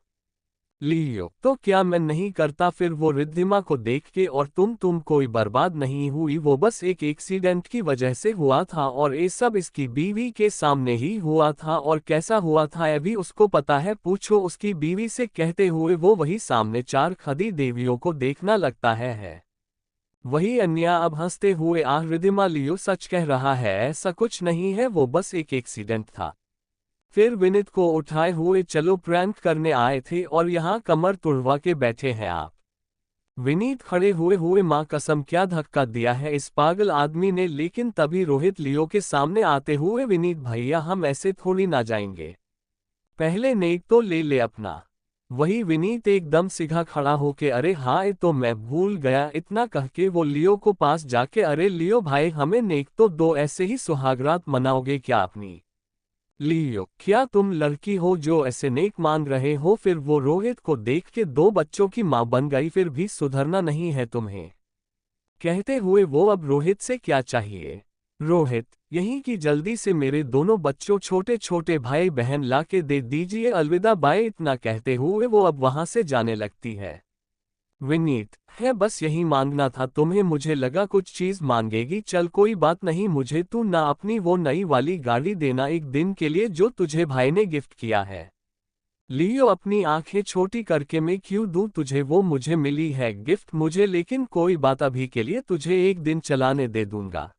लियो तो क्या मैं नहीं करता? फिर वो रिद्धिमा को देख के, और तुम कोई बर्बाद नहीं हुई, वो बस एक एक्सीडेंट की वजह से हुआ था और ये सब इसकी बीवी के सामने ही हुआ था। और कैसा हुआ था ये भी उसको पता है, पूछो उसकी बीवी से कहते हुए वो वही सामने चार खड़ी देवियों को देखना लगता है। वही अन्या अब हंसते हुए, आह रिद्धिमा लियो सच कह रहा है, ऐसा कुछ नहीं है, वो बस एक एक्सीडेंट था। फिर विनीत को उठाए हुए, चलो प्रैंक करने आए थे और यहाँ कमर तुड़वा के बैठे हैं आप। विनीत खड़े हुए हुए, माँ कसम क्या धक्का दिया है इस पागल आदमी ने। लेकिन तभी रोहित लियो के सामने आते हुए, विनीत भैया हम ऐसे थोड़ी ना जाएंगे, पहले नेक तो ले ले अपना। वही विनीत एकदम सीधा खड़ा होके, अरे हाँ ये तो मैं भूल गया, इतना कह के वो लियो को पास जाके, अरे लियो भाई हमें नेक तो दो, ऐसे ही सुहागरात मनाओगे क्या अपनी? लियो क्या तुम लड़की हो जो ऐसे नेक मांग रहे हो? फिर वो रोहित को देख के, दो बच्चों की मां बन गई फिर भी सुधरना नहीं है तुम्हें, कहते हुए वो अब रोहित से क्या चाहिए? रोहित यही कि जल्दी से मेरे दोनों बच्चों छोटे छोटे भाई बहन ला के दे दीजिए, अलविदा बाय, इतना कहते हुए वो अब वहां से जाने लगती है। विनीत है बस यही मांगना था तुम्हें, मुझे लगा कुछ चीज मांगेगी, चल कोई बात नहीं, मुझे तू ना अपनी वो नई वाली गाड़ी देना एक दिन के लिए जो तुझे भाई ने गिफ्ट किया है। लियो अपनी आंखें छोटी करके, मैं क्यों दूं तुझे, वो मुझे मिली है गिफ्ट मुझे, लेकिन कोई बात अभी के लिए तुझे एक दिन चलाने दे दूंगा।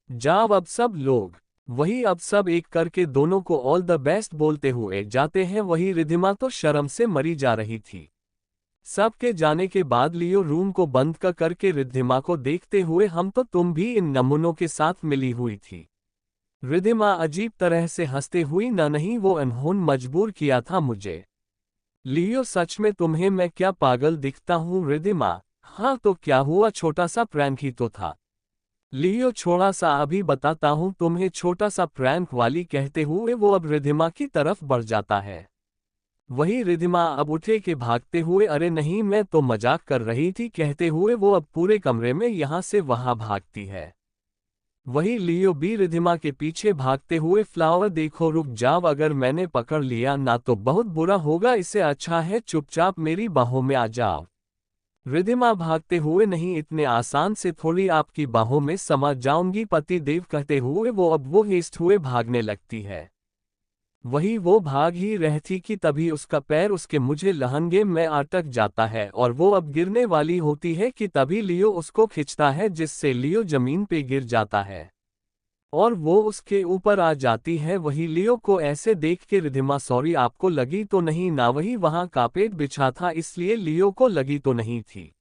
जाओ अब सब लोग। वही अब सब एक करके दोनों को ऑल द बेस्ट बोलते हुए जाते हैं। वही रिधिमा तो शर्म से मरी जा रही थी। सबके जाने के बाद लियो रूम को बंद करके रिद्धिमा को देखते हुए, हम तो तुम भी इन नमूनों के साथ मिली हुई थी। रिद्धिमा अजीब तरह से हंसते हुई, न नहीं वो अनहोनी मजबूर किया था मुझे। लियो सच में तुम्हें मैं क्या पागल दिखता हूँ? रिद्धिमा हाँ तो क्या हुआ, छोटा सा प्रैंक ही तो था। लियो छोड़ा सा अभी बताता हूँ तुम्हें, छोटा सा प्रैंक वाली कहते हुए वो अब रिद्धिमा की तरफ बढ़ जाता है। वही रिद्धिमा अब उठे के भागते हुए, अरे नहीं मैं तो मजाक कर रही थी कहते हुए वो अब पूरे कमरे में यहाँ से वहां भागती है। वही लियो भी रिद्धिमा के पीछे भागते हुए, फ्लावर देखो रुक जाओ, अगर मैंने पकड़ लिया ना तो बहुत बुरा होगा, इससे अच्छा है चुपचाप मेरी बाहों में आ जाओ। रिद्धिमा भागते हुए, नहीं इतने आसान से थोड़ी आपकी बाहों में समा जाऊंगी पति देव कहते हुए वो अब वो हेस्ट हुए भागने लगती है। वही वो भाग ही रहती कि तभी उसका पैर उसके मुझे लहंगे में अटक जाता है और वो अब गिरने वाली होती है कि तभी लियो उसको खींचता है, जिससे लियो जमीन पे गिर जाता है और वो उसके ऊपर आ जाती है। वही लियो को ऐसे देख के रिद्धिमा, सॉरी आपको लगी तो नहीं ना? वही वहां कारपेट बिछा था इसलिए लियो को लगी तो नहीं थी।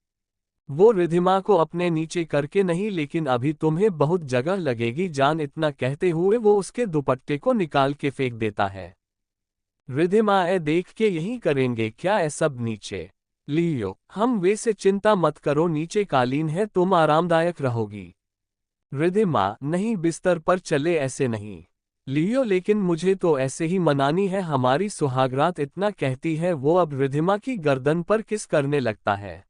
वो रिद्धिमा को अपने नीचे करके, नहीं लेकिन अभी तुम्हें बहुत जगह लगेगी जान, इतना कहते हुए वो उसके दुपट्टे को निकाल के फेंक देता है। रिद्धिमा ए देख के यही करेंगे क्या ए सब नीचे? लियो हम वैसे चिंता मत करो, नीचे कालीन है तुम आरामदायक रहोगी। रिद्धिमा नहीं बिस्तर पर चले, ऐसे नहीं। लियो लेकिन मुझे तो ऐसे ही मनानी है हमारी सुहागरात, इतना कहती है वो अब रिद्धिमा की गर्दन पर किस करने लगता है।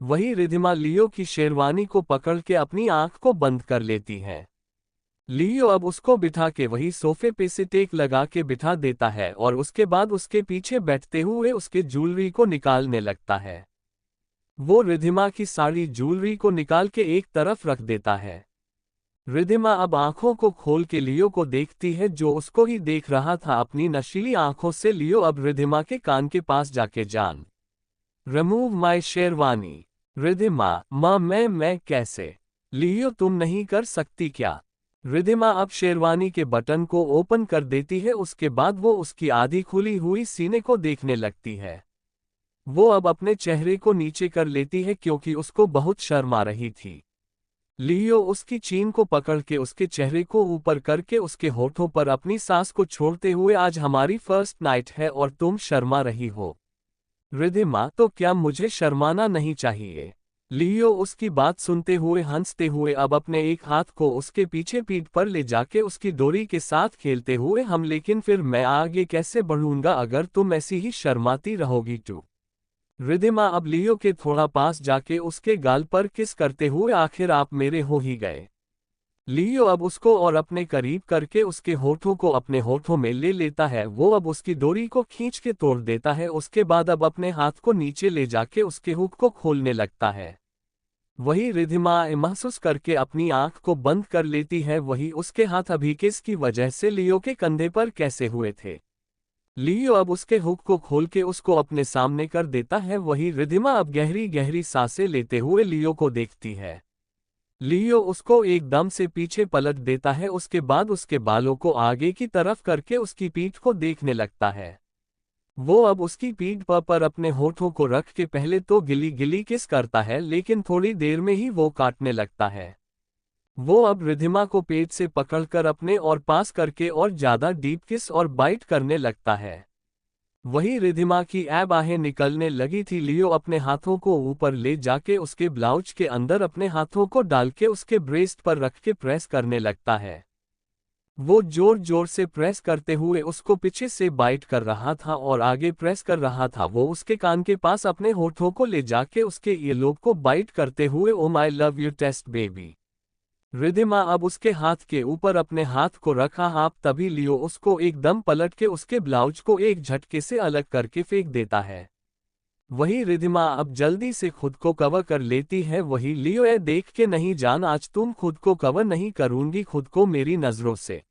वही रिद्धिमा लियो की शेरवानी को पकड़ के अपनी आंख को बंद कर लेती है। लियो अब उसको बिठा के वही सोफे पे से टेक लगा के बिठा देता है और उसके बाद उसके पीछे बैठते हुए उसके ज्वेलरी को निकालने लगता है। वो रिद्धिमा की सारी ज्वेलरी को निकाल के एक तरफ रख देता है। रिद्धिमा अब आंखों को खोल के लियो को देखती है जो उसको ही देख रहा था अपनी नशीली आंखों से। लियो अब रिद्धिमा के कान के पास जाके, जान रिमूव माई शेरवानी। रिधिमा, माँ मैं कैसे? लियो, तुम नहीं कर सकती क्या? रिधिमा अब शेरवानी के बटन को ओपन कर देती है, उसके बाद वो उसकी आधी खुली हुई सीने को देखने लगती है। वो अब अपने चेहरे को नीचे कर लेती है क्योंकि उसको बहुत शर्म आ रही थी। लियो उसकी चीन को पकड़ के उसके चेहरे को ऊपर करके उसके होठों पर अपनी सांस को छोड़ते हुए, आज हमारी फर्स्ट नाइट है और तुम शर्मा रही हो। रिधिमा, तो क्या मुझे शर्माना नहीं चाहिए? लियो उसकी बात सुनते हुए हंसते हुए अब अपने एक हाथ को उसके पीछे पीठ पर ले जाके उसकी डोरी के साथ खेलते हुए, हम लेकिन फिर मैं आगे कैसे बढ़ूंगा अगर तुम ऐसी ही शर्माती रहोगी तो। रिधिमा अब लियो के थोड़ा पास जाके उसके गाल पर किस करते हुए, आखिर आप मेरे हो ही गए। लियो अब उसको और अपने करीब करके उसके होठों को अपने होठों में ले लेता है। वो अब उसकी डोरी को खींच के तोड़ देता है, उसके बाद अब अपने हाथ को नीचे ले जाके उसके हुक को खोलने लगता है। वही रिधिमा महसूस करके अपनी आंख को बंद कर लेती है, वही उसके हाथ अभी किस की वजह से लियो के कंधे पर कैसे हुए थे। लियो अब उसके हुक को खोल के उसको अपने सामने कर देता है। वही रिधिमा अब गहरी गहरी सांसें लेते हुए लियो को देखती है। लियो उसको एकदम से पीछे पलट देता है, उसके बाद उसके बालों को आगे की तरफ करके उसकी पीठ को देखने लगता है। वो अब उसकी पीठ पर अपने होठों को रख के पहले तो गिली गिली किस करता है, लेकिन थोड़ी देर में ही वो काटने लगता है। वो अब रिधिमा को पेट से पकड़कर अपने और पास करके और ज्यादा डीप किस और बाइट करने लगता है। वही रिधिमा की ऐब आहें निकलने लगी थी। लियो अपने हाथों को ऊपर ले जाके उसके ब्लाउज के अंदर अपने हाथों को डाल के उसके ब्रेस्ट पर रख के प्रेस करने लगता है। वो जोर जोर से प्रेस करते हुए उसको पीछे से बाइट कर रहा था और आगे प्रेस कर रहा था। वो उसके कान के पास अपने होठों को ले जाके उसके ईयरलोब को बाइट करते हुए, oh my love you test baby. Ridhima अब उसके हाथ के ऊपर अपने हाथ को रखा, आप तभी लियो उसको एकदम पलट के उसके ब्लाउज को एक झटके से अलग करके फेंक देता है। वही रिधिमा अब जल्दी से खुद को कवर कर लेती है। वही लियो, ए देख के नहीं जान, आज तुम खुद को कवर नहीं करूंगी खुद को मेरी नजरों से।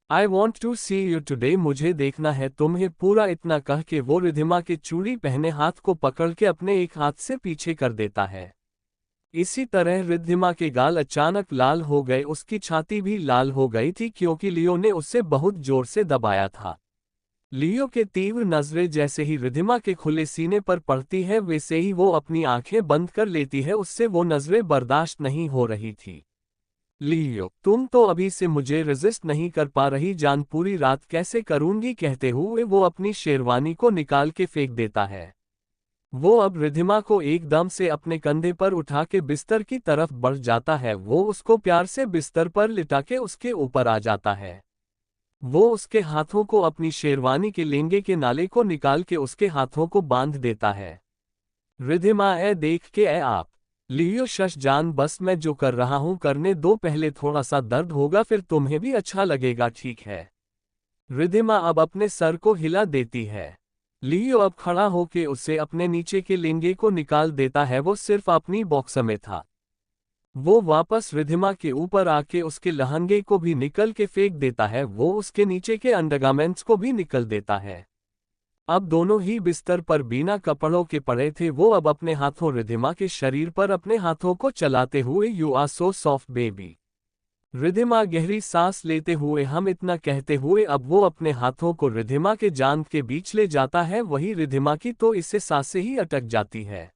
I want to see you today, मुझे देखना है तुम्हें पूरा, इतना कह के वो रिधिमा के चूड़ी पहने हाथ को पकड़ के अपने एक हाथ से पीछे कर देता है। इसी तरह रिद्धिमा के गाल अचानक लाल हो गए, उसकी छाती भी लाल हो गई थी क्योंकि लियो ने उसे बहुत जोर से दबाया था। लियो के तीव्र नजरें जैसे ही रिद्धिमा के खुले सीने पर पड़ती है, वैसे ही वो अपनी आंखें बंद कर लेती है, उससे वो नजरें बर्दाश्त नहीं हो रही थी। लियो, तुम तो अभी से मुझे रेजिस्ट नहीं कर पा रही जान, पूरी रात कैसे करूंगी, कहते हुए वो अपनी शेरवानी को निकाल के फेंक देता है। वो अब रिधिमा को एकदम से अपने कंधे पर उठा के बिस्तर की तरफ बढ़ जाता है। वो उसको प्यार से बिस्तर पर लिटा के उसके ऊपर आ जाता है। वो उसके हाथों को अपनी शेरवानी के लेंगे के नाले को निकाल के उसके हाथों को बांध देता है। रिधिमा, ए देख के ए आप। लियो, शश जान, बस मैं जो कर रहा हूं करने दो, पहले थोड़ा सा दर्द होगा फिर तुम्हें भी अच्छा लगेगा, ठीक है? रिधिमा अब अपने सर को हिला देती है। लियो अब खड़ा होके उसे अपने नीचे के लेंगे को निकाल देता है, वो सिर्फ अपनी बॉक्सर में था। वो वापस रिधिमा के ऊपर आके उसके लहंगे को भी निकल के फेंक देता है, वो उसके नीचे के अंडरगारमेंट्स को भी निकल देता है। अब दोनों ही बिस्तर पर बिना कपड़ों के पड़े थे। वो अब अपने हाथों रिधिमा के शरीर पर अपने हाथों को चलाते हुए, you are so soft baby. Ridhima गहरी सांस लेते हुए हम इतना कहते हुए अब वो अपने हाथों को रिधिमा के जांघ के बीच ले जाता है। वही रिधिमा की तो इससे सांसें ही अटक जाती है।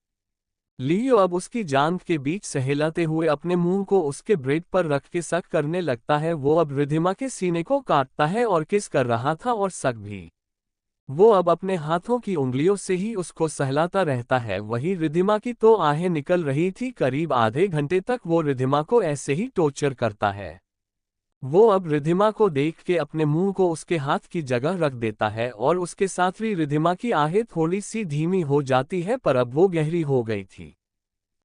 लियो अब उसकी जांघ के बीच सहलाते हुए अपने मुंह को उसके ब्रेड पर रख के सक करने लगता है। वो अब रिधिमा के सीने को काटता है और किस कर रहा था और सक भी। वो अब अपने हाथों की उंगलियों से ही उसको सहलाता रहता है। वही रिधिमा की तो आहें निकल रही थी। करीब आधे घंटे तक वो रिधिमा को ऐसे ही टॉर्चर करता है। वो अब रिधिमा को देख के अपने मुंह को उसके हाथ की जगह रख देता है और उसके साथ ही रिधिमा की आहें थोड़ी सी धीमी हो जाती है, पर अब वो गहरी हो गई थी।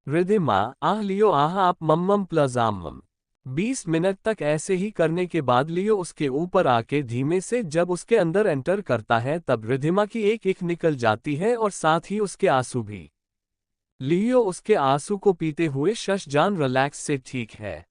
रिधिमा, आह लियो आह, आप मम्मम प्लस आमम। 20 मिनट तक ऐसे ही करने के बाद लियो उसके ऊपर आके धीमे से जब उसके अंदर एंटर करता है, तब रिधिमा की एक एक निकल जाती है और साथ ही उसके आंसू भी। लियो उसके आंसू को पीते हुए, शश जान रिलैक्स से, ठीक है?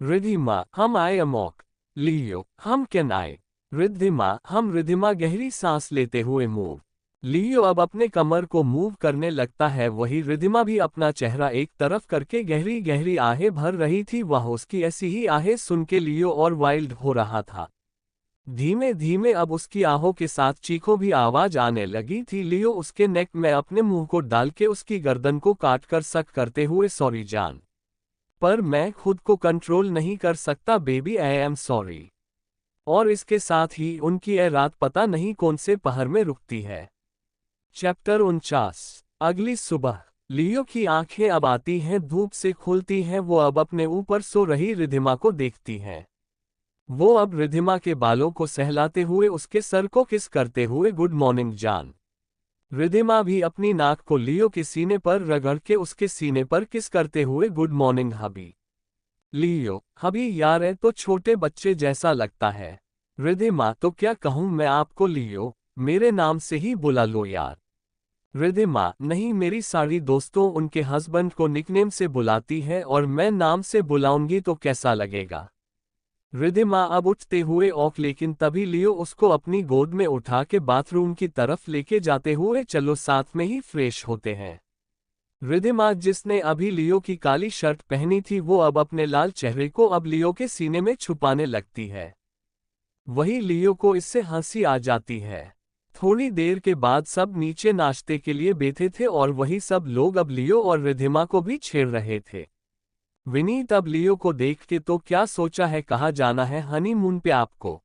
रिधिमा, हम आए अमोक। लियो, हम कैन आए? रिधिमा, हम। रिधिमा गहरी सांस लेते हुए मूव लियो अब अपने कमर को मूव करने लगता है। वही रिधिमा भी अपना चेहरा एक तरफ करके गहरी गहरी आहें भर रही थी। वह उसकी ऐसी ही आहें सुन के लियो और वाइल्ड हो रहा था। धीमे धीमे अब उसकी आहों के साथ चीखों भी आवाज आने लगी थी। लियो उसके नेक में अपने मुंह को डाल के उसकी गर्दन को काट कर सक करते हुए, सॉरी जान, पर मैं खुद को कंट्रोल नहीं कर सकता बेबी, आई एम सॉरी। और इसके साथ ही उनकी यह रात पता नहीं कौन से पहर में रुकती है। चैप्टर 49। अगली सुबह लियो की आंखें अब आती हैं, धूप से खुलती हैं। वो अब अपने ऊपर सो रही रिधिमा को देखती हैं। वो अब रिधिमा के बालों को सहलाते हुए उसके सर को किस करते हुए, गुड मॉर्निंग जान। रिधिमा भी अपनी नाक को लियो के सीने पर रगड़ के उसके सीने पर किस करते हुए, गुड मॉर्निंग हबी। लियो, हबी यार है तो छोटे बच्चे जैसा लगता है। रिधिमा, तो क्या कहूँ मैं आपको लियो, मेरे नाम से ही बुला लो यार। रिधिमा, नहीं, मेरी सारी दोस्तों उनके हस्बैंड को निकनेम से बुलाती है और मैं नाम से बुलाऊंगी तो कैसा लगेगा। रिधिमा अब उठते हुए ऑफ, लेकिन तभी लियो उसको अपनी गोद में उठा के बाथरूम की तरफ लेके जाते हुए, चलो साथ में ही फ्रेश होते हैं। रिधिमा, जिसने अभी लियो की काली शर्ट पहनी थी, वो अब अपने लाल चेहरे को अब लियो के सीने में छुपाने लगती है। वही लियो को इससे हंसी आ जाती है। थोड़ी देर के बाद सब नीचे नाश्ते के लिए बैठे थे और वही सब लोग अब लियो और रिधिमा को भी छेड़ रहे थे। विनीत अब लियो को देख के तो क्या सोचा है, कहाँ जाना है हनीमून पे आपको।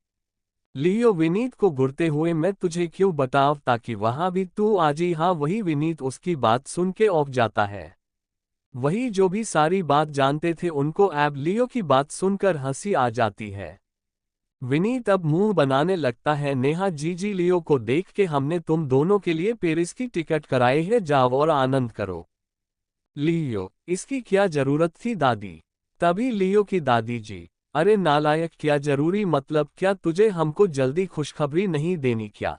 लियो विनीत को घूरते हुए, मैं तुझे क्यों बताऊं, ताकि वहां भी तू आ जी। हाँ, वही विनीत उसकी बात सुन के औंक जाता है। वही जो भी सारी बात जानते थे उनको अब लियो की बात सुनकर हंसी आ जाती है। विनीत अब मुंह बनाने लगता है, नेहा जी लियो को देख के हमने तुम दोनों के लिए पेरिस की टिकट कराई है, जाओ और आनंद करो। लियो, इसकी क्या जरूरत थी दादी। तभी लियो की दादी जी, अरे नालायक, क्या जरूरी मतलब क्या तुझे हमको जल्दी खुशखबरी नहीं देनी क्या।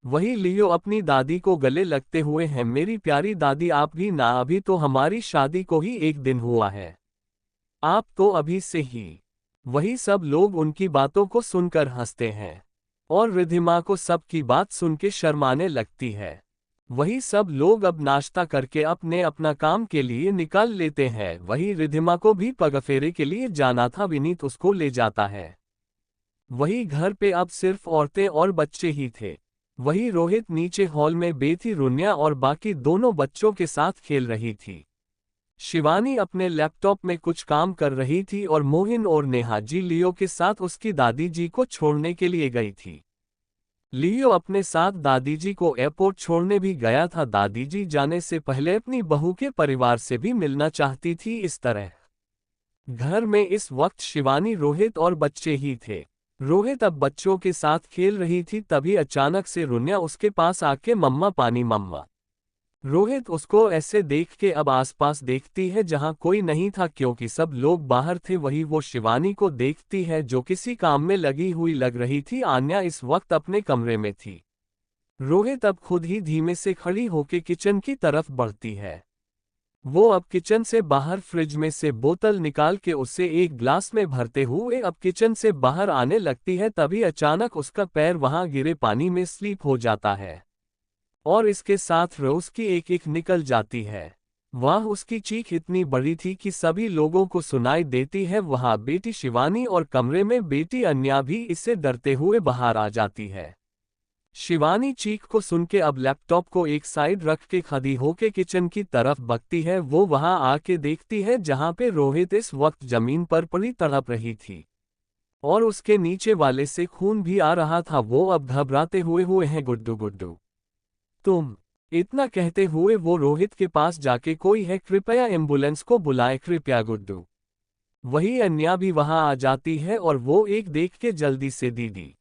वही लियो अपनी दादी को गले लगते हुए हैं, मेरी प्यारी दादी आप भी ना, अभी तो हमारी शादी को ही 1 दिन हुआ है, आप तो अभी से ही। वही सब लोग उनकी बातों को सुनकर हंसते हैं और रिधिमा को सबकी बात सुन के शर्माने लगती है। वही सब लोग अब नाश्ता करके अपने अपना काम के लिए निकाल लेते हैं। वही रिधिमा को भी पगफेरे के लिए जाना था, विनीत उसको ले जाता है। वही घर पे अब सिर्फ औरतें और बच्चे ही थे। वही रोहित नीचे हॉल में बेथी रुनिया और बाकी दोनों बच्चों के साथ खेल रही थी। शिवानी अपने लैपटॉप में कुछ काम कर रही थी और मोहिन और नेहा जी लियो के साथ उसकी दादी जी को छोड़ने के लिए गई थी। लियो अपने साथ दादी जी को एयरपोर्ट छोड़ने भी गया था। दादी जी जाने से पहले अपनी बहू के परिवार से भी मिलना चाहती थी। इस तरह घर में इस वक्त शिवानी, रोहित और बच्चे ही थे। रोहित अब बच्चों के साथ खेल रही थी, तभी अचानक से रुनिया उसके पास आके, मम्मा पानी मम्मा। रोहित उसको ऐसे देख के अब आसपास देखती है जहां कोई नहीं था क्योंकि सब लोग बाहर थे। वही वो शिवानी को देखती है जो किसी काम में लगी हुई लग रही थी। आन्या इस वक्त अपने कमरे में थी। रोहित अब खुद ही धीमे से खड़ी होके किचन की तरफ बढ़ती है। वो अब किचन से बाहर फ्रिज में से बोतल निकाल के उसे एक ग्लास में भरते हुए अब किचन से बाहर आने लगती है। तभी अचानक उसका पैर वहां गिरे पानी में स्लिप हो जाता है और इसके साथ रोज की एक एक निकल जाती है। वह उसकी चीख इतनी बड़ी थी कि सभी लोगों को सुनाई देती है। वहां बेटी शिवानी और कमरे में बेटी अन्या भी इससे डरते हुए बाहर आ जाती है। शिवानी चीख को सुन के अब लैपटॉप को एक साइड रख के खड़ी होके किचन की तरफ भगती है। वो वहां आके देखती है जहां पे रोहित इस वक्त जमीन पर पड़ी तड़प रही थी और उसके नीचे वाले से खून भी आ रहा था। वो अब घबराते हुए हैं, गुड्डू गुड्डू तुम। इतना कहते हुए वो रोहित के पास जाके, कोई है, कृपया एम्बुलेंस को बुलाए, कृपया गुड्डू। वही अन्या भी वहां आ जाती है और वो एक देख के जल्दी से, दीदी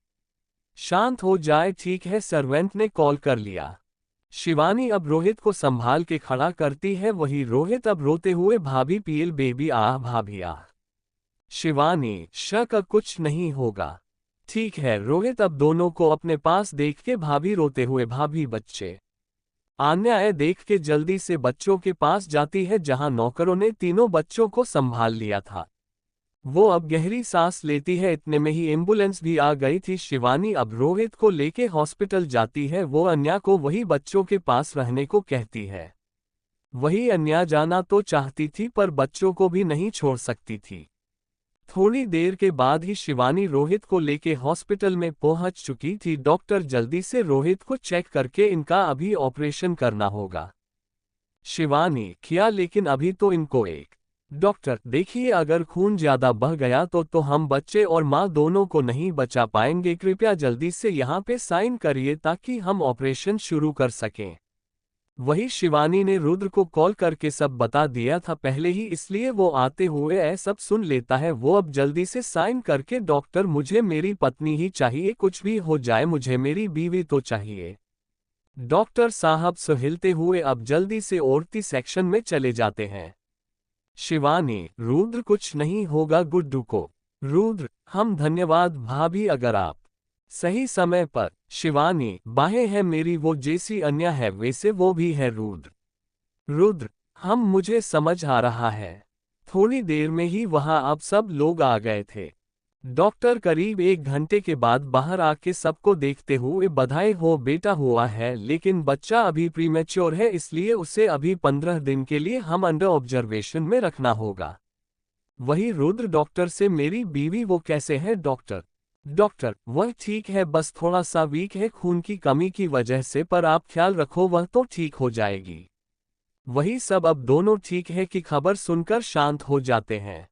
शांत हो जाए, ठीक है, सर्वेंट ने कॉल कर लिया। शिवानी अब रोहित को संभाल के खड़ा करती है। वही रोहित अब रोते हुए, भाभी पीएल बेबी, आह भाभी आह। शिवानी, शक, कुछ नहीं होगा, ठीक है। रोहित अब दोनों को अपने पास देख के, भाभी रोते हुए, भाभी बच्चे। आन्या देख के जल्दी से बच्चों के पास जाती है जहां नौकरों ने तीनों बच्चों को संभाल लिया था। वो अब गहरी सांस लेती है। इतने में ही एम्बुलेंस भी आ गई थी। शिवानी अब रोहित को लेके हॉस्पिटल जाती है। वो अन्या को वही बच्चों के पास रहने को कहती है। वही अन्या जाना तो चाहती थी पर बच्चों को भी नहीं छोड़ सकती थी। थोड़ी देर के बाद ही शिवानी रोहित को लेके हॉस्पिटल में पहुंच चुकी थी। डॉक्टर जल्दी से रोहित को चेक करके इनका अभी ऑपरेशन करना होगा। शिवानी किया लेकिन अभी तो इनको एक। डॉक्टर देखिए अगर खून ज्यादा बह गया तो हम बच्चे और माँ दोनों को नहीं बचा पाएंगे। कृपया जल्दी से यहाँ पे साइन करिए ताकि हम ऑपरेशन शुरू कर सकें। वही शिवानी ने रुद्र को कॉल करके सब बता दिया था पहले ही, इसलिए वो आते हुए सब सुन लेता है। वो अब जल्दी से साइन करके डॉक्टर मुझे मेरी पत्नी ही चाहिए, कुछ भी हो जाए मुझे मेरी बीवी तो चाहिए। डॉक्टर साहब सहलते हुए अब जल्दी से औरती सेक्शन में चले जाते हैं। शिवानी रुद्र कुछ नहीं होगा गुड्डू को। रुद्र हम धन्यवाद भाभी अगर आप सही समय पर। शिवानी बाहें हैं मेरी वो जैसी अन्या है वैसे वो भी है रुद्र। रुद्र हम मुझे समझ आ रहा है। थोड़ी देर में ही वहां अब सब लोग आ गए थे। डॉक्टर करीब 1 घंटे के बाद बाहर आके सबको देखते हुए बधाई हो बेटा हुआ है लेकिन बच्चा अभी प्रीमेच्योर है, इसलिए उसे अभी 15 दिन के लिए हम अंडर ऑब्जर्वेशन में रखना होगा। वही रुद्र डॉक्टर से मेरी बीवी वो कैसे है डॉक्टर। डॉक्टर वह ठीक है, बस थोड़ा सा वीक है खून की कमी की वजह से, पर आप ख्याल रखो वह तो ठीक हो जाएगी। वही सब अब दोनों ठीक है की खबर सुनकर शांत हो जाते हैं।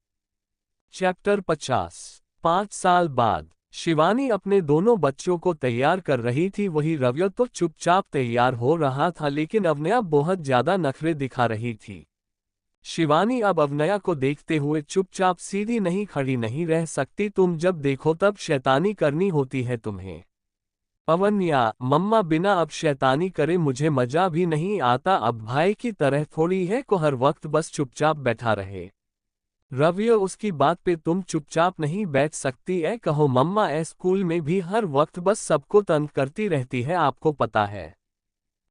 चैप्टर 50। 5 साल बाद शिवानी अपने दोनों बच्चों को तैयार कर रही थी। वही रव्य तो चुपचाप तैयार हो रहा था लेकिन अवनया बहुत ज्यादा नखरे दिखा रही थी। शिवानी अब अवनया को देखते हुए चुपचाप सीधी नहीं खड़ी नहीं रह सकती। तुम जब देखो तब शैतानी करनी होती है तुम्हें। अवन्या मम्मा बिना अब शैतानी करे मुझे मजा भी नहीं आता। अब भाई की तरह थोड़ी है को हर वक्त बस चुपचाप बैठा रहे। रवि उसकी बात पे तुम चुपचाप नहीं बैठ सकती है, कहो मम्मा स्कूल में भी हर वक्त बस सबको तंग करती रहती है आपको पता है।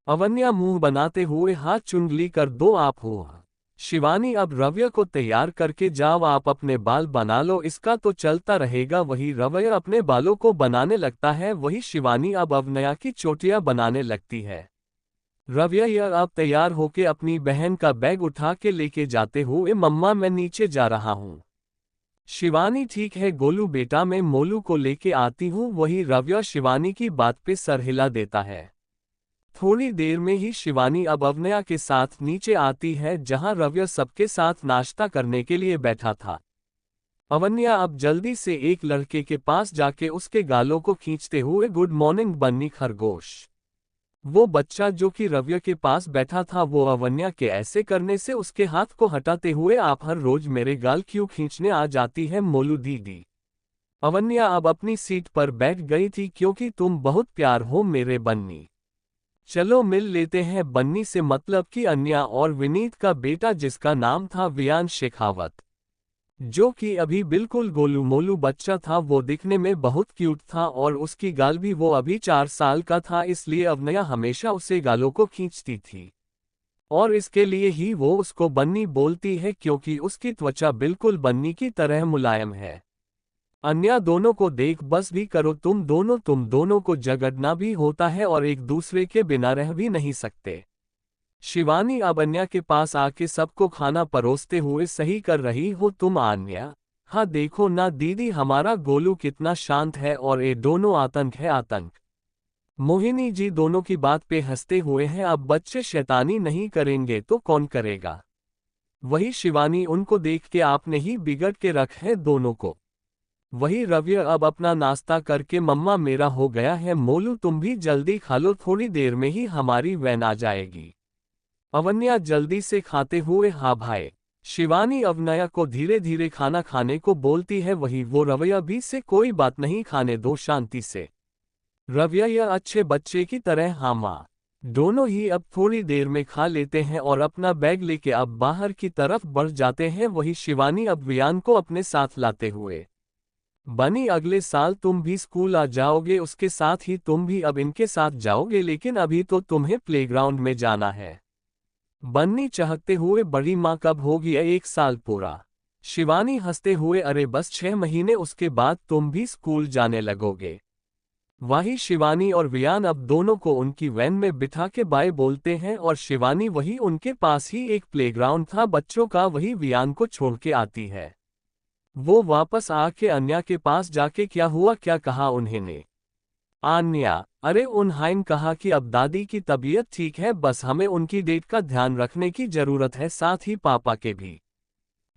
अवन्या मुंह बनाते हुए हाथ चुंगली कर दो आप हो। शिवानी अब रवि को तैयार करके जाओ आप अपने बाल बना लो, इसका तो चलता रहेगा। वही रवि अपने बालों को बनाने लगता है। वही शिवानी अब अवनया की चोटियां बनाने लगती है। रवि अब तैयार होके अपनी बहन का बैग उठा के लेके जाते हुए मम्मा मैं नीचे जा रहा हूँ। शिवानी ठीक है गोलू बेटा मैं मोलू को लेके आती हूँ। वही रवि शिवानी की बात पे सर हिला देता है। थोड़ी देर में ही शिवानी अब अवनया के साथ नीचे आती है जहां रवि सबके साथ नाश्ता करने के लिए बैठा था। अवन्या अब जल्दी से एक लड़के के पास जाके उसके गालों को खींचते हुए गुड मॉर्निंग बन्नी खरगोश। वो बच्चा जो कि रवि के पास बैठा था वो अवन्या के ऐसे करने से उसके हाथ को हटाते हुए आप हर रोज मेरे गाल क्यों खींचने आ जाती है मोलू दीदी। अवन्या अब अपनी सीट पर बैठ गई थी क्योंकि तुम बहुत प्यार हो मेरे बन्नी। चलो मिल लेते हैं। बन्नी से मतलब कि अन्या और विनीत का बेटा जिसका नाम था वियान शेखावत, जो कि अभी बिल्कुल गोलू मोलू बच्चा था। वो दिखने में बहुत क्यूट था और उसकी गाल भी वो अभी 4 साल का था, इसलिए अवनया हमेशा उसे गालों को खींचती थी और इसके लिए ही वो उसको बन्नी बोलती है क्योंकि उसकी त्वचा बिल्कुल बन्नी की तरह मुलायम है। अन्या दोनों को देख बस भी करो तुम दोनों को झगड़ना भी होता है और एक दूसरे के बिना रह भी नहीं सकते। शिवानी अब अन्या के पास आके सबको खाना परोसते हुए सही कर रही हो तुम अन्या। हाँ देखो ना दीदी हमारा गोलू कितना शांत है और ये दोनों आतंक है आतंक। मोहिनी जी दोनों की बात पे हंसते हुए हैं। अब बच्चे शैतानी नहीं करेंगे तो कौन करेगा। वही शिवानी उनको देख के आपने ही बिगड़ के रख है दोनों को। वही रवि अब अपना नाश्ता करके मम्मा मेरा हो गया है मोलू तुम भी जल्दी खा लो थोड़ी देर में ही हमारी वैन आ जाएगी। अवन्या जल्दी से खाते हुए हाँ भाई। शिवानी अवनया को धीरे धीरे खाना खाने को बोलती है। वही वो रवैया भी से कोई बात नहीं खाने दो शांति से। रवैया यह अच्छे बच्चे की तरह हाँ माँ। दोनों ही अब थोड़ी देर में खा लेते हैं और अपना बैग लेके अब बाहर की तरफ बढ़ जाते हैं। वही शिवानी अब वियान को अपने साथ लाते हुए बनी अगले साल तुम भी स्कूल आ जाओगे, उसके साथ ही तुम भी अब इनके साथ जाओगे, लेकिन अभी तो तुम्हें प्लेग्राउंड में जाना है। बन्नी चाहते हुए बड़ी माँ कब होगी 1 साल पूरा। शिवानी हंसते हुए, अरे बस 6 महीने, उसके बाद तुम भी स्कूल जाने लगोगे। वही शिवानी और वियान अब दोनों को उनकी वैन में बिठा के बाय बोलते हैं और शिवानी वही उनके पास ही एक प्लेग्राउंड था बच्चों का, वही वियान को छोड़ के आती है। वो वापस आके अन्या के पास जाके क्या हुआ क्या कहा उन्होंने। आन्या, अरे उन्होंने कहा कि अब दादी की तबीयत ठीक है, बस हमें उनकी डेट का ध्यान रखने की जरूरत है, साथ ही पापा के भी।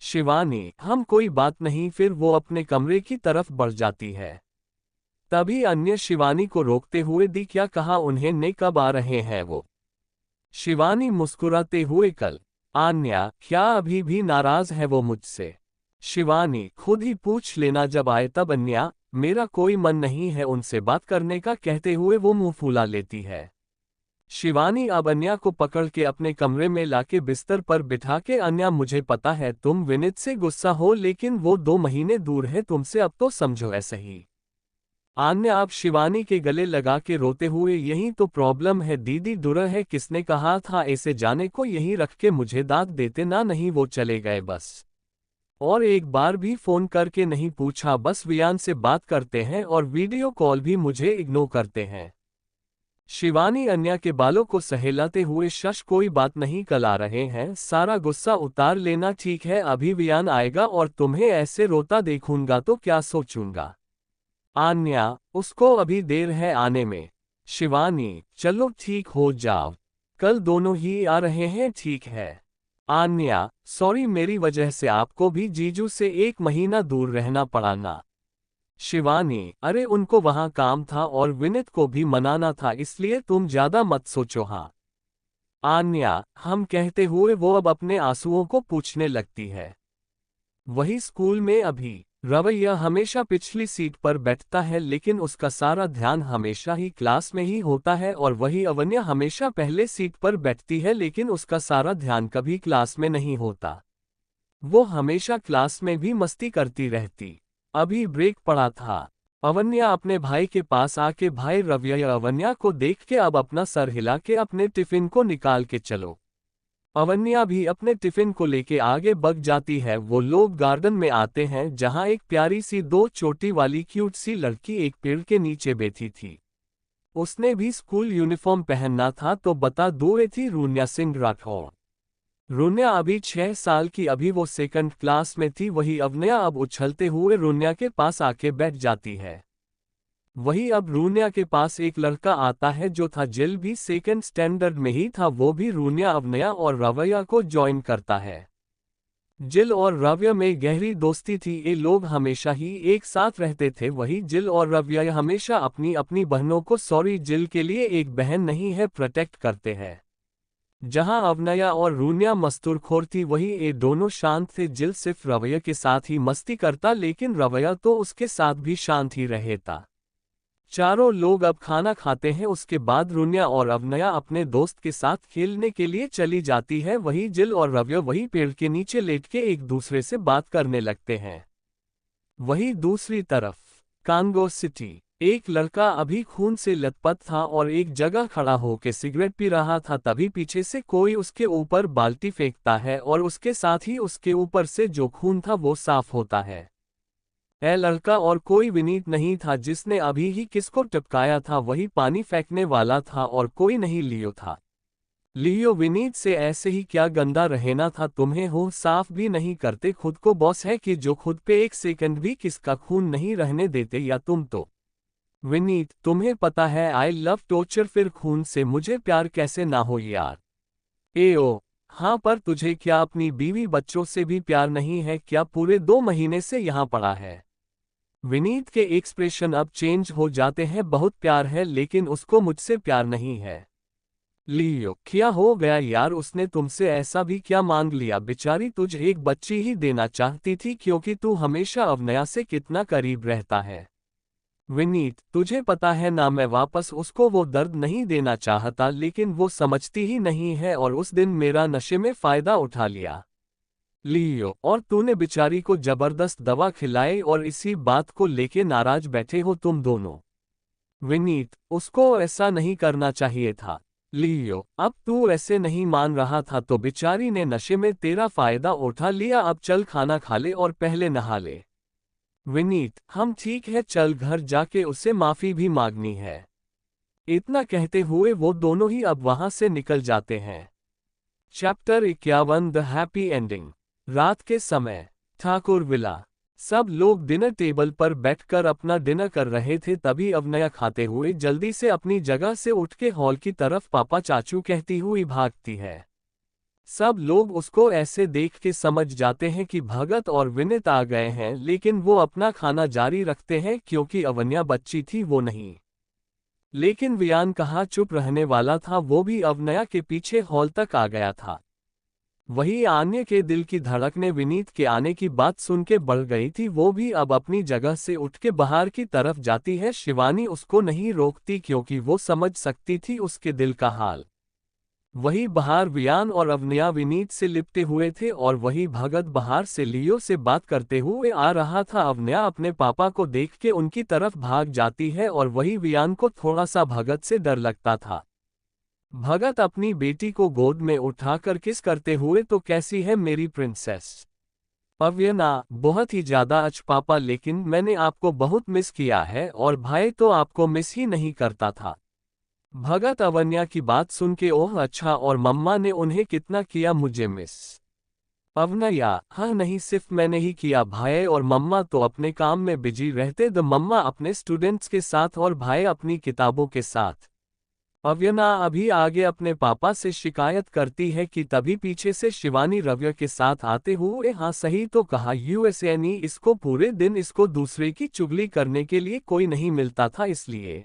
शिवानी, हम कोई बात नहीं, फिर वो अपने कमरे की तरफ बढ़ जाती है। तभी अन्य शिवानी को रोकते हुए, दी क्या कहा उन्होंने, कब आ रहे हैं वो। शिवानी मुस्कुराते हुए, कल। आन्या, क्या अभी भी नाराज है वो मुझसे। शिवानी, खुद ही पूछ लेना जब आए तब। अन्या, मेरा कोई मन नहीं है उनसे बात करने का, कहते हुए वो मुंह फुला लेती है। शिवानी अब अन्या को पकड़ के अपने कमरे में लाके बिस्तर पर बिठा के, अन्या मुझे पता है तुम विनीत से गुस्सा हो, लेकिन वो 2 महीने दूर है तुमसे, अब तो समझो ऐसा ही। आन्या अब शिवानी के गले लगा के रोते हुए, यही तो प्रॉब्लम है दीदी, दुरह है, किसने कहा था ऐसे जाने को, यहीं रख के मुझे दांत देते ना, नहीं वो चले गए बस। और एक बार भी फोन करके नहीं पूछा, बस वियान से बात करते हैं और वीडियो कॉल भी मुझे इग्नोर करते हैं। शिवानी अन्या के बालों को सहलाते हुए, शश कोई बात नहीं, कल आ रहे हैं, सारा गुस्सा उतार लेना, ठीक है, अभी वियान आएगा और तुम्हें ऐसे रोता देखूंगा तो क्या सोचूंगा। आन्या, उसको अभी देर है आने में। शिवानी, चलो ठीक हो जाओ, कल दोनों ही आ रहे हैं, ठीक है। आन्या, सॉरी, मेरी वजह से आपको भी जीजू से 1 महीना दूर रहना पड़ा ना। शिवानी, अरे उनको वहां काम था और विनीत को भी मनाना था, इसलिए तुम ज्यादा मत सोचो। हाँ। आन्या, हम कहते हुए वो अब अपने आंसुओं को पूछने लगती है। वही स्कूल में अभी रवैया हमेशा पिछली सीट पर बैठता है, लेकिन उसका सारा ध्यान हमेशा ही क्लास में ही होता है, और वही अवन्या हमेशा पहले सीट पर बैठती है, लेकिन उसका सारा ध्यान कभी क्लास में नहीं होता। वो हमेशा क्लास में भी मस्ती करती रहती। अभी ब्रेक पड़ा था। अवन्या अपने भाई के पास आके, भाई रवैया अवन्या को देख के अब अपना सर हिला के, अपने टिफिन को निकाल के चलो। अवन्या भी अपने टिफिन को लेके आगे बढ़ जाती है। वो लोग गार्डन में आते हैं जहां एक प्यारी सी 2 चोटी वाली क्यूट सी लड़की एक पेड़ के नीचे बैठी थी। उसने भी स्कूल यूनिफॉर्म पहनना था, तो बता दूं, ये थी रून्या सिंह राठौर। रून्या अभी 6 साल की, अभी वो 2nd क्लास में थी। वही अवन्या अब उछलते हुए रून्या के पास आके बैठ जाती है। वही अब रून्या के पास एक लड़का आता है जो था जिल, भी 2nd स्टैंडर्ड में ही था, वो भी रून्या, अवन्या और रवैया को ज्वाइन करता है। जिल और रवैया में गहरी दोस्ती थी, ये लोग हमेशा ही एक साथ रहते थे। वही जिल और रवैया हमेशा अपनी अपनी बहनों को, सॉरी जिल के लिए एक बहन नहीं है, प्रोटेक्ट करते हैं। जहां अवन्या और रून्या मस्तूरखोर थी, वही ये दोनों शांत थे। जिल सिर्फ रवैया के साथ ही मस्ती करता, लेकिन रवैया तो उसके साथ भी शांत ही रहता। चारों लोग अब खाना खाते हैं, उसके बाद रून्या और अवन्या अपने दोस्त के साथ खेलने के लिए चली जाती है। वही जिल और रवैया वही पेड़ के नीचे लेट के एक दूसरे से बात करने लगते हैं। वही दूसरी तरफ कांगो सिटी, एक लड़का अभी खून से लथपथ था और एक जगह खड़ा होकर सिगरेट पी रहा था। तभी पीछे से कोई उसके ऊपर बाल्टी फेंकता है और उसके साथ ही उसके ऊपर से जो खून था वो साफ होता है। यह लड़का और कोई विनीत नहीं था जिसने अभी ही किसको टपकाया था, वही पानी फेंकने वाला था और कोई नहीं लियो था। लियो विनीत से ऐसे ही क्या गंदा रहना था तुम्हें, हो साफ भी नहीं करते, खुद को बॉस है कि जो खुद पे 1 सेकंड भी किसका खून नहीं रहने देते, या तुम तो। विनीत, तुम्हें पता है आई लव टॉर्चर, फिर खून से मुझे प्यार कैसे ना हो यार। ओ हाँ, पर तुझे क्या अपनी बीवी बच्चों से भी प्यार नहीं है क्या, पूरे 2 महीने से यहाँ पड़ा है। विनीत के एक्सप्रेशन अब चेंज हो जाते हैं, बहुत प्यार है लेकिन उसको मुझसे प्यार नहीं है। लियो, क्या हो गया यार, उसने तुमसे ऐसा भी क्या मांग लिया, बेचारी तुझे एक बच्ची ही देना चाहती थी, क्योंकि तू हमेशा अवन्या से कितना करीब रहता है। विनीत, तुझे पता है ना, मैं वापस उसको वो दर्द नहीं देना चाहता, लेकिन वो समझती ही नहीं है और उस दिन मेरा नशे में फायदा उठा लिया। लियो, और तूने बेचारी को जबरदस्त दवा खिलाई और इसी बात को लेके नाराज बैठे हो तुम दोनों। विनीत, उसको ऐसा नहीं करना चाहिए था। लियो, अब तू ऐसे नहीं मान रहा था तो बेचारी ने नशे में तेरा फायदा उठा लिया, अब चल खाना खा ले और पहले नहा ले। विनीत, हम ठीक है, चल घर जाके उससे माफी भी मांगनी है। इतना कहते हुए वो दोनों ही अब वहां से निकल जाते हैं। Chapter 51 the happy ending. रात के समय ठाकुर विला। सब लोग डिनर टेबल पर बैठकर अपना डिनर कर रहे थे, तभी अवनया खाते हुए जल्दी से अपनी जगह से उठ के हॉल की तरफ पापा चाचू कहती हुई भागती है। सब लोग उसको ऐसे देख के समझ जाते हैं कि भगत और विनीत आ गए हैं, लेकिन वो अपना खाना जारी रखते हैं क्योंकि अवन्या बच्ची थी, वो नहीं। लेकिन वियान कहाँ चुप रहने वाला था, वो भी अवनया के पीछे हॉल तक आ गया था। वही आन्या के दिल की धड़कने विनीत के आने की बात सुन के बढ़ गई थी, वो भी अब अपनी जगह से उठ के बाहर की तरफ जाती है। शिवानी उसको नहीं रोकती क्योंकि वो समझ सकती थी उसके दिल का हाल। वही बाहर वियान और अवनया विनीत से लिपटे हुए थे और वही भगत बाहर से लियो से बात करते हुए आ रहा था। अवनया अपने पापा को देख के उनकी तरफ भाग जाती है और वही वियान को थोड़ा सा भगत से डर लगता था। भगत अपनी बेटी को गोद में उठाकर किस करते हुए, तो कैसी है मेरी प्रिंसेस। अवन्या, बहुत ही ज्यादा अच्छा पापा, लेकिन मैंने आपको बहुत मिस किया है और भाई तो आपको मिस ही नहीं करता था। भगत अवन्या की बात सुन के ओह अच्छा, और मम्मा ने उन्हें कितना किया मुझे मिस। अवन्या, हाँ नहीं, सिर्फ मैंने ही किया, भाई और मम्मा तो अपने काम में बिजी रहते, द मम्मा अपने स्टूडेंट्स के साथ और भाई अपनी किताबों के साथ। अवन्या अभी आगे अपने पापा से शिकायत करती है कि तभी पीछे से शिवानी रव्य के साथ आते हुए, हाँ सही तो कहा, यूएसएनी इसको पूरे दिन इसको दूसरे की चुगली करने के लिए कोई नहीं मिलता था, इसलिए।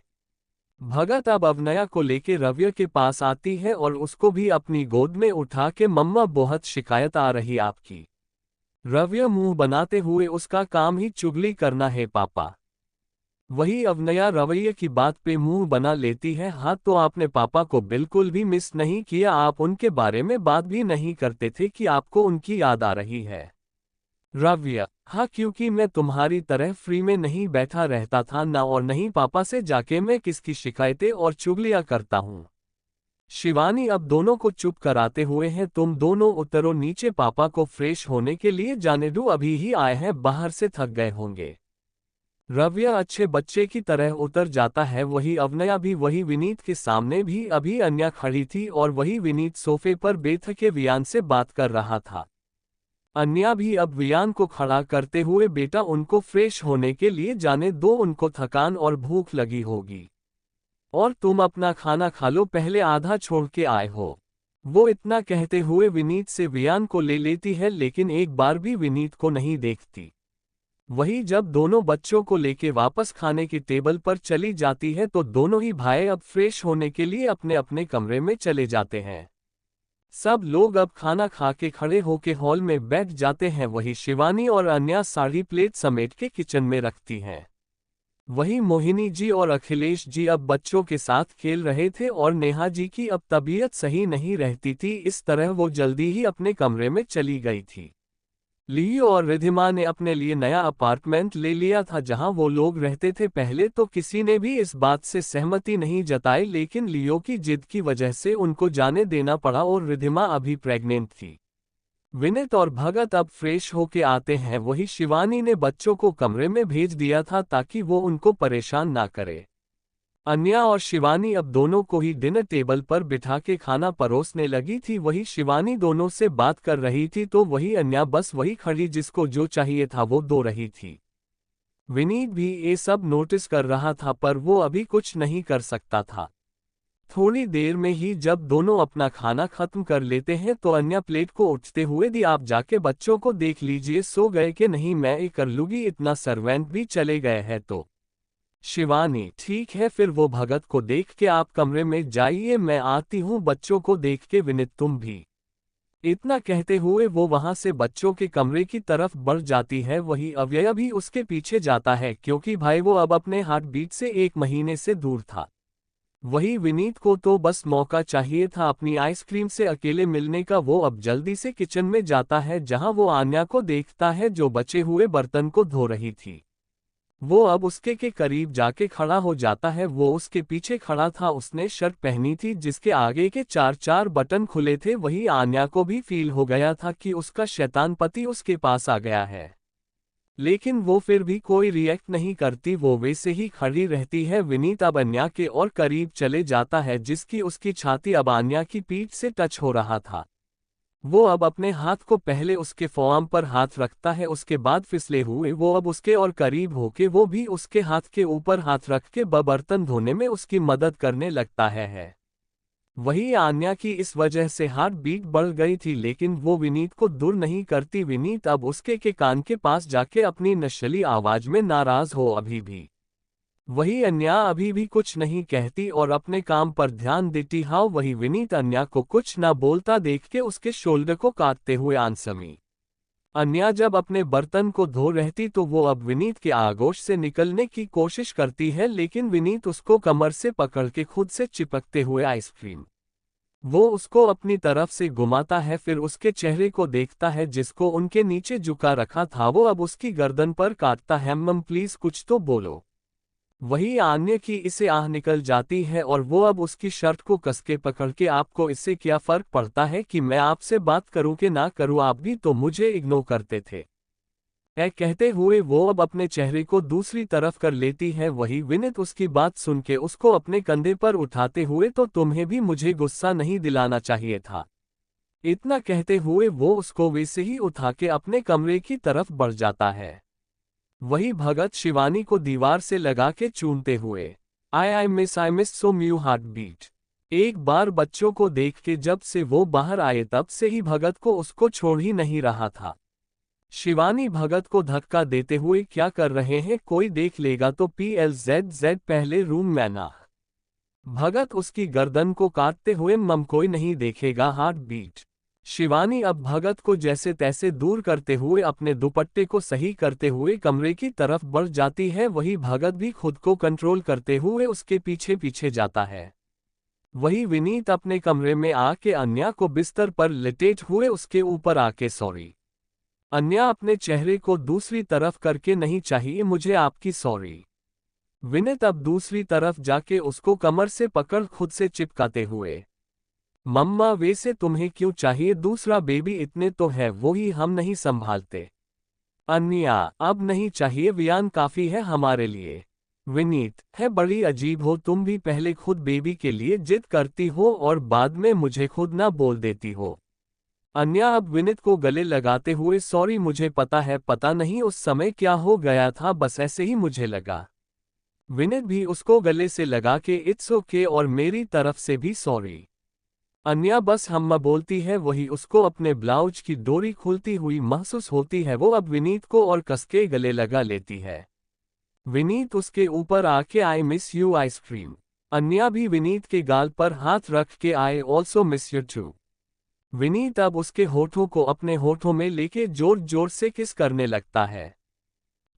भगत अब अवनया को लेके रव्य के पास आती है और उसको भी अपनी गोद में उठा के, मम्मा बहुत शिकायत आ रही आपकी। रव्य मुंह बनाते हुए, उसका काम ही चुगली करना है पापा। वही अवनया रवैये की बात पे मुंह बना लेती है, हाँ तो आपने पापा को बिल्कुल भी मिस नहीं किया, आप उनके बारे में बात भी नहीं करते थे कि आपको उनकी याद आ रही है। रव्य, हाँ क्योंकि मैं तुम्हारी तरह फ्री में नहीं बैठा रहता था ना, और नहीं पापा से जाके मैं किसकी शिकायतें और चुगलियां करता हूँ। शिवानी अब दोनों को चुप कराते हुए है, तुम दोनों उतरो नीचे, पापा को फ्रेश होने के लिए जाने दो, अभी ही आए हैं बाहर से, थक गए होंगे। रव्य अच्छे बच्चे की तरह उतर जाता है। वही अवनया भी वही विनीत के सामने भी अभी अन्या खड़ी थी और वही विनीत सोफे पर बेथके वियान से बात कर रहा था। अन्या भी अब वियान को खड़ा करते हुए, बेटा उनको फ्रेश होने के लिए जाने दो, उनको थकान और भूख लगी होगी, और तुम अपना खाना खा लो, पहले आधा छोड़ के आए हो। वो इतना कहते हुए विनीत से वियान को ले लेती है, लेकिन एक बार भी विनीत को नहीं देखती। वही जब दोनों बच्चों को लेके वापस खाने की टेबल पर चली जाती है तो दोनों ही भाई अब फ्रेश होने के लिए अपने अपने कमरे में चले जाते हैं। सब लोग अब खाना खा के खड़े होके हॉल में बैठ जाते हैं। वही शिवानी और अन्या साड़ी प्लेट समेट के किचन में रखती हैं। वही मोहिनी जी और अखिलेश जी अब बच्चों के साथ खेल रहे थे और नेहा जी की अब तबीयत सही नहीं रहती थी, इस तरह वो जल्दी ही अपने कमरे में चली गई थी। लियो और रिधिमा ने अपने लिए नया अपार्टमेंट ले लिया था जहां वो लोग रहते थे। पहले तो किसी ने भी इस बात से सहमति नहीं जताई, लेकिन लियो की जिद की वजह से उनको जाने देना पड़ा और रिधिमा अभी प्रेग्नेंट थी। विनीत और भगत अब फ्रेश होके आते हैं। वही शिवानी ने बच्चों को कमरे में भेज दिया था ताकि वो उनको परेशान ना करे। अन्या और शिवानी अब दोनों को ही डिनर टेबल पर बिठा के खाना परोसने लगी थी। वही शिवानी दोनों से बात कर रही थी तो वही अन्या बस वही खड़ी, जिसको जो चाहिए था वो दो रही थी। विनीत भी ये सब नोटिस कर रहा था पर वो अभी कुछ नहीं कर सकता था। थोड़ी देर में ही जब दोनों अपना खाना खत्म कर लेते हैं तो अन्या प्लेट को उठते हुए, दी आप जाके बच्चों को देख लीजिए सो गए कि नहीं, मैं ये कर लूंगी, इतना सर्वेंट भी चले गए हैं तो। शिवानी, ठीक है फिर वो भगत को देख के आप कमरे में जाइए, मैं आती हूँ बच्चों को देख के। विनीत तुम भी। इतना कहते हुए वो वहां से बच्चों के कमरे की तरफ बढ़ जाती है। वही अव्यय भी उसके पीछे जाता है क्योंकि भाई वो अब अपने हार्ट बीट से 1 महीने से दूर था। वही विनीत को तो बस मौका चाहिए था अपनी आइसक्रीम से अकेले मिलने का। वो अब जल्दी से किचन में जाता है जहां वो आन्या को देखता है जो बचे हुए बर्तन को धो रही थी। वो अब उसके के करीब जाके खड़ा हो जाता है। वो उसके पीछे खड़ा था। उसने शर्ट पहनी थी जिसके आगे के चार चार बटन खुले थे। वही आन्या को भी फील हो गया था कि उसका शैतान पति उसके पास आ गया है, लेकिन वो फिर भी कोई रिएक्ट नहीं करती। वो वैसे ही खड़ी रहती है। विनीत अब अन्या के और करीब चले जाता है, जिसकी उसकी छाती अब आन्या की पीठ से टच हो रहा था। वो अब अपने हाथ को पहले उसके फोआर्म पर हाथ रखता है, उसके बाद फिसले हुए वो अब उसके और करीब होके वो भी उसके हाथ के ऊपर हाथ रख के बर्तन धोने में उसकी मदद करने लगता है। वही आन्या की इस वजह से हार्ट बीट बढ़ गई थी, लेकिन वो विनीत को दूर नहीं करती। विनीत अब उसके के कान के पास जाके अपनी नशीली आवाज में नाराज हो अभी भी। वही अन्या अभी भी कुछ नहीं कहती और अपने काम पर ध्यान देती। हाँ, वही विनीत अन्या को कुछ ना बोलता देख के उसके शोल्डर को काटते हुए आंसमी। अन्या जब अपने बर्तन को धो रहती तो वो अब विनीत के आगोश से निकलने की कोशिश करती है, लेकिन विनीत उसको कमर से पकड़ के खुद से चिपकते हुए आइसक्रीम वो उसको अपनी तरफ से घुमाता है। फिर उसके चेहरे को देखता है जिसको उनके नीचे झुका रखा था। वो अब उसकी गर्दन पर काटता है। मम प्लीज कुछ तो बोलो। वही आन्या की इसे आह निकल जाती है और वो अब उसकी शर्ट को कसके पकड़ के, आपको इससे क्या फर्क पड़ता है कि मैं आपसे बात करूं कि ना करूं, आप भी तो मुझे इग्नोर करते थे, कहते हुए वो अब अपने चेहरे को दूसरी तरफ कर लेती है। वही विनीत उसकी बात सुन के उसको अपने कंधे पर उठाते हुए, तो तुम्हें भी मुझे गुस्सा नहीं दिलाना चाहिए था, इतना कहते हुए वो उसको वैसे ही उठा के अपने कमरे की तरफ बढ़ जाता है। वही भगत शिवानी को दीवार से लगा के चूमते हुए, I miss so much heart beat. एक बार बच्चों को देख के जब से वो बाहर आए तब से ही भगत को उसको छोड़ ही नहीं रहा था। शिवानी भगत को धक्का देते हुए, क्या कर रहे हैं, कोई देख लेगा तो PLZZ पहले रूम में ना। भगत उसकी गर्दन को काटते हुए, मम कोई नहीं देखेगा हार्ट बीट। शिवानी अब भगत को जैसे तैसे दूर करते हुए अपने दुपट्टे को सही करते हुए कमरे की तरफ बढ़ जाती है। वही भगत भी खुद को कंट्रोल करते हुए उसके पीछे पीछे जाता है। वही विनीत अपने कमरे में आके अन्या को बिस्तर पर लेटेट हुए उसके ऊपर आके, सॉरी अन्या अपने चेहरे को दूसरी तरफ करके, नहीं चाहिए मुझे आपकी सॉरी। विनीत अब दूसरी तरफ जाके उसको कमर से पकड़ खुद से चिपकाते हुए, मम्मा वैसे तुम्हें क्यों चाहिए दूसरा बेबी, इतने तो है वो ही हम नहीं संभालते। अन्या अब नहीं चाहिए वियान, काफी है हमारे लिए। विनीत है बड़ी अजीब हो तुम भी, पहले खुद बेबी के लिए जिद करती हो और बाद में मुझे खुद ना बोल देती हो। अन्या अब विनीत को गले लगाते हुए, सॉरी मुझे पता है, पता नहीं उस समय क्या हो गया था, बस ऐसे ही मुझे लगा। विनीत भी उसको गले से लगा के, इट्स ओके और मेरी तरफ से भी सॉरी। अन्या बस हम्मा बोलती है। वही उसको अपने ब्लाउज की डोरी खुलती हुई महसूस होती है। वो अब विनीत को और कसके गले लगा लेती है। विनीत उसके ऊपर आके, I miss you ice cream. Anya भी विनीत के गाल पर हाथ रख के, I also miss you too. Vineet अब उसके होठों को अपने होठों में लेके जोर जोर से किस करने लगता है।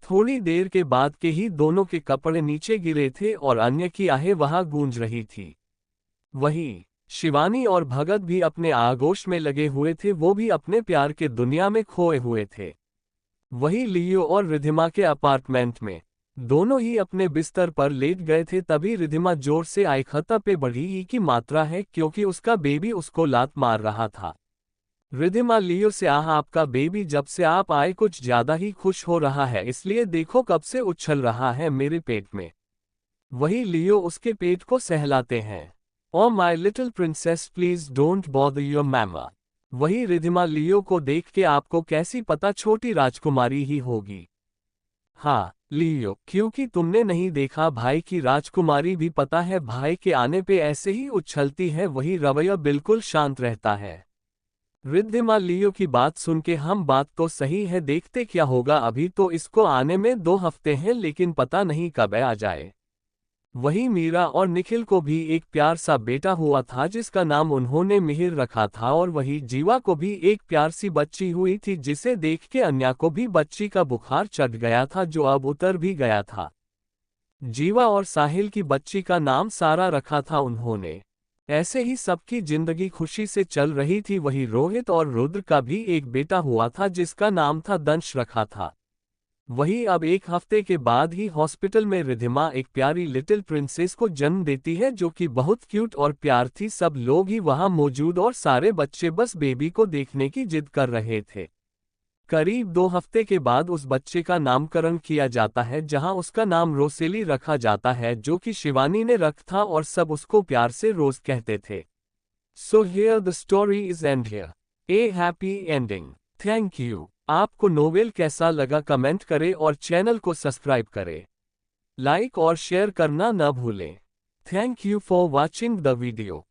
थोड़ी देर के बाद के ही दोनों के कपड़े नीचे गिरे थे और अन्य की आहें वहां गूंज रही थी। वही शिवानी और भगत भी अपने आगोश में लगे हुए थे। वो भी अपने प्यार के दुनिया में खोए हुए थे। वही लियो और रिधिमा के अपार्टमेंट में दोनों ही अपने बिस्तर पर लेट गए थे। तभी रिधिमा जोर से आई, खतरा पे बढ़ी ही की मात्रा है क्योंकि उसका बेबी उसको लात मार रहा था। रिधिमा लियो से, आह आपका बेबी जब से आप आए कुछ ज्यादा ही खुश हो रहा है, इसलिए देखो कब से उछल रहा है मेरे पेट में। वही लियो उसके पेट को सहलाते हैं, oh my little princess please don't bother your mama. वही रिधिमा लियो को देख के, आपको कैसी पता छोटी राजकुमारी ही होगी। हाँ लियो, क्योंकि तुमने नहीं देखा भाई की राजकुमारी भी, पता है भाई के आने पे ऐसे ही उछलती है। वही रवैया बिल्कुल शांत रहता है। रिद्धिमा लियो की बात सुन के, हम बात तो सही है, देखते क्या होगा, अभी तो इसको आने में 2 हफ्ते हैं, लेकिन पता नहीं कब आ जाए। वही मीरा और निखिल को भी एक प्यार सा बेटा हुआ था जिसका नाम उन्होंने मिहिर रखा था। और वही जीवा को भी एक प्यार सी बच्ची हुई थी जिसे देख के अन्या को भी बच्ची का बुखार चढ़ गया था, जो अब उतर भी गया था। जीवा और साहिल की बच्ची का नाम सारा रखा था उन्होंने। ऐसे ही सबकी जिंदगी खुशी से चल रही थी। वही रोहित और रुद्र का भी एक बेटा हुआ था जिसका नाम था दंश रखा था। वही अब एक हफ्ते के बाद ही हॉस्पिटल में रिधिमा एक प्यारी लिटिल प्रिंसेस को जन्म देती है जो कि बहुत क्यूट और प्यार थी। सब लोग ही वहां मौजूद और सारे बच्चे बस बेबी को देखने की जिद कर रहे थे। करीब 2 हफ्ते के बाद उस बच्चे का नामकरण किया जाता है जहां उसका नाम रोसेली रखा जाता है जो कि शिवानी ने रखा था और सब उसको प्यार से रोज कहते थे। So here the story is and here. A happy ending. Thank you. आपको नोवेल कैसा लगा कमेंट करें और चैनल को सब्सक्राइब करें। लाइक और शेयर करना न भूलें। Thank you for watching the video.